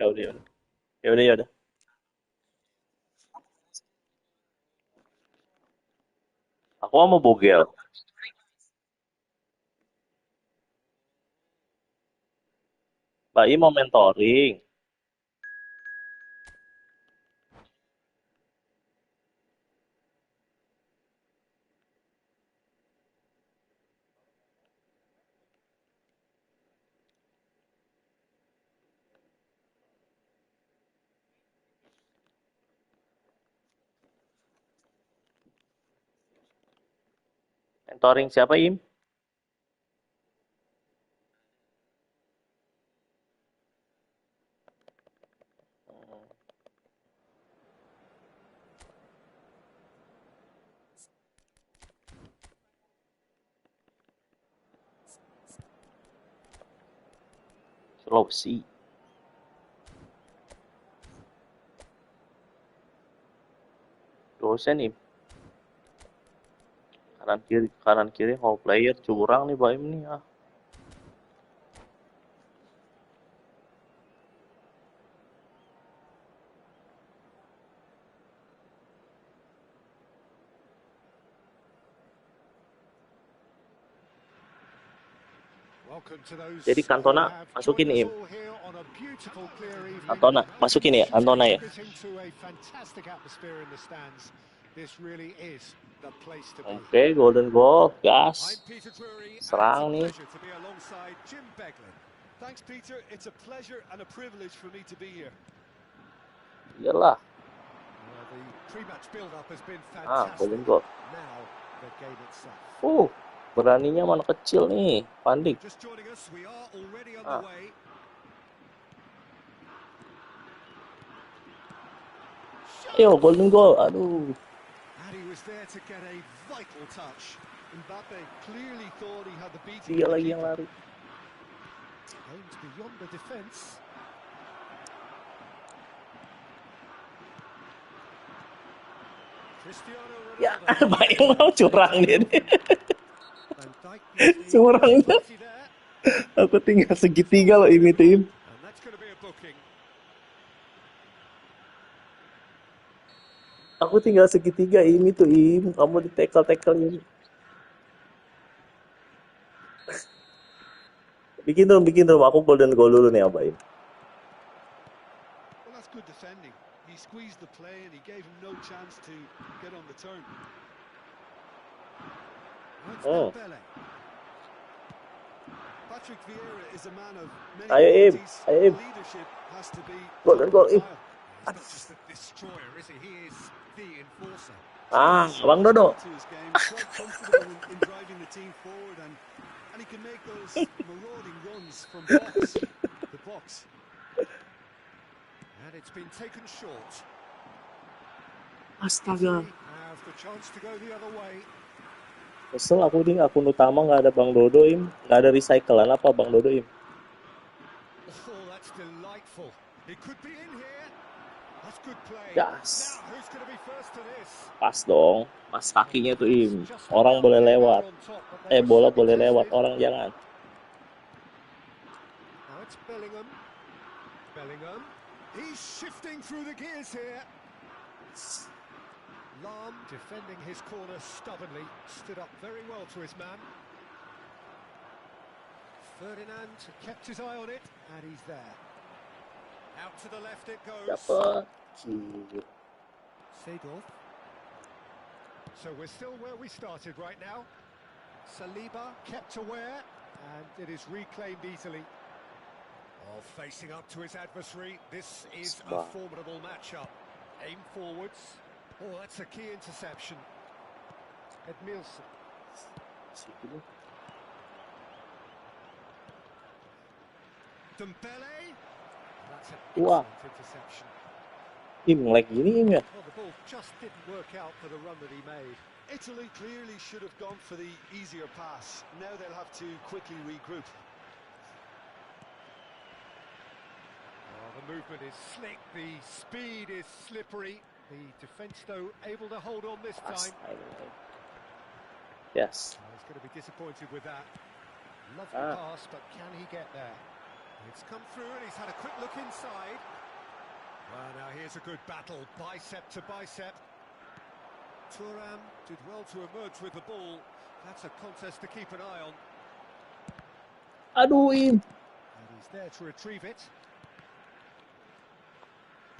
Ya udah. Aku mau bogel. Mbak I mau mentoring. Mentoring siapa Im? Sulawesi. Dosen nih. Kanan kiri whole player curang nih Baim nih ah. Jadi Cantona masukin Im. Cantona masukin ya, Cantona ya. Oke, golden goal, gas. Serang nih. Iyalah. Golden goal. Beraninya mana kecil nih, Pandik. Ayo, golden goal. Aduh. Dia lagi yang lari. Ya, baik mau curang dia nih. Curangnya. Aku tinggal segitiga loh ini tim. Aku tinggal segitiga ini tuh Im. Kamu di tackle ini. Bikin dong. Aku golden goal dulu nih Abaim. He squeezed the play and he gave him no chance to get on the turn. Patrick Vieira is a man of many qualities. Leadership has to be golden goal Im. Not just the destroyer, is he? He is the enforcer. Bang Dodo. Quite comfortable in driving the team forward and he can make those marauding runs from box to box. And it's been taken short. Astaga. Have the chance to go the other way. Kesel aku nih, akun utama nggak ada Bang Dodo Im. Nggak ada recyclean apa Bang Dodo Im. Oh, that's delightful. It could be in here. That's good play. Gas. Now, who's going to be first to this? Pas dong. Pas kakinya tuh Im. Orang boleh lewat. Bola boleh lewat, orang jangan. Now it's Bellingham. He's shifting through the gears here. Lam defending his corner stubbornly, stood up very well to his man. Ferdinand kept his eye on it, and he's there. Out to the left it goes. Dapat. Seedorf. So we're still where we started right now. Saliba kept aware, and it is reclaimed easily. Oh, facing up to his adversary, this is a formidable matchup. Aim forwards. Oh, that's a key interception. Edmilson. Dembele. That's an excellent interception. Like gini Im ya. Well, the ball just didn't work out for the run that he made. Italy clearly should have gone for the easier pass. Now they'll have to quickly regroup. The movement is slick, the speed is slippery. The defence, though, able to hold on this time. Yes. He's going to be disappointed with that. Lovely pass, but can he get there? It's come through and he's had a quick look inside. Well, now here's a good battle, bicep to bicep. Thuram did well to emerge with the ball. That's a contest to keep an eye on. Aduh Im. And he's there to retrieve it.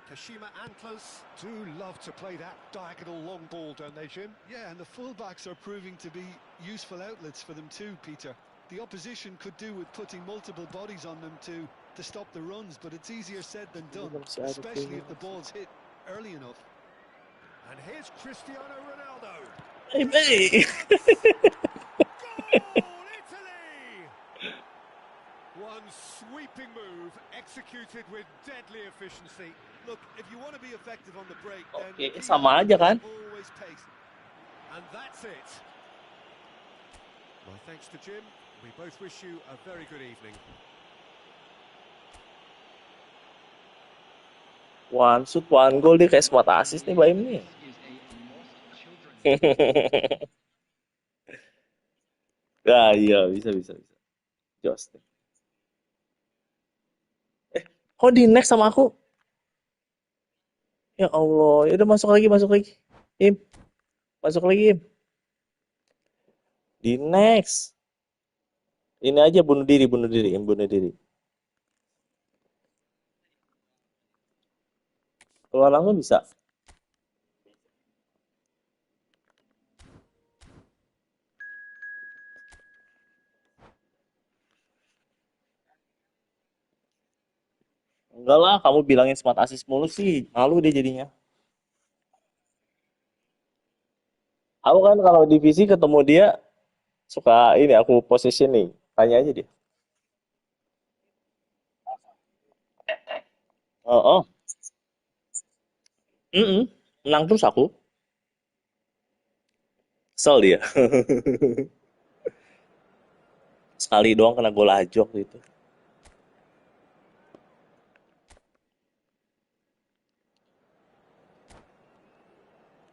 Kashima Antlers do love to play that diagonal long ball, don't they, Jim? Yeah, and the fullbacks are proving to be useful outlets for them too, Peter. The opposition could do with putting multiple bodies on them to stop the runs, but it's easier said than done, especially if the ball's hit early enough. And here's Cristiano Ronaldo. Hey, Goal, Italy! One sweeping move, executed with deadly efficiency. Look, if you want to be effective on the break, then sama aja kan? Always pace. And that's it. Well, thanks to Jim. We both wish you a very good evening. One shoot, one goal, dia kayak squad assist nih Baim nih. Ya, iya, bisa, bisa, bisa. Jos. Kok di next sama aku? Ya Allah, ya udah masuk lagi, masuk lagi. Im, masuk lagi, Im. Di next. Ini aja bunuh diri, Im, bunuh diri. Keluar langsung bisa. Enggak lah, kamu bilangin smart assist mulu sih. Malu dia jadinya. Aku kan kalau divisi ketemu dia, suka ini aku positioning. Tanya aja dia. Oh, oh. Menang terus aku. Kesel dia. Sekali doang kena gol aja waktu itu.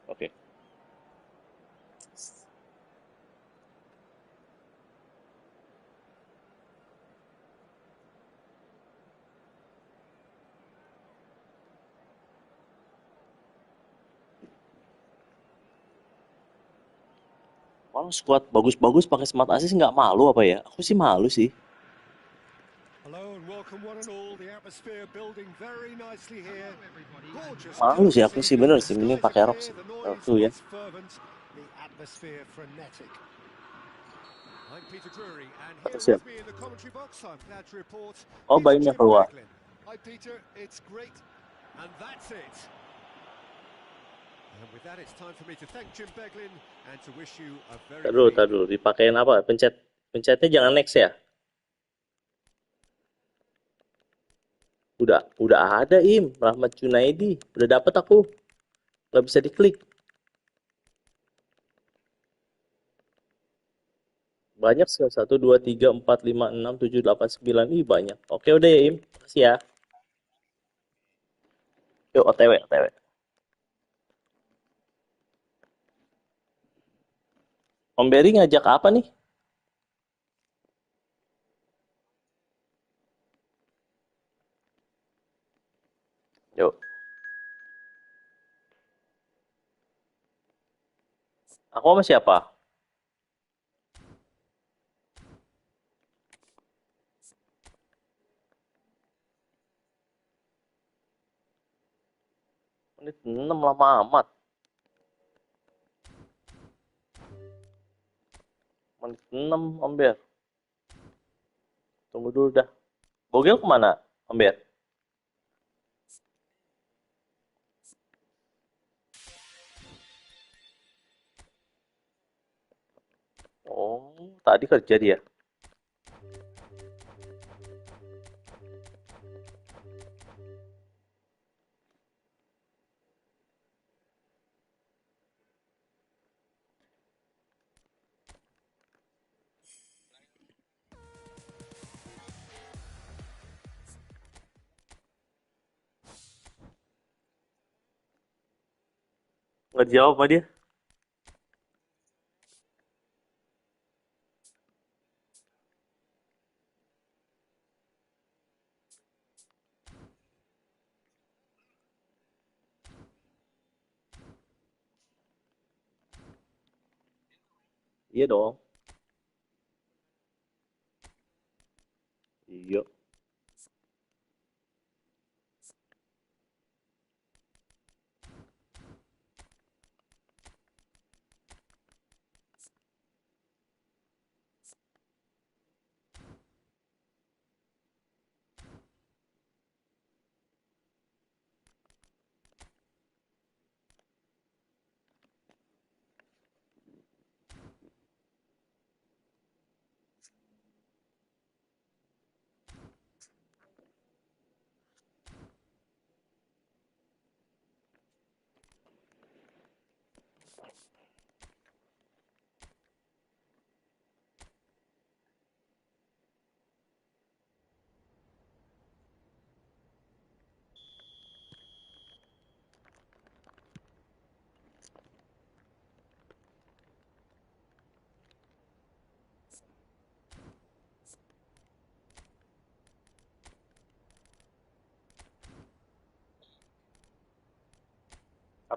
Oke. Orang squad bagus-bagus pakai smart assist nggak malu apa ya? Aku sih malu sih. Hello and welcome one and all. The atmosphere building very nicely here. Gorgeous Malu colours sih this aku sih evening. bener The sih. Mending skies are pakai rok clear, sih. the Rok noise tuh ya. is fervent, the atmosphere frenetic. I'm Peter Drury, and Atau here siap. with me in the commentary box, I'm glad to report, Oh, is Baimnya Jim keluar. Beglin. Hi Peter, it's great, and that's it. And with that, it's time for me to thank Jim Beglin and to wish you a very Tar good dulu, tar evening. dulu. Dipakein apa? Pencet. Pencetnya jangan next ya. Udah ada Im. Rahmat Junaidi. Udah dapet aku. Nggak bisa diklik. Banyak sih. 1, 2, 3, 4, 5, 6, 7, 8, 9. Ih banyak. Oke udah ya Im. Makasih ya. Yuk OTW, OTW. Om Berry ngajak apa nih? Yuk. Aku sama siapa? Menit 6 lama amat. Menit 6 Om Ber. Tunggu dulu dah. Bogel kemana Om Ber? Oh, tadi kerja dia. Nggak jawab sama dia. Iya dong. Iya.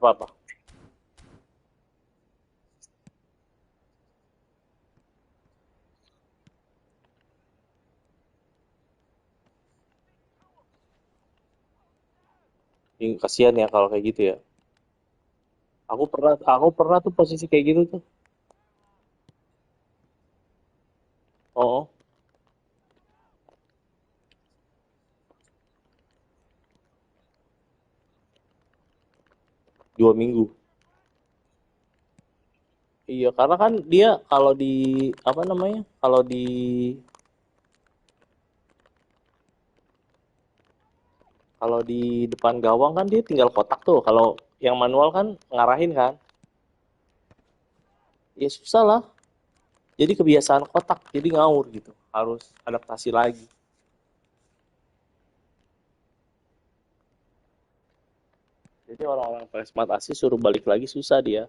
Apa-apa? Kasihan ya kalau kayak gitu ya. Aku pernah tuh posisi kayak gitu tuh. Oh, 2 minggu. Iya, karena kan dia kalau di apa namanya? Kalau di depan gawang kan dia tinggal kotak tuh. Kalau yang manual kan ngarahin kan. Ya susah lah. Jadi kebiasaan kotak, jadi ngawur gitu. Harus adaptasi lagi. Jadi orang-orang pakai smart assist suruh balik lagi susah dia.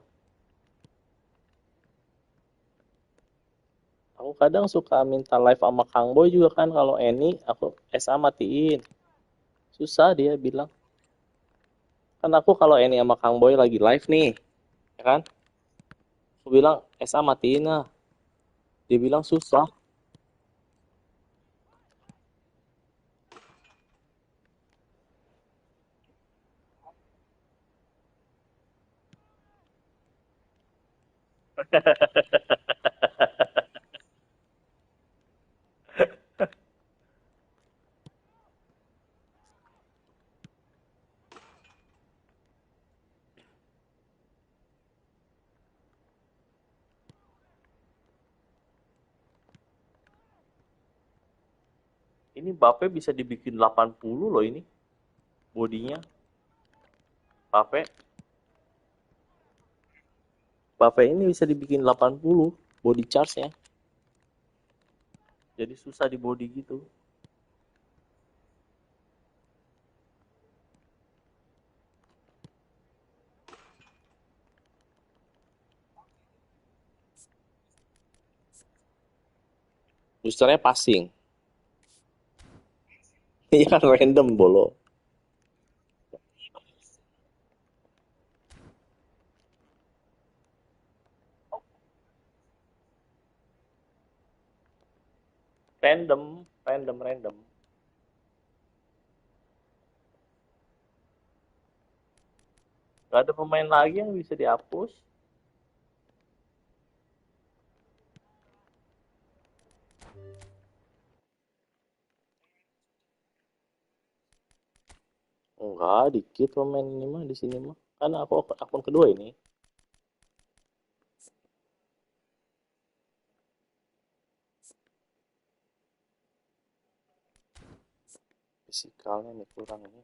Aku kadang suka minta live sama Kang Boy juga kan kalau Eni aku SA matiin. Susah dia bilang. Kan aku kalau Eni sama Kang Boy lagi live nih, ya kan? Aku bilang SA matiin lah. Dia bilang susah. Ini Bape bisa dibikin 80 loh ini bodinya. Bape. Bape ini bisa dibikin 80 body charge-nya. Jadi susah di body gitu. Boosternya passing. Iya kan random bolo. Random, random, random. Gak ada pemain lagi yang bisa dihapus. Enggak, dikit pemain ini mah di sini mah. Karena aku akun kedua ini. Fisikalnya nih kurang ini.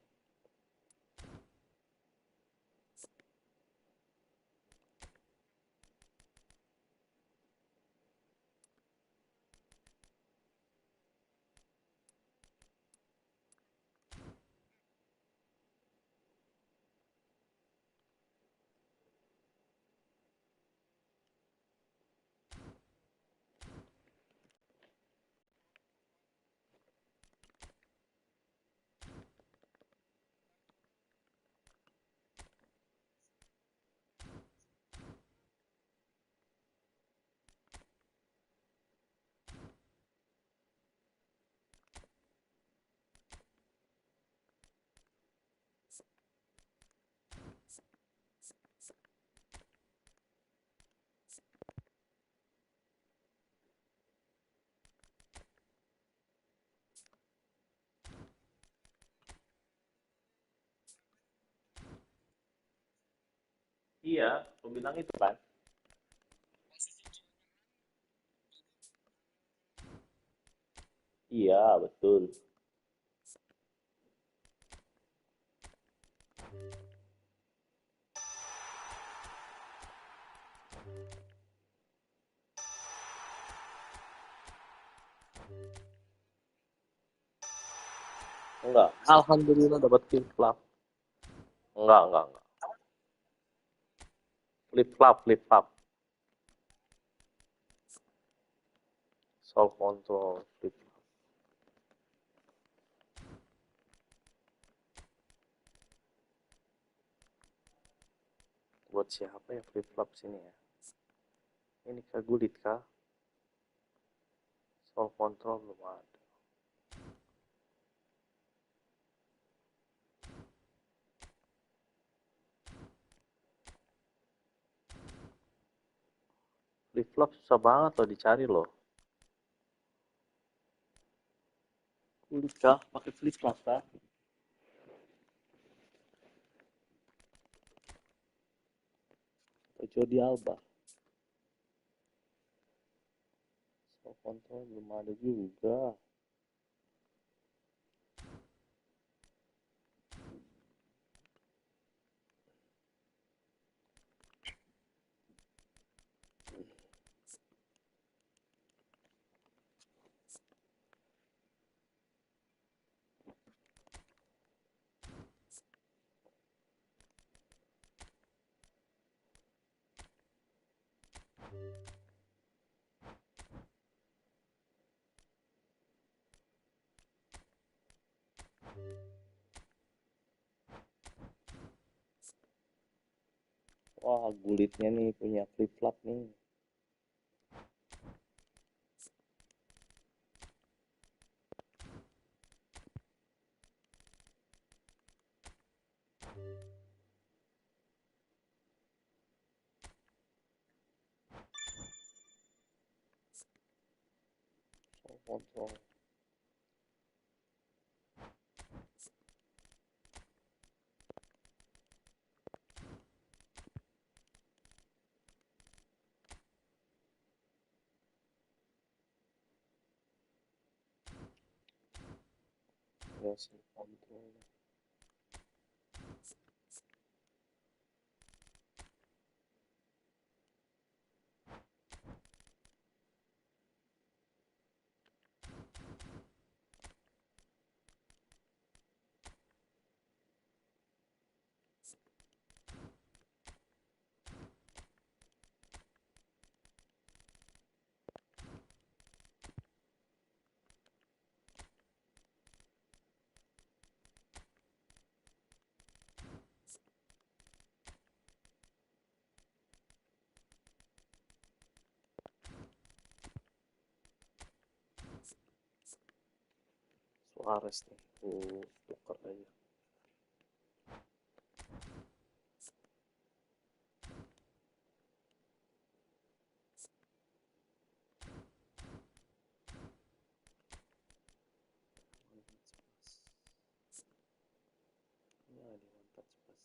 Iya, aku bilang itu kan. Iya, betul. Enggak. Alhamdulillah dapat flip flop. Enggak. Flip flop, flip flop. Soft control, flip. buat siapa ya flip flop sini ya? Ini kah gulit kah? Soal kontrol belum ada. Flip flop susah banget loh dicari loh. Gulit kah? Pakai flip flop kah? Atau Jordi Alba? Soal kontrol belum ada juga. Wah, gulitnya nih punya flip flop nih. Soal kontrol. Ya, soal kontrol. Suarez nih, tuker aja. Ya, di one touch pass.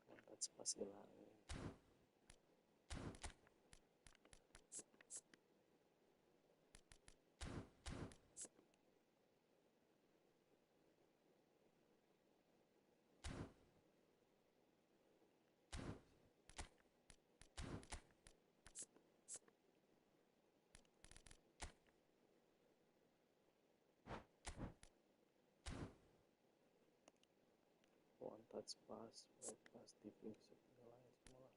One touch pass hilang. One touch pass, one pass, defensive nilai semua.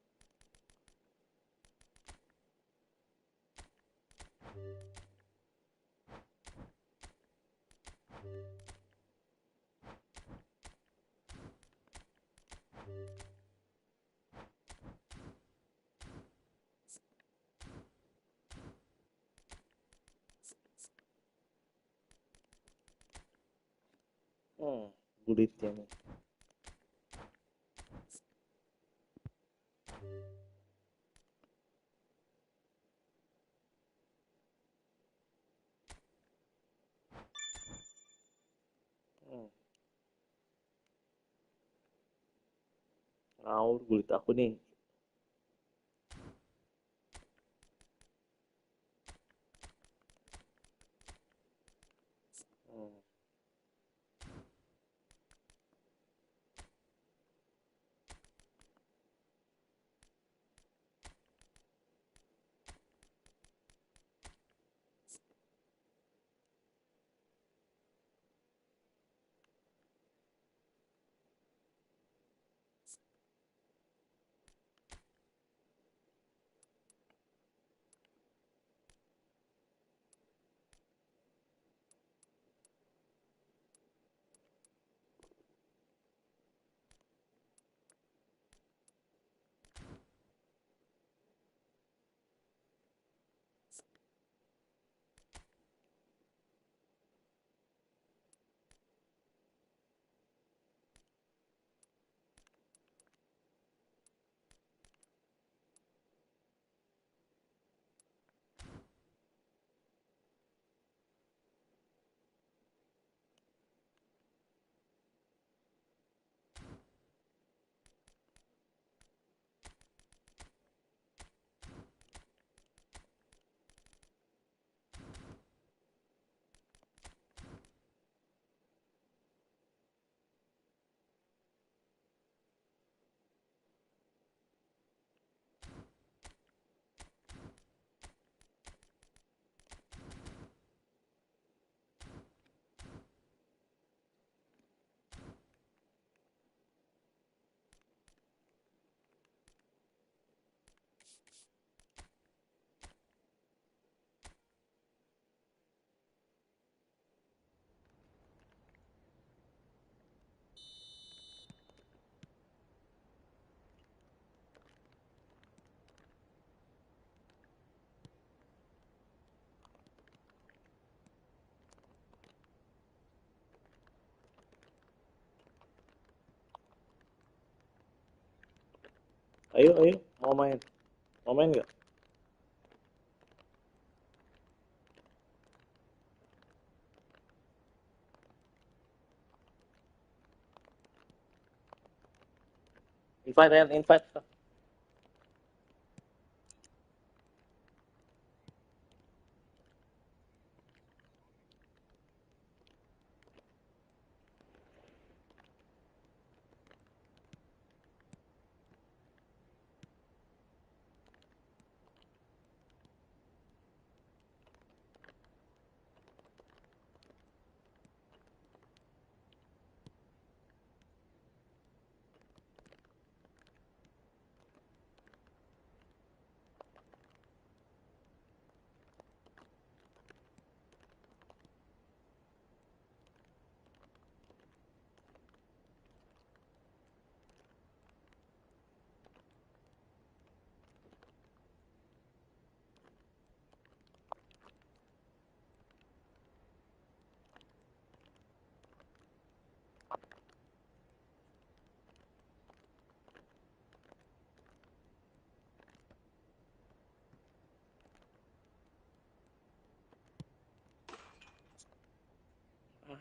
Gulitnya nih. Ngawur gulit aku nih. Ayo, ayo, mau main? Mau main nggak? Invite, Ren, invite.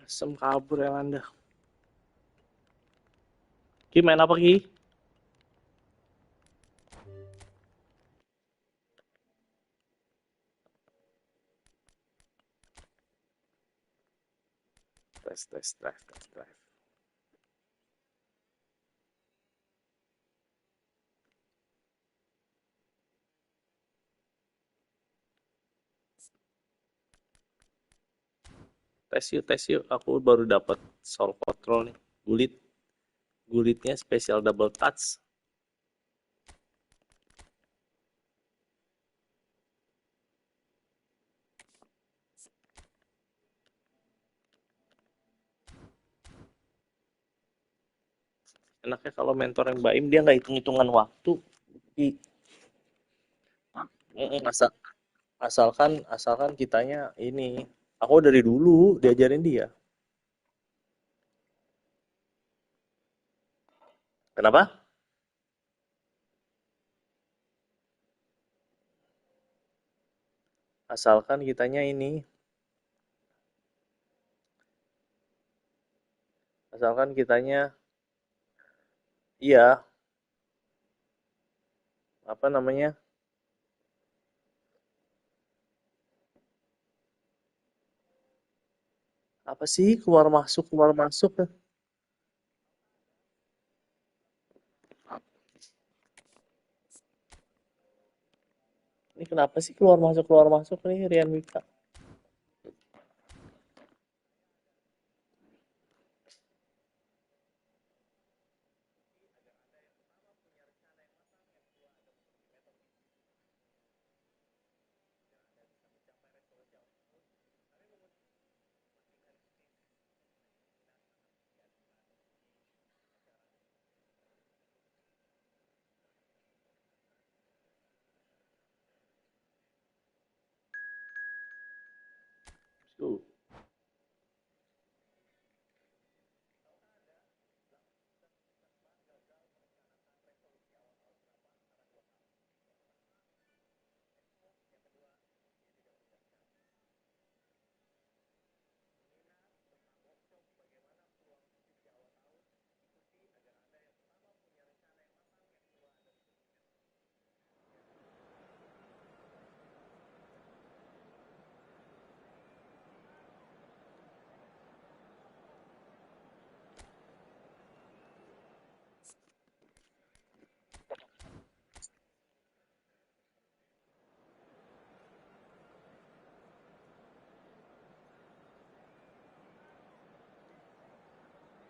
Asem kabur yang Anda. Ki main apa Ki? Tes drive. Tes yuk. Aku baru dapat soul control nih. Gulitnya spesial double touch. Enaknya kalau mentor yang Baim dia nggak hitung-hitungan waktu. Asal, asalkan kitanya ini. Aku dari dulu diajarin dia. Kenapa? Asalkan kitanya ini. Asalkan kitanya iya, apa namanya? Apa sih keluar masuk ya? Ini kenapa sih keluar masuk nih Rian Wika? Tuh.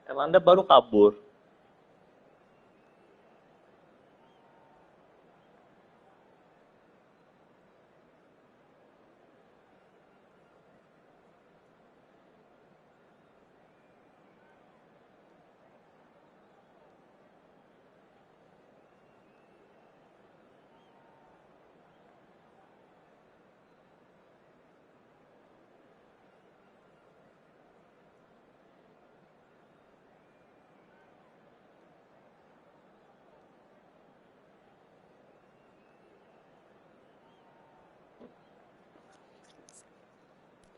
Elanda baru kabur.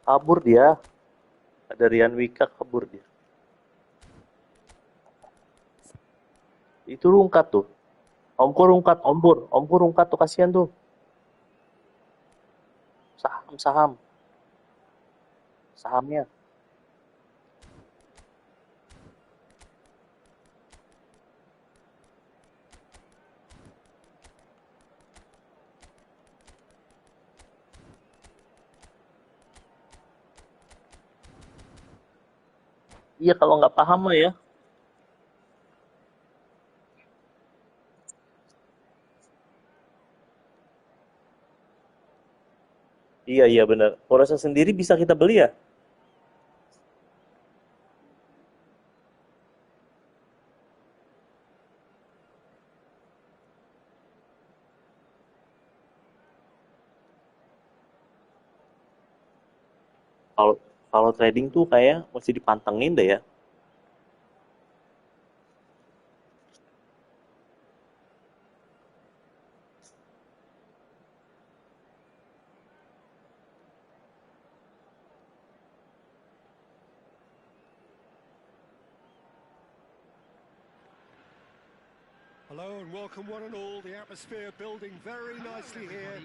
Kabur dia. Ada Rian Wika kabur dia. Itu rungkat tuh. Omku rungkat, Omku rungkat tuh, kasihan tuh. Sahamnya. Iya, kalau nggak paham mah ya. Iya benar. Forasa sendiri bisa kita beli ya? Kalau kalau trading tuh kayak mesti dipantengin deh ya. Hello and welcome one and all. The atmosphere building very nicely here.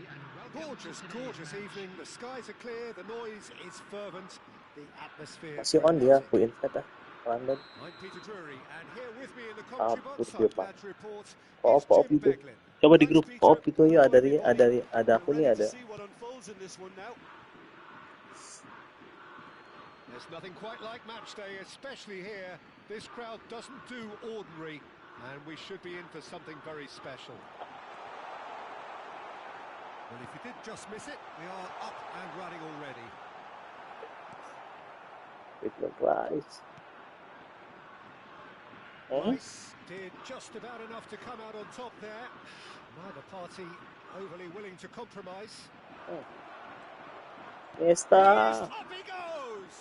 Gorgeous, gorgeous evening. The skies are clear, the noise is fervent, the atmosphere Masih on dia, dramatic. aku invite ah. London. I'm Peter Drury, and here with me in the Kabur commentary box, dia, I'm Pak. glad to report, is Koop Jim itu. Beglin. Coba di Thanks, grup Peter. koop itu ya, Hello, everybody. ada aku We're nih ready to ada. see what unfolds in this one now. There's nothing quite like match day, especially here. This crowd doesn't do ordinary, and we should be in for something very special. Well, if you did just miss it, we are up and running already. Declan Rice. Rice did just about enough to come out on top there. Neither party overly willing to compromise. Iniesta. Up he goes!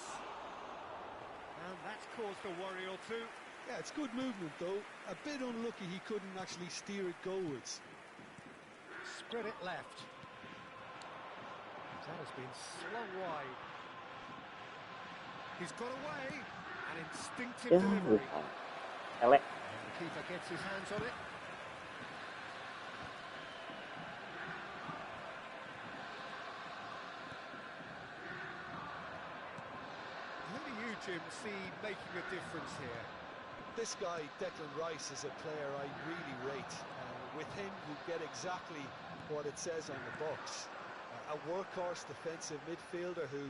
And that's caused a worry or two. Yeah, it's good movement though. A bit unlucky he couldn't actually steer it goalwards. Spread it left. That has been slung wide. He's got away. An instinctive Ya, delivery. elek. And the keeper gets his hands on it. Who do you, Jim, see making a difference here? This guy, Declan Rice, is a player I really rate. With him, you get exactly what it says on the box. A workhorse defensive midfielder who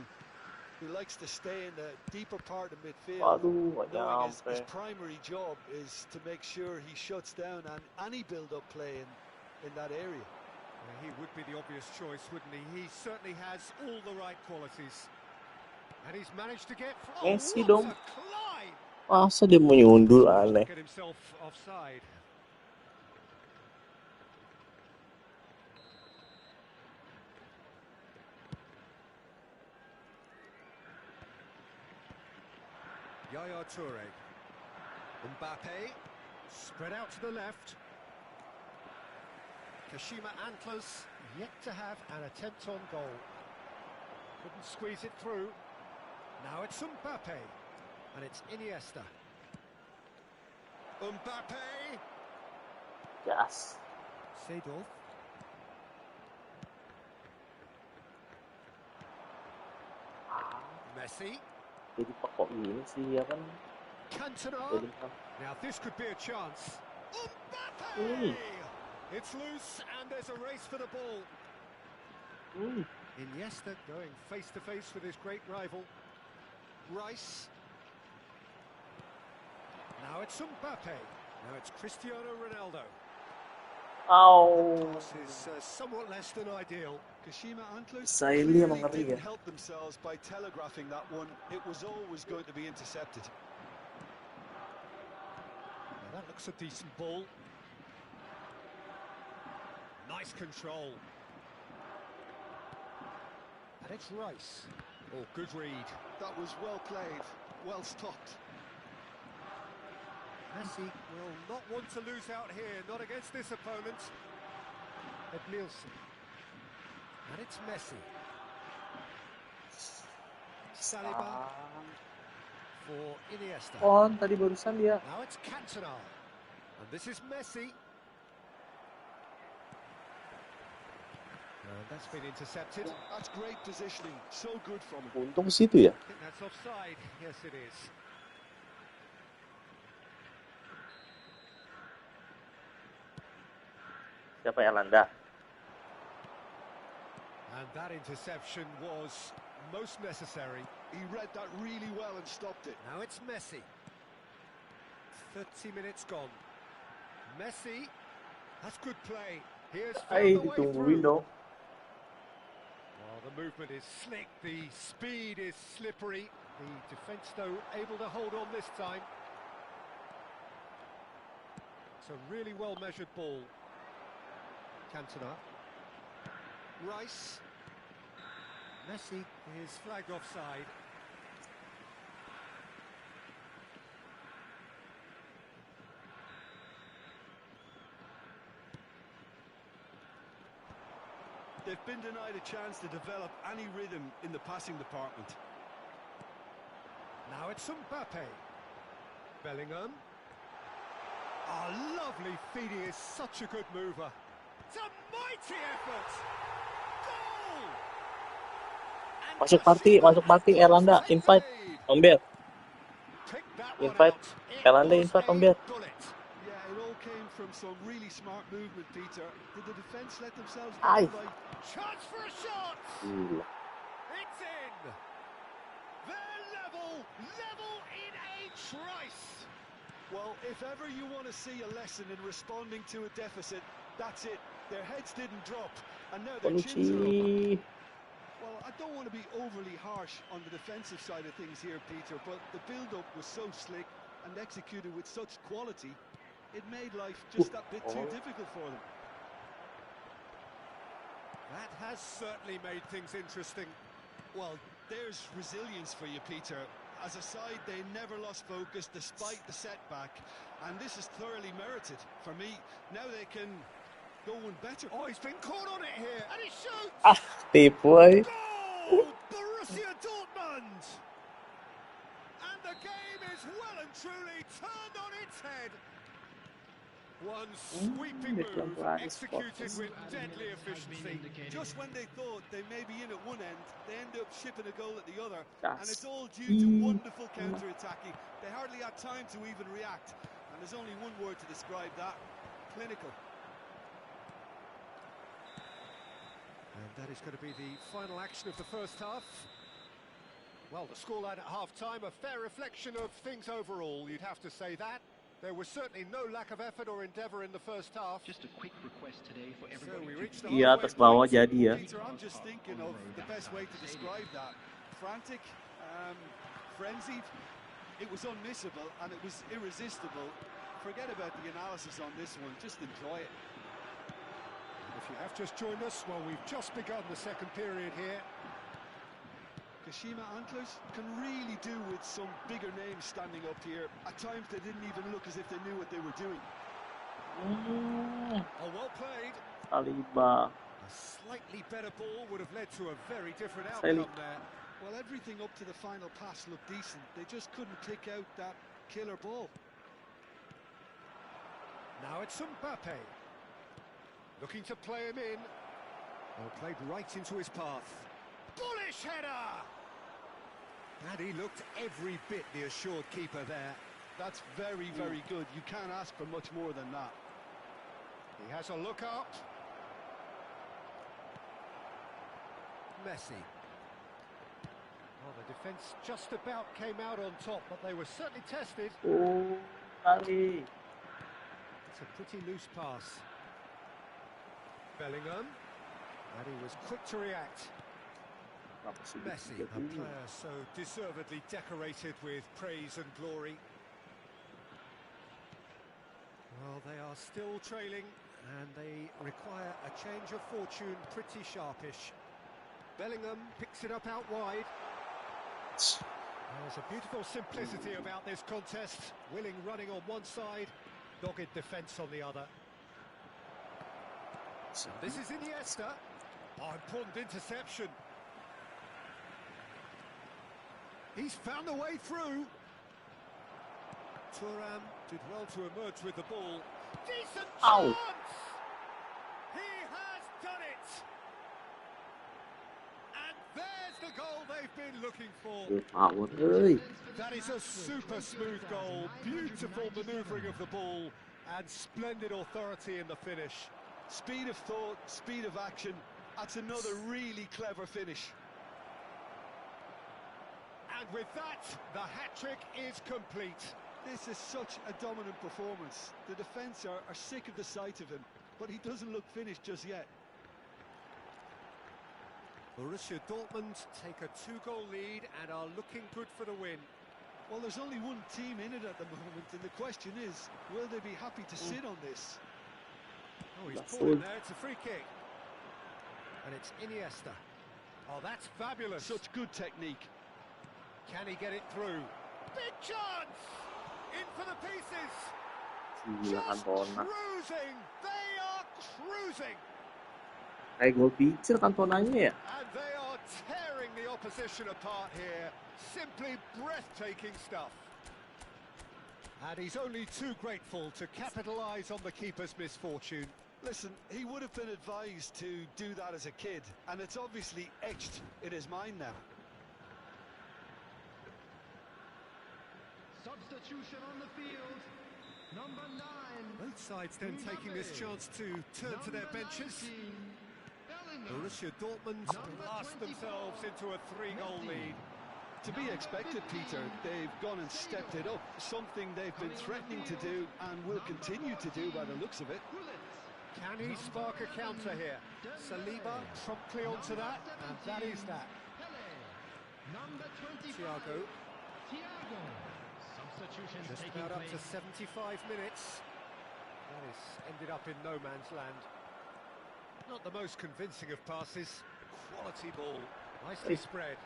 likes to stay in the deeper part of midfield, Waduh, knowing his nyampe. primary job is to make sure he shuts down any build-up play in that area. Well, he would be the obvious choice, wouldn't he? He certainly has all the right qualities. And he's managed to get... Messi what dong. a climb! Masa dia mau nyundul, aneh. Get himself offside. Yaya Toure. Mbappe. Spread out to the left. Kashima Antlers yet to have an attempt on goal. Couldn't squeeze it through. Now it's Mbappe. And it's Iniesta. Mbappe. Yes. Seedorf. Messi. Jadi kok ini sih ya kan? Cantona. Jadi Now this could be a chance. Mbappe! It's loose and there's a race for the ball. Iniesta going face to face with his great rival. Rice. Now it's Mbappe. Now it's Cristiano Ronaldo. Au. Pass is somewhat less than ideal. Kashima Antlers Saya clearly emang ngeri didn't ya. help themselves by telegraphing that one. It was always going to be intercepted. Now that looks a decent ball. Nice control. And it's Rice. Oh, good read. That was well played, well stopped. Messi will not want to lose out here, not against this opponent. Ed Nielsen. And it's Messi. Saliba for Iniesta. Kon, tadi barusan dia. Now it's Cantona. And this is Messi. And that's been intercepted. That's great positioning. So good from him. Untung ke situ ya. I think that's offside. Yes, it is. Siapa Erlanda? And that interception was most necessary. He read that really well and stopped it. Now it's Messi. 30 minutes gone. Messi. That's good play. Here's Ay, found the way ditungguin through. dong. Well, the movement is slick. The speed is slippery. The defence, though, able to hold on this time. It's a really well-measured ball. Cantona. Rice. Messi is flagged offside. They've been denied a chance to develop any rhythm in the passing department. Now it's Mbappe. Bellingham. Oh, lovely feed. He is such a good mover. It's a mighty effort. Goal! And Masuk party Erlanda, invite Om Ber. Pick that one Invite out. It Erlanda, was invite a Om Ber. bullet. Yeah, it all came from some really smart movement, Peter. Did the defence let themselves Aye. down by... Chance for a shot. Gila. It's in. They're level in a trice. Well, if ever you want to see a lesson in responding to a deficit, that's it. Their heads didn't drop, and now their chins are up. Bonucci. Well, I don't want to be overly harsh on the defensive side of things here, Peter, but the build-up was so slick and executed with such quality, it made life just that bit too difficult for them. That has certainly made things interesting. Well, there's resilience for you, Peter. As a side, they never lost focus despite the setback, and this is thoroughly merited. For me, now they can go one better. Oh, he's been caught on it here, and he shoots! Ah, tipu ay. Goal! Borussia Dortmund! And the game is well and truly turned on its head. One sweeping move, executed with deadly efficiency. Just when they thought they may be in at one end, they end up shipping a goal at the other. And it's Das. all due to wonderful counter-attacking. They hardly had time to even react. And there's only one word to describe that: clinical. And that is going to be the final action of the first half. Well, the scoreline at half-time, a fair reflection of things overall, you'd have to say that. There was certainly no lack of effort or endeavour in the first half. Just a quick request today for So everybody. we reached the Iya, halfway atas bawah point. jadi ya. Peter, I'm just thinking of the best way to describe that. Frantic, frenzied. It was unmissable and it was irresistible. Forget about the analysis on this one, just enjoy it. If you have just joined us, well, we've just begun the second period here. Kashima Antlers can really do with some bigger names standing up here. At times they didn't even look as if they knew what they were doing. Oh, well played. Saliba. A slightly better ball would have led to a very different outcome there. Well, everything up to the final pass looked decent. They just couldn't pick out that killer ball. Now it's Mbappe. Looking to play him in. Well, played right into his path. Bullish header! And he looked every bit the assured keeper there. That's very, very good. You can't ask for much more than that. He has a look up. Messi. Well, the defence just about came out on top, but they were certainly tested. Oh, kali. It's a pretty loose pass. Bellingham. And he was quick to react. Messi, a player so deservedly decorated with praise and glory. Well, they are still trailing, and they require a change of fortune pretty sharpish. Bellingham picks it up out wide. There's a beautiful simplicity about this contest. Willing running on one side, dogged defence on the other. This is Iniesta. Oh, important interception. He's found a way through. Thuram did well to emerge with the ball. Decent Ow. chance! He has done it! And there's the goal they've been looking for. Power ơi. That is a super smooth goal. Beautiful manoeuvring of the ball and splendid authority in the finish. Speed of thought, speed of action. That's another really clever finish. And with that, the hat-trick is complete. This is such a dominant performance. The defence are sick of the sight of him, but he doesn't look finished just yet. Borussia Dortmund take a 2-goal lead and are looking good for the win. Well, there's only one team in it at the moment, and the question is, will they be happy to sit on this? Oh, he's That's pulled in good. there. It's a free kick. And it's Iniesta. Oh, that's fabulous. Such good technique. Can he get it through? Big chance! In for the pieces! Gila Just Cantona. cruising! They are cruising! Kayak gol picture Cantonanya ya. And they are tearing the opposition apart here. Simply breathtaking stuff. And he's only too grateful to capitalise on the keeper's misfortune. Listen, he would have been advised to do that as a kid, and it's obviously etched in his mind now. Substitution on the field. Number 9. Both sides then taking this chance to turn to their benches. Borussia Dortmund blast themselves into a 3-goal lead. To be expected, Peter. They've gone and stepped it up, something they've been threatening to do and will continue to do by the looks of it. Can he spark a counter here? Saliba promptly onto that, and that is that. Number 25. Thiago, Thiago. Substitution just taking about up to place. 75 minutes. That is ended up in no man's land. Not the most convincing of passes. Quality ball. Nicely spread.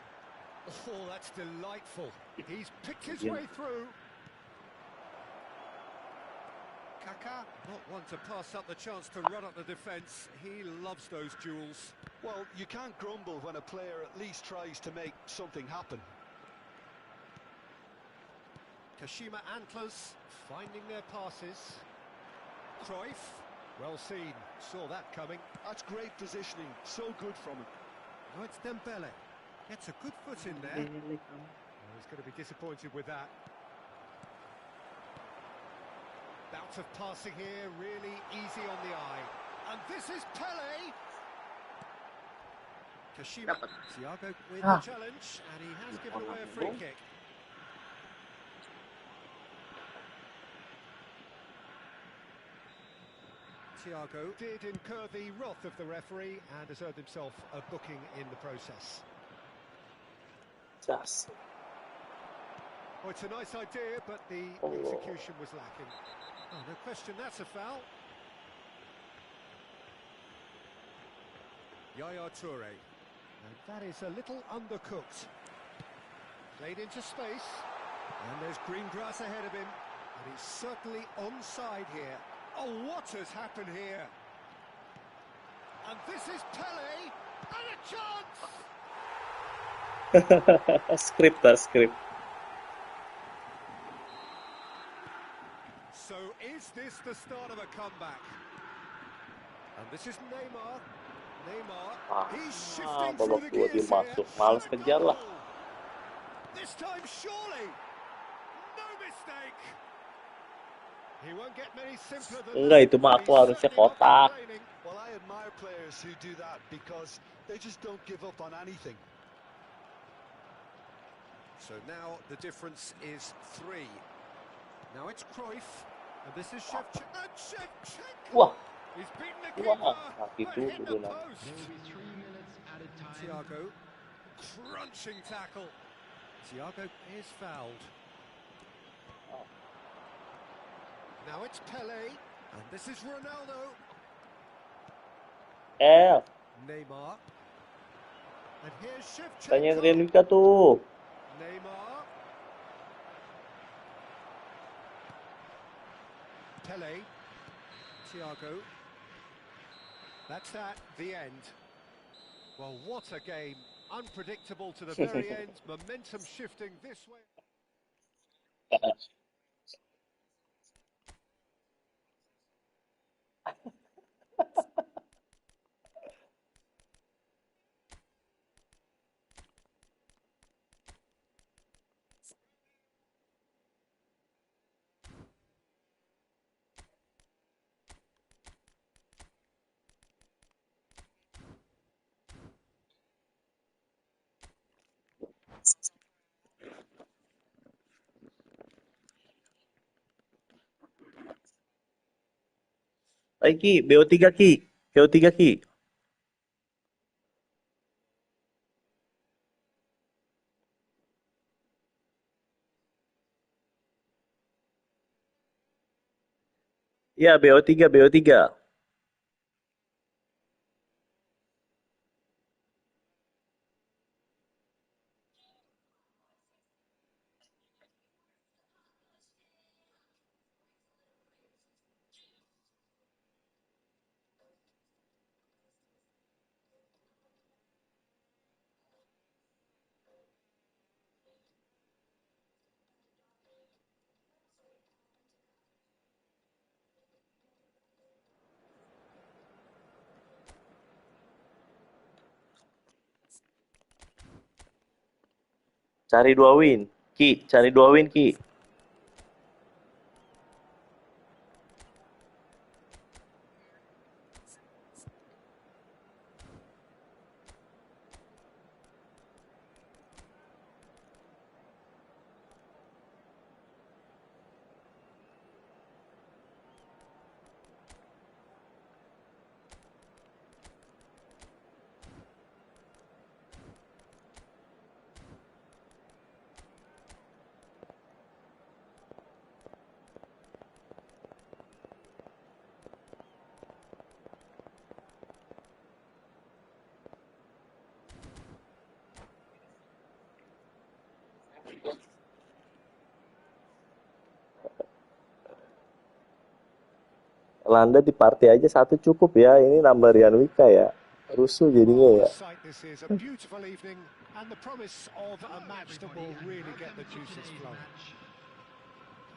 Oh, that's delightful. He's picked his way through. Kaká, not one to pass up the chance to run up the defence. He loves those duels. Well, you can't grumble when a player at least tries to make something happen. Kashima Antlers finding their passes. Cruyff, well seen, saw that coming. That's great positioning, so good from him. Now it's Dembele. Gets a good foot in there. Oh, he's going to be disappointed with that. Bout of passing here, really easy on the eye. And this is Pele. Kashima. Thiago with the challenge, and he has given away a free kick. Thiago did incur the wrath of the referee and has earned himself a booking in the process. Jas. Oh, it's a nice idea, but the execution was lacking. Oh, no question, that's a foul. Yaya Toure. And that is a little undercooked. Played into space. And there's green grass ahead of him. And he's certainly onside here. Oh, what has happened here? And this is Pele. And a chance! Script. So is this the start of a comeback? And this is Neymar. He's shifting through Babak the 2 dia gears here. masuk. Males And a kejar lah. goal. This time surely. No mistake. He won't get many simpler than Enggak, that, itu mah but aku he's harusnya certainly not kotak. complaining. Well, I admire players who do that because they just don't give up on anything. So now the difference is 3. Now it's Cruyff. And this is Shevchenko. Wah, He's beaten the wah, keeper, kaki but dulu hit the dia nak. post. There will be 3 minutes added time. Thiago, crunching tackle. Thiago is fouled. Now it's Pele, and this is Ronaldo. Neymar. And here's Tanya Shevchenko. Renwika tuh. Neymar. Pele. Thiago. That's that, the end. Well, what a game. Unpredictable to the very end, momentum shifting this way. Ay Ki, BO3 Ki. BO3 Ki. Iya, BO3, BO3. Cari 2 win. Ki, cari 2 win Ki. Landa di party aja satu cukup ya. Ini nambah Rian Wika ya. Rusuh jadinya ya. Sight, this is a beautiful evening and the promise of a match that will really get the juices flowing.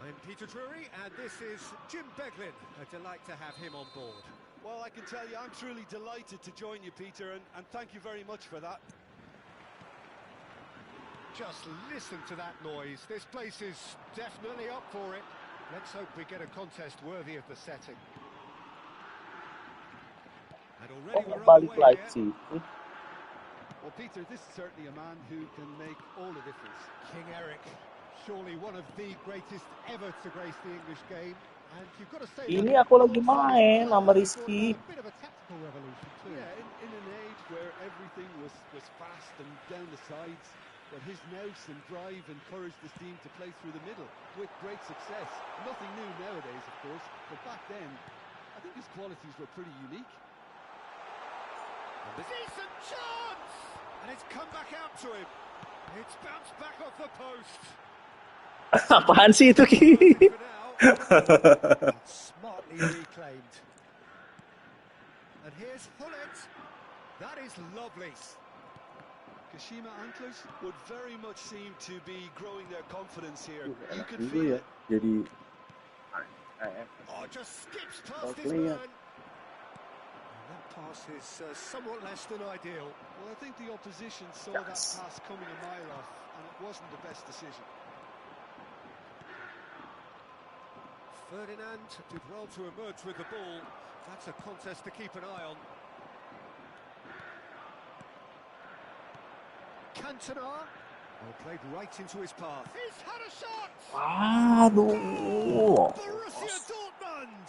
I'm Peter Drury and this is Jim Beglin. A delight to have him on board. Well, I can tell you I'm truly delighted to join you, Peter, and thank you very much for that. Just listen to that noise. This place is definitely up for it. Let's hope we get a contest worthy of the setting. And already we're Balik underway lagi. here. Well, Peter, this is certainly a man who can make all the difference. King Eric, surely one of the greatest ever to grace the English game. And you've got to say Ini aku lagi main sama Rizky. a bit of a tactical revolution too. Yeah, in an age where everything was fast and down the sides, but his nous and drive encouraged his team to play through the middle with great success. Nothing new nowadays, of course, but back then, I think his qualities were pretty unique. Decent chance! And it's come back out to him. It's bounced back off the post. Apaan sih itu Ki? For now. Smartly reclaimed. And here's Hullet. That is lovely. Kashima Antlers would very much seem to be growing their confidence here. You can Dulu feel ya. it. Jadi Oh, just skips past his player. man. And that pass is somewhat less than ideal. Well, I think the opposition saw that pass coming a mile off, and it wasn't the best decision. Ferdinand did well to emerge with the ball. That's a contest to keep an eye on. Cantona. Well, played right into his path. He's had a shot! Aduh. Borussia Dortmund!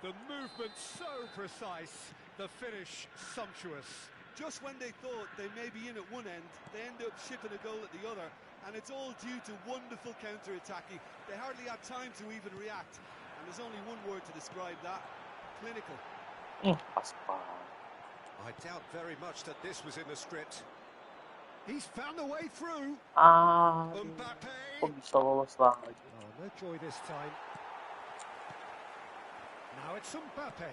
The movement so precise, the finish sumptuous. Just when they thought they may be in at one end, they end up shipping a goal at the other, and it's all due to wonderful counter-attacking. They hardly had time to even react, and there's only one word to describe that: clinical. I doubt very much that this was in the script. He's found the way through. Mbappe. Kok bisa lolos lagi? Oh, no joy this time. Now it's Mbappe.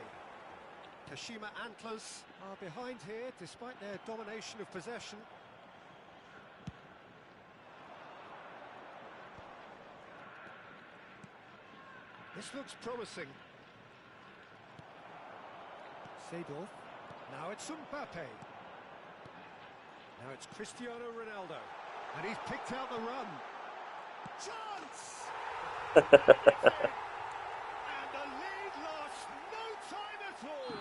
Kashima Antlers are behind here, despite their domination of possession. This looks promising. Seedorf. Now it's Mbappe. Now it's Cristiano Ronaldo. And he's picked out the run. Chance! And the lead lost no time at all.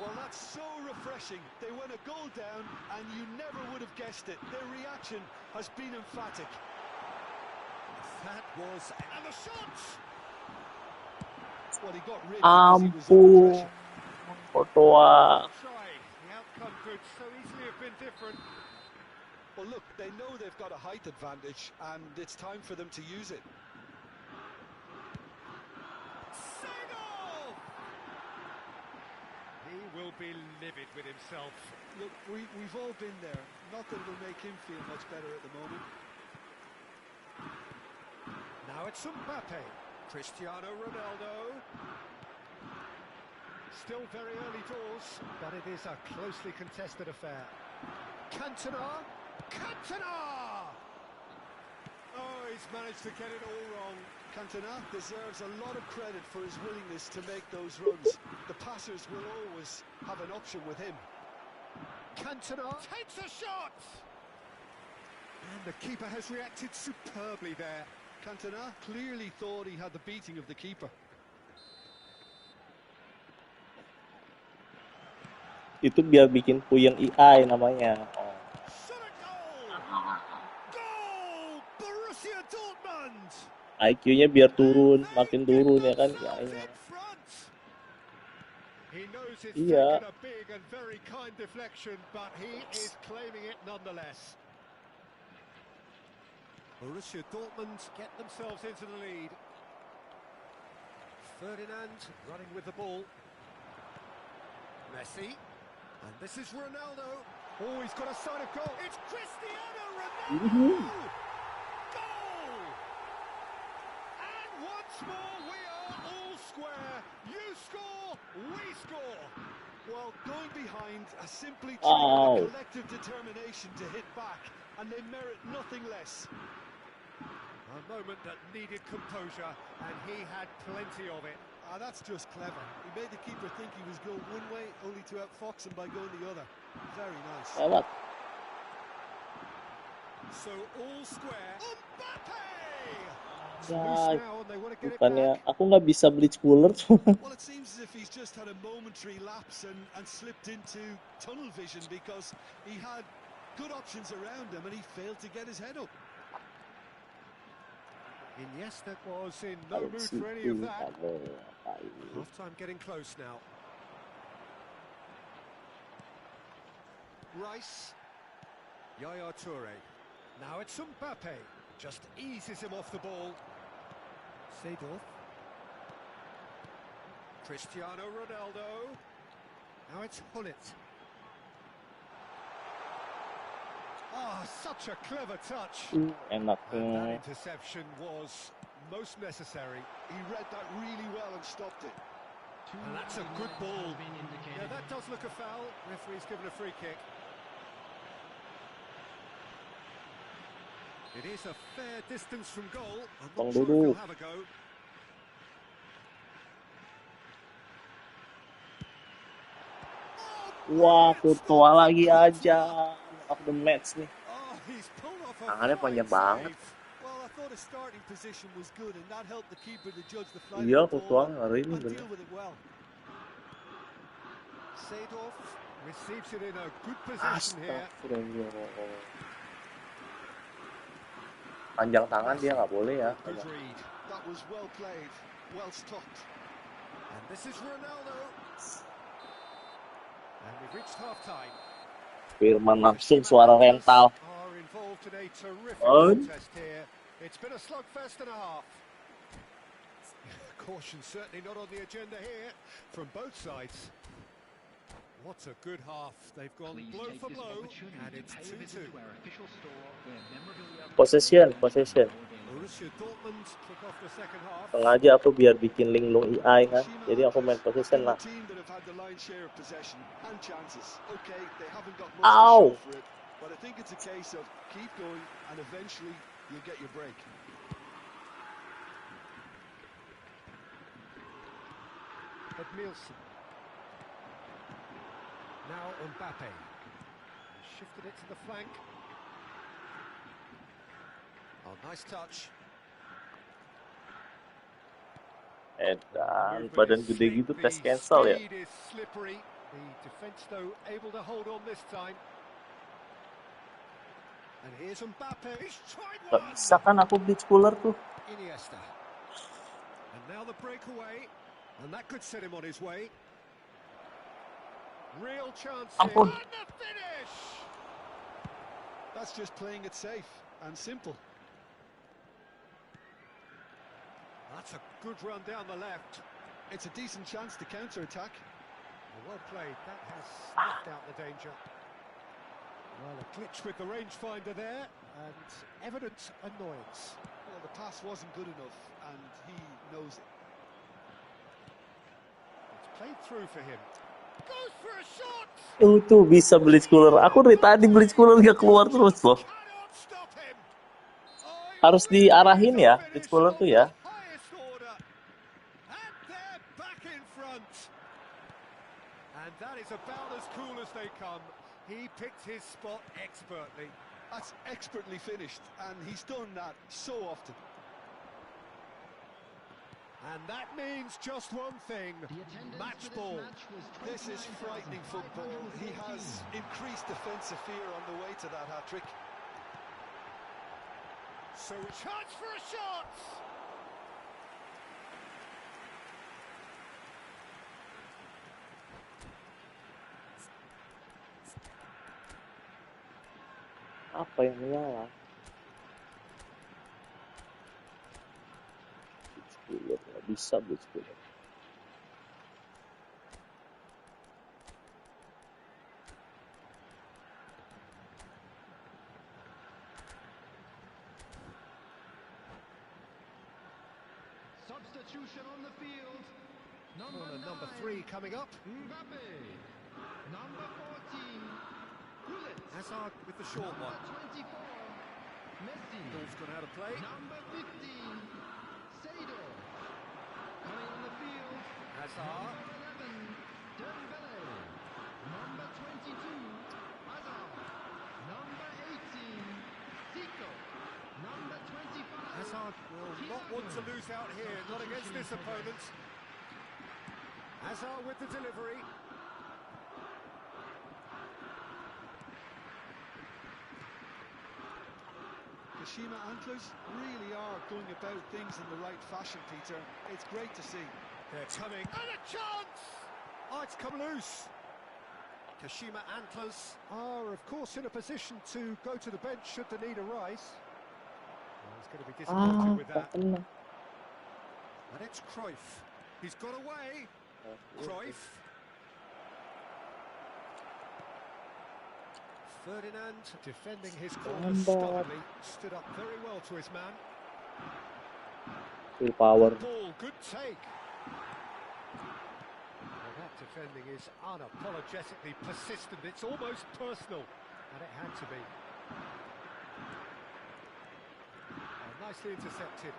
Well, that's so refreshing. They went a goal down, and you never would have guessed it. Their reaction has been emphatic. That was... And the shots! Well, he got rid because he was under pressure. Courtois. Trying. The outcome could so easily have been different. Well, look, they know they've got a height advantage, and it's time for them to use it. Seagull! He will be livid with himself. Look, we've all been there. Not that it'll make him feel much better at the moment. Now it's Mbappe. Cristiano Ronaldo. Still very early doors, but it is a closely contested affair. Cantona! Cantona! Oh, he's managed to get it all wrong. Cantona deserves a lot of credit for his willingness to make those runs. The passers will always have an option with him. Cantona takes a shot! And the keeper has reacted superbly there. Cantona clearly thought he had the beating of the keeper. Itu biar bikin puyeng AI namanya. Oh. Shot a goal! Goal! Borussia Dortmund! IQ-nya biar turun, makin turun ya kan AI-nya. He knows it's Iya. taken a big and very kind deflection, but he is claiming it nonetheless. Borussia Dortmund get themselves into the lead. Ferdinand running with the ball. Messi. And this is Ronaldo. Oh, he's got a sign of goal. It's Cristiano Ronaldo! Goal! And once more we are all square. You score, we score. Well, going behind has simply Wow. triggered a collective determination to hit back, and they merit nothing less. A moment that needed composure, and he had plenty of it. That's just clever. He made the keeper think he was going one way, only to outfox him by going the other. Very nice. Lewat. So all square. Mbappe! Ya, Now, and they want to get it bukannya back. aku nggak bisa bleach cooler. Well, it seems as if he's just had a momentary lapse and slipped into tunnel vision because he had good options around him and he failed to get his head up. Iniesta was in no mood for any of that. Half-time getting close now. Rice. Yaya Toure. Now it's Mbappe. Just eases him off the ball. Seedorf. Cristiano Ronaldo. Now it's Hullet. Ah, such a clever touch. Enak. And that interception was most necessary. He read that really well and stopped it. And that's a good ball. Yeah, that does look a foul. Referee's given a free kick. It is a fair distance from goal. I'm not sure if he'll have a go. Wah, Courtois lagi aja. Of the match nih. Oh, he's pulled off a Tangannya panjang fine banget. save. Well, I thought his starting position was good and that helped the keeper to judge the flight Iya, of the Courtois ball hari ini and bener. deal with it well. Seedorf receives it in a good position here. Astagfirullah. Panjang tangan dia nggak boleh ya. Good read. That was well played, well stopped. And this is Ronaldo. And we've reached half-time. Firman langsung suara rental. Are involved in a terrific On. contest here. It's been a slugfest and a half. Caution certainly not on the agenda here from both sides. What a good half. They've gone blow for blow, and it's 2-2. Possession. Borussia Dortmund kick off the second half. Sengaja aku biar bikin linglung AI kan. Jadi aku main possession lah. Ow! But I think it's a case of keep going and eventually you'll get your break. Nielsen. Now Mbappe. Shifted it to the flank. Oh, nice touch. Dan badan gede gitu tes cancel ya. Speed is slippery. The defense though able to hold on this time. And here's Mbappe. He's tried Gak one. bisa kan aku blitz cooler tuh. Iniesta. And now the breakaway. And that could set him on his way. Real chance here. Ampun. And the finish. That's just playing it safe and simple. That's a good run down the left. It's a decent chance to counter-attack. Well played. That has snuffed out the danger. Well, a glitch with the rangefinder there, and evident annoyance. Well, the pass wasn't good enough, and he knows it. It's played through for him. Goes for a shot! Tuh bisa blitz cooler. Aku dari tadi blitz cooler gak keluar terus loh. Cannot stop him. Harus diarahin ya blitz cooler tuh ya. Highest order. And they're back in front. And that is about as cool as they come. He picked his spot expertly. That's expertly finished, and he's done that so often. And that means just one thing, match ball. This is frightening football. He has increased defensive fear on the way to that hat-trick. So chance for a shot! Apa yang menyala? Blitz cooler nggak bisa blitz cooler. Substitution on the field. Number 3 coming up. Mbappe. Number 14. Hazard with the short one. 24. Messi. Ball's got out of play. Number 15. Sado. Coming on the field. Hazard. Number 11. Dembele. Number 22. Hazard. Number 18. Zico. Number 25. Hazard will not want to lose out here, not against this opponent. Hazard with the delivery. Kashima Antlers really are going about things in the right fashion, Peter. It's great to see. They're coming. And a chance! Oh, it's come loose. Kashima Antlers are, of course, in a position to go to the bench should the need arise. Well, he's going to be disappointed with that. And it's Cruyff. He's got away. Cruyff. Ferdinand defending his corner stubbornly, stood up very well to his man. Full power. Ball, good take. Well, that defending is unapologetically persistent. It's almost personal, and it had to be. Oh, nicely intercepted.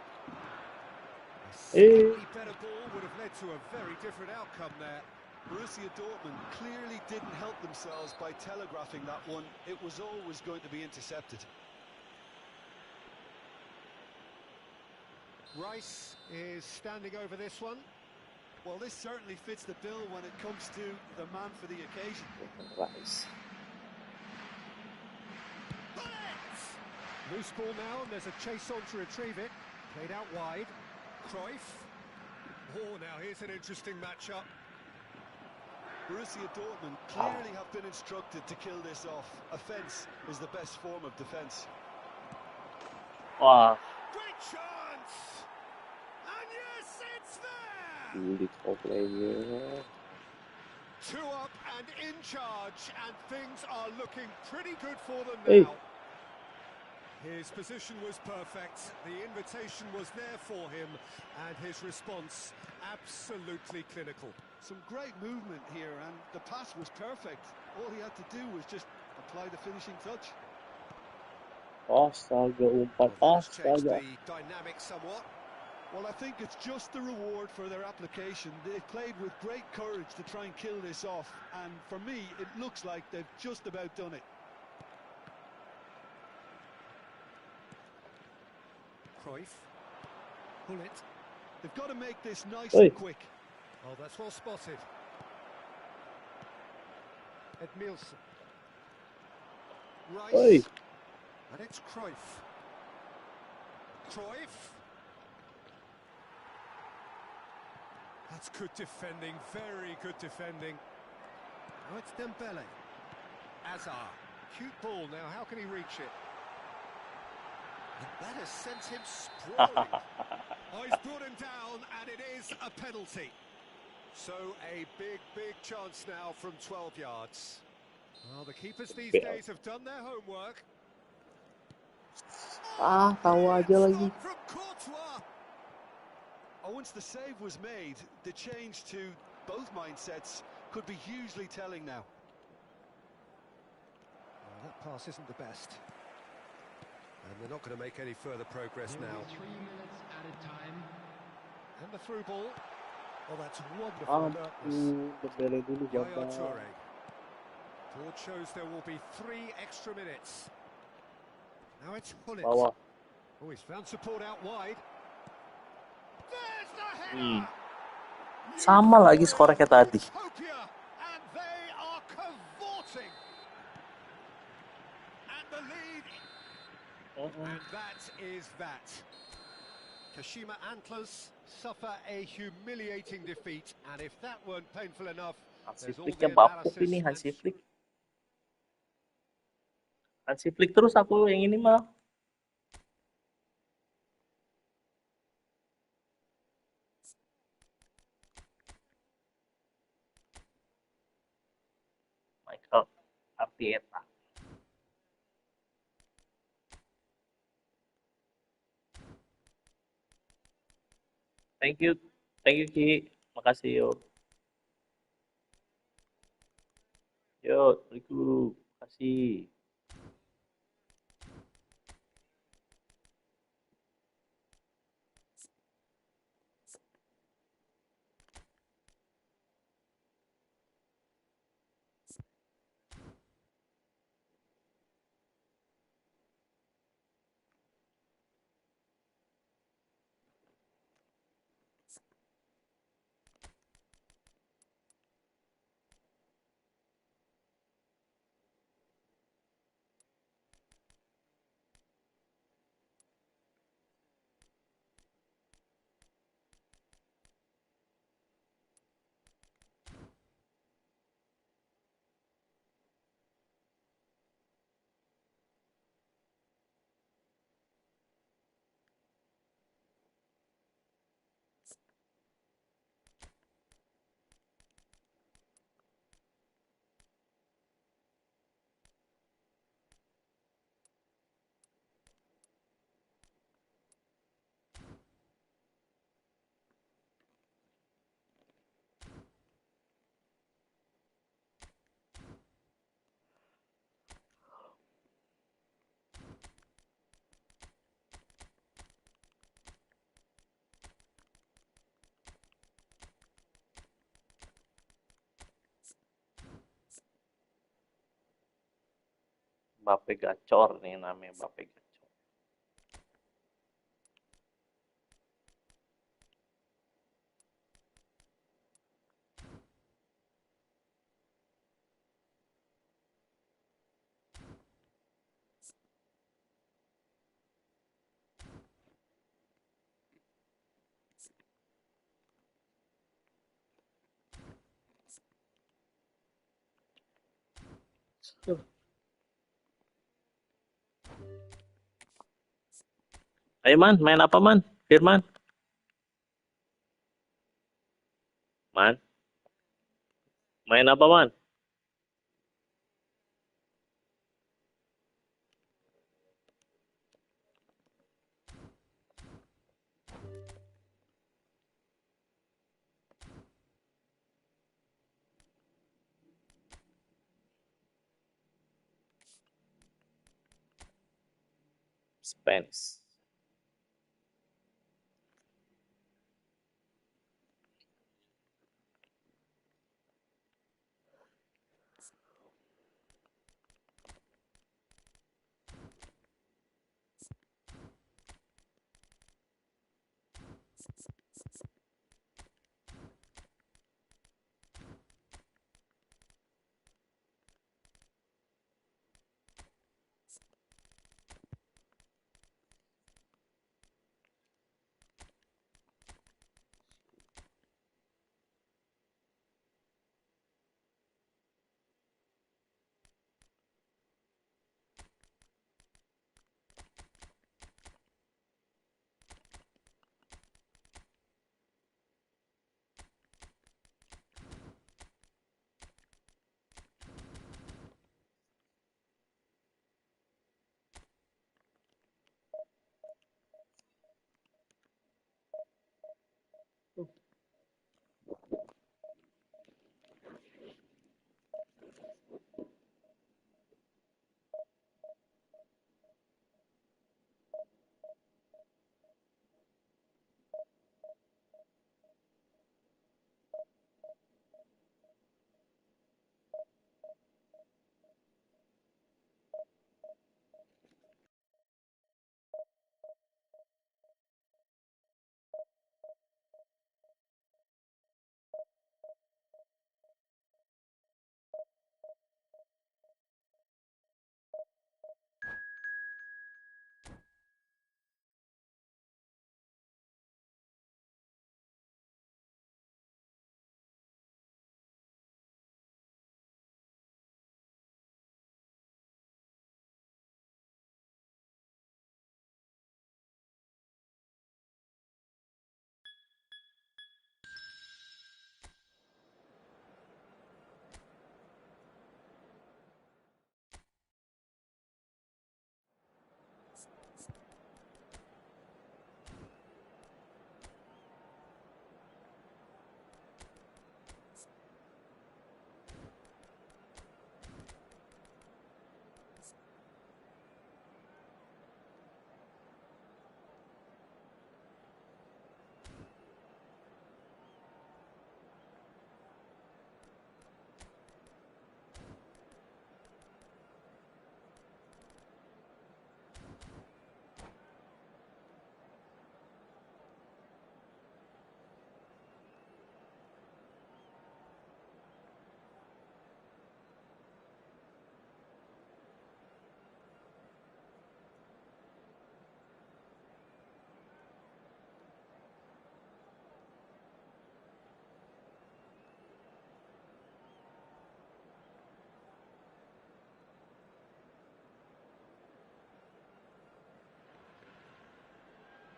A slightly better ball would have led to a very different outcome there. Borussia Dortmund clearly didn't help themselves by telegraphing that one. It was always going to be intercepted. Rice is standing over this one. Well, this certainly fits the bill when it comes to the man for the occasion. Rice. Loose ball now, and there's a chase on to retrieve it. Played out wide. Cruyff. Oh, now here's an interesting matchup. Borussia Dortmund clearly have been instructed to kill this off. Offence is the best form of defence. Wah, Great chance! And yes, it's there! sulit kok player. 2 up and in charge, and things are looking pretty good for them Hey. now. His position was perfect, the invitation was there for him, and his response absolutely clinical. Some great movement here, and the pass was perfect. All he had to do was just apply the finishing touch. Astaga, umpan. Well, that's changed Astaga. the dynamic somewhat. Well, I think it's just the reward for their application. They played with great courage to try and kill this off, and for me, it looks like they've just about done it. Cruyff, pull it. They've got to make this nice Oi. and quick. Oh, that's well spotted. Edmilson. Rice. Oi. And it's Cruyff. Cruyff. That's good defending, very good defending. Now it's Dembele. Azar. Cute ball now, how can he reach it? And that has sent him sprawling. Oh, he's brought him down, and it is a penalty. So a big chance now from 12 yards. Well, the keepers these days have done their homework. Tahu aja lagi. Stop from Courtois. Oh, once the save was made, the change to both mindsets could be hugely telling now. Well, that pass isn't the best. And they're not going to make any further progress now. 3 minutes added time. And the through ball. Oh, that's wonderful alertness. Dembele dulu Yaya babak. Toure. Board shows there will be 3 extra minutes. Now it's Hullet. Bawah. Oh, he's found support out wide. There's the header! Sama lagi skornya kayak tadi. Utopia, and they are cavorting. And the lead, and that is that. Kashima Antlers suffer a humiliating defeat, and if that weren't painful enough, Hansi there's all Flick yang the bapuk analysis ini, and Hansi Flick. Hansi Flick terus aku yang ini mah. Michael Arteta. Thank you Ki. Makasih yo. Yo, Riku. Makasih. Mbappe gacor nih namanya, Mbappe gacor. Ayo Man, main apa Man? Firman? Man? Main apa, Man? Spanish.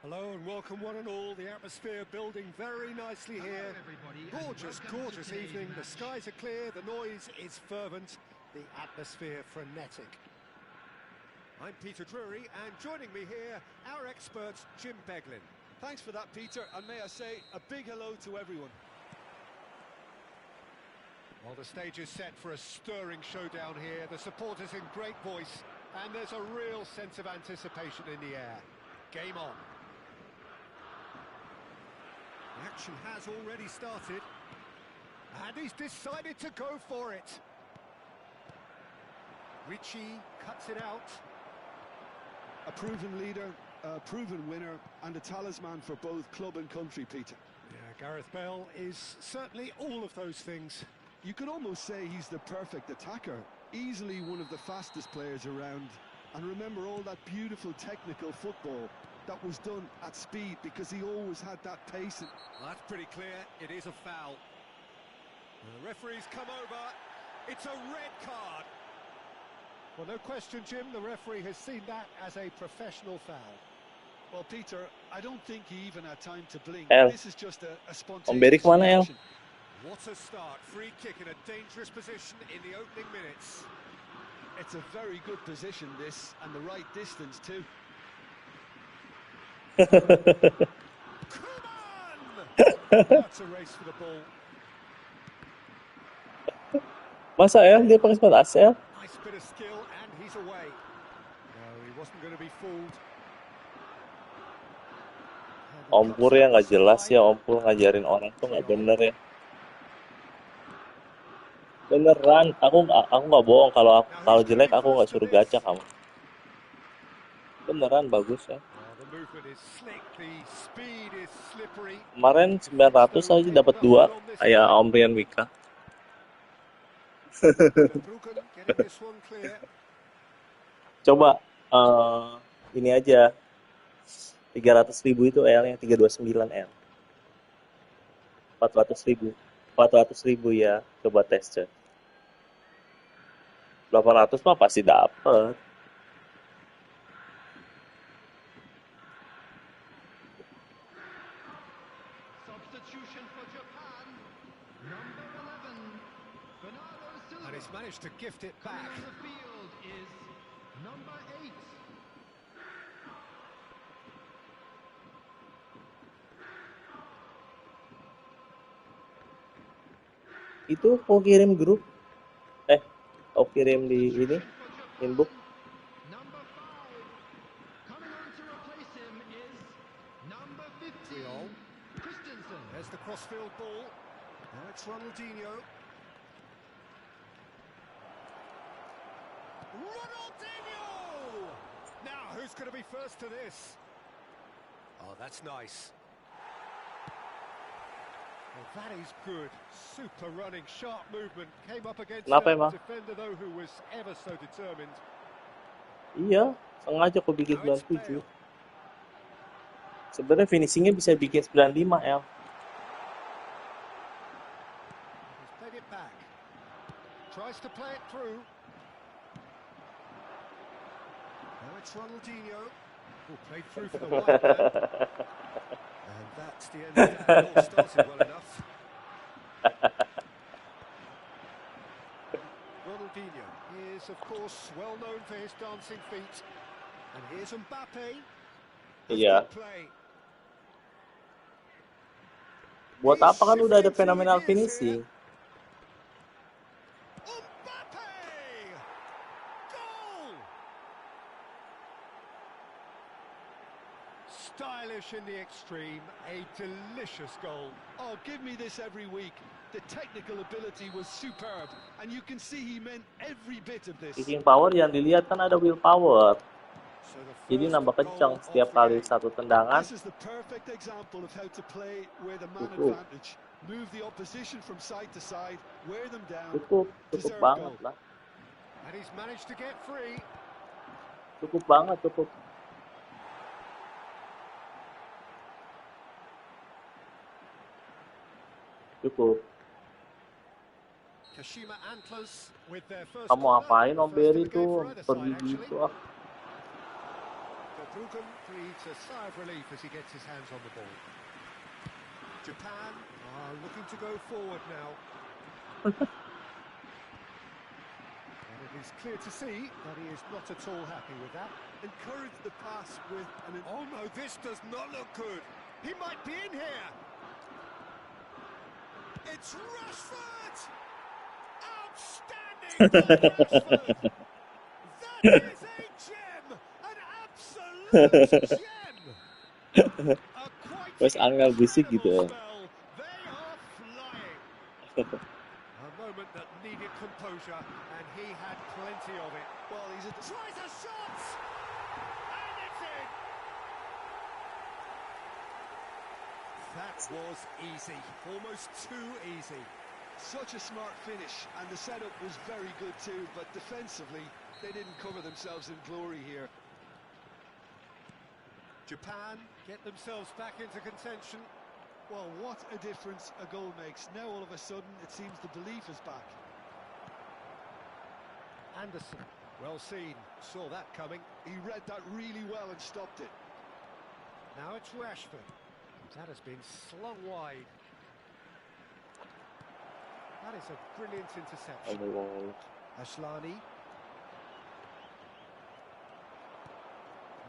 Hello and welcome one and all. The atmosphere building very nicely here. Gorgeous, gorgeous evening. The skies are clear, the noise is fervent, the atmosphere frenetic. I'm Peter Drury, and joining me here, our expert, Jim Beglin. Thanks for that, Peter, and may I say a big hello to everyone. Well, the stage is set for a stirring showdown here. The supporters in great voice, and there's a real sense of anticipation in the air. Game on. The action has already started, and he's decided to go for it. Richie cuts it out. A proven leader, a proven winner, and a talisman for both club and country, Peter. Yeah, Gareth Bale is certainly all of those things. You could almost say he's the perfect attacker, easily one of the fastest players around. And remember all that beautiful technical football that was done at speed, because he always had that pace. Well, that's pretty clear. It is a foul. The referee's come over. It's a red card. Well, no question, Jim, the referee has seen that as a professional foul. Well, Peter, I don't think he even had time to blink. El, This is just a Om Beri spontaneous kemana, El? reaction. What a start. Free kick in a dangerous position in the opening minutes. It's a very good position, this, and the right distance too. Komen! That's a race for the ball. Masa ya dia pakai sepatu ASL? Nice bit of skill, and he's away. No, he wasn't going to be fooled. Ompur ya nggak jelas ya, Ompur ngajarin orang tuh nggak bener ya. Beneran, aku nggak bohong kalau jelek aku nggak suruh gacha kamu. Beneran bagus ya. Kemarin 900 aja dapat 2 kayak Om Rian Wika. Coba ini aja 300.000 itu L-nya 329 L. 400.000 ya, coba tes cek. 800 mah pasti dapet. Substitution for Japan. Number 11. And he's managed to gift it back. Coming on the field is number 8. Itu kau kirim grup? Kau kirim di ini inbox? Number 5. Coming on to replace him is number 15. Christensen. There's the crossfield ball. Now it's Ronaldinho. Ronaldinho! Now who's going to be first to this? Oh, that's nice. Well, that is good. Super running, sharp movement. Came up against a defender though who was ever so determined. Iya, sengaja aku bikin 97. Sebenarnya finishingnya bisa bikin 95 L. He's played it back. Tries to play it through. Now it's Ronaldinho. Oh, played through for the wide man. And that's the end of that. All started well enough. Ronaldinho is, of course, well known for his dancing feet. And here's Mbappe. Iya. Buat apa kan udah ada phenomenal finishing? Stylish in the extreme, a delicious goal. Oh, give me this every week. The technical ability was superb, and you can see he meant every bit of this. Kicking power yang dilihat kan ada willpower. Jadi nambah kencang setiap kali satu tendangan. This is the perfect example of how to play with a man advantage. Move the opposition from side to side, wear them down. Cukup banget lah. And he's managed to get free. Cukup banget. Kamu apain Om Berry tuh pergi gitu ah? Breathes a sigh of relief as he gets his hands on the ball. Japan are looking to go forward now. And it is clear to see that he is not at all happy with that. Encourage the pass with an... Oh no, this does not look good. He might be in here. It's Rashford! Outstanding goal, Rashford! That is a gem! An absolute gem! Wes angel bisik gitu ya. They are flying. A moment that needed composure, and he had plenty of it. Well, tries a shot! And it's in! That was easy, almost too easy. Such a smart finish, and the setup was very good too, but defensively, they didn't cover themselves in glory here. Japan get themselves back into contention. Well, what a difference a goal makes. Now all of a sudden, it seems the belief is back. Anderson, well seen, saw that coming. He read that really well and stopped it. Now it's Rashford. That has been slung wide. That is a brilliant interception. Ashlani.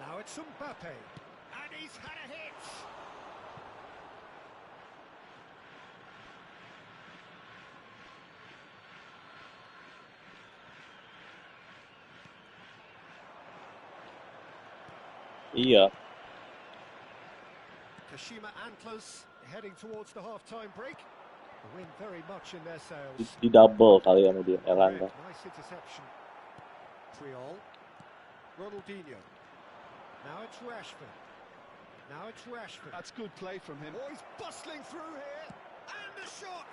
Now it's Mbappe. And he's had a hit. Iya. Kashima Antlers heading towards the half-time break. The wind very much in their sails. Di double kali ya dia Elanga. Nice interception. Triol. Ronaldinho. Now it's Rashford. Now it's Rashford. That's good play from him. Oh, he's bustling through here. And the shot.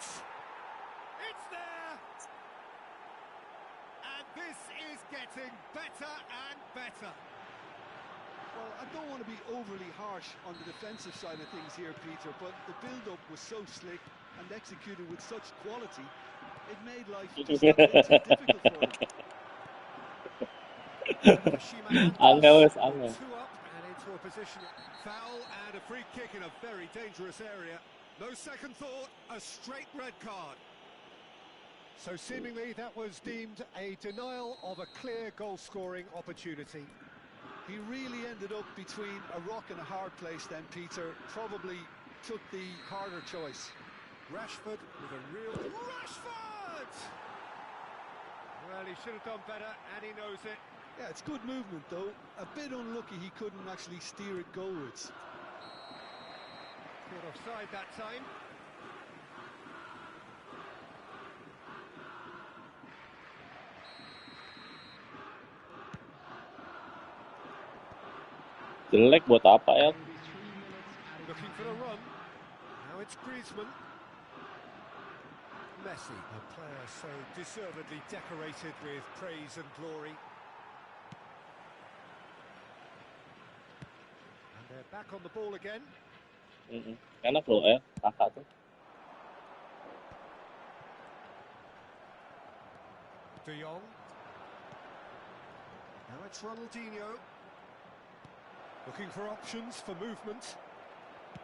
It's there. And this is getting better and better. Well, I don't want to be overly harsh on the defensive side of things here, Peter, but the build-up was so slick and executed with such quality, it made life just a bit too difficult for him. Angel. Two up and into a position. Foul and a free kick in a very dangerous area. No second thought, a straight red card. So seemingly that was deemed a denial of a clear goal-scoring opportunity. He really ended up between a rock and a hard place then, Peter. Probably took the harder choice. Rashford with a real... Rashford! Well, he should have done better, and he knows it. Yeah, it's good movement, though. A bit unlucky he couldn't actually steer it goalwards. Caught offside that time. Jelek buat apa ya? Looking for a run. Now it's Griezmann. Messi, a player so deservedly decorated with praise and glory. And they're back on the ball again. Enak loh ya, kakak tuh. De Jong. Now it's Ronaldinho. Looking for options for movement.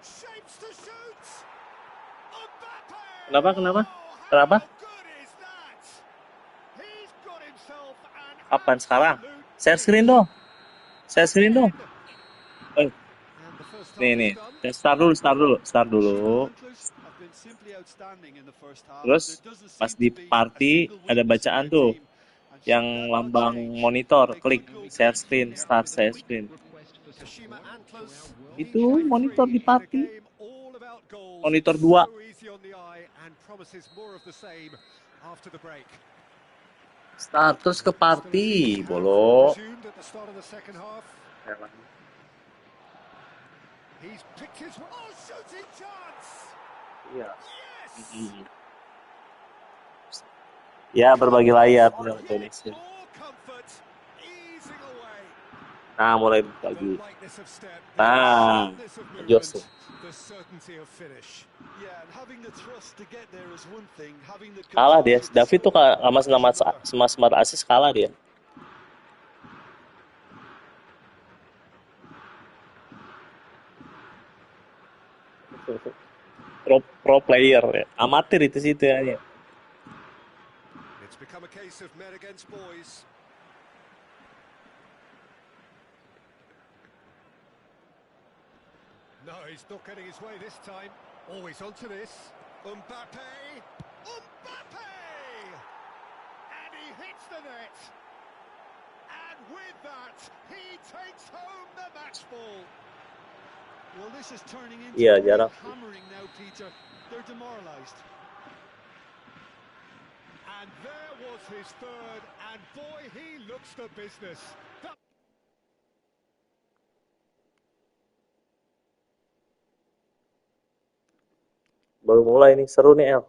Shapes to shoot. Mbappe. Kenapa? How good is that? He's got himself an Kapan sekarang? absolute Share screen dong. Share screen dong. And the first Nih. time is Start dulu. Antlers have been simply outstanding in the first half. Terus There doesn't pas seem di to be a party single ada weakness in bacaan their tuh team. And should yang that not lambang change, monitor, they klik could go share big screen, from here. start share screen. Kashima Antlers. Itu monitor di party. All about goals. Monitor 2. So easy on the eye and promises more of the same after the break. Start terus ke party, bolo. Resumed at the start of the second half. He's picked his shooting chance. Iya. Yes. Ya, berbagi layar di Indonesia. More comfort, easing away. Nah, mulai The lagi. lightness of step, Nah, the of Jos. movement, the certainty of finish. Yeah, and having the thrust to get there is one thing. Having the Kalah dia. composure to David tuh celebrate sama smart assist kalah dia. Pro player ya. Amatir itu situ ya. It's become a case of men against boys. No, he's not getting his way this time. Always onto this. Mbappe! Mbappe! And he hits the net. And with that, he takes home the match ball. Well, this is turning into Iya, a real jarak. hammering now, Peter. They're demoralised. And there was his third, and boy, he looks the business. Baru mulai nih, seru nih El.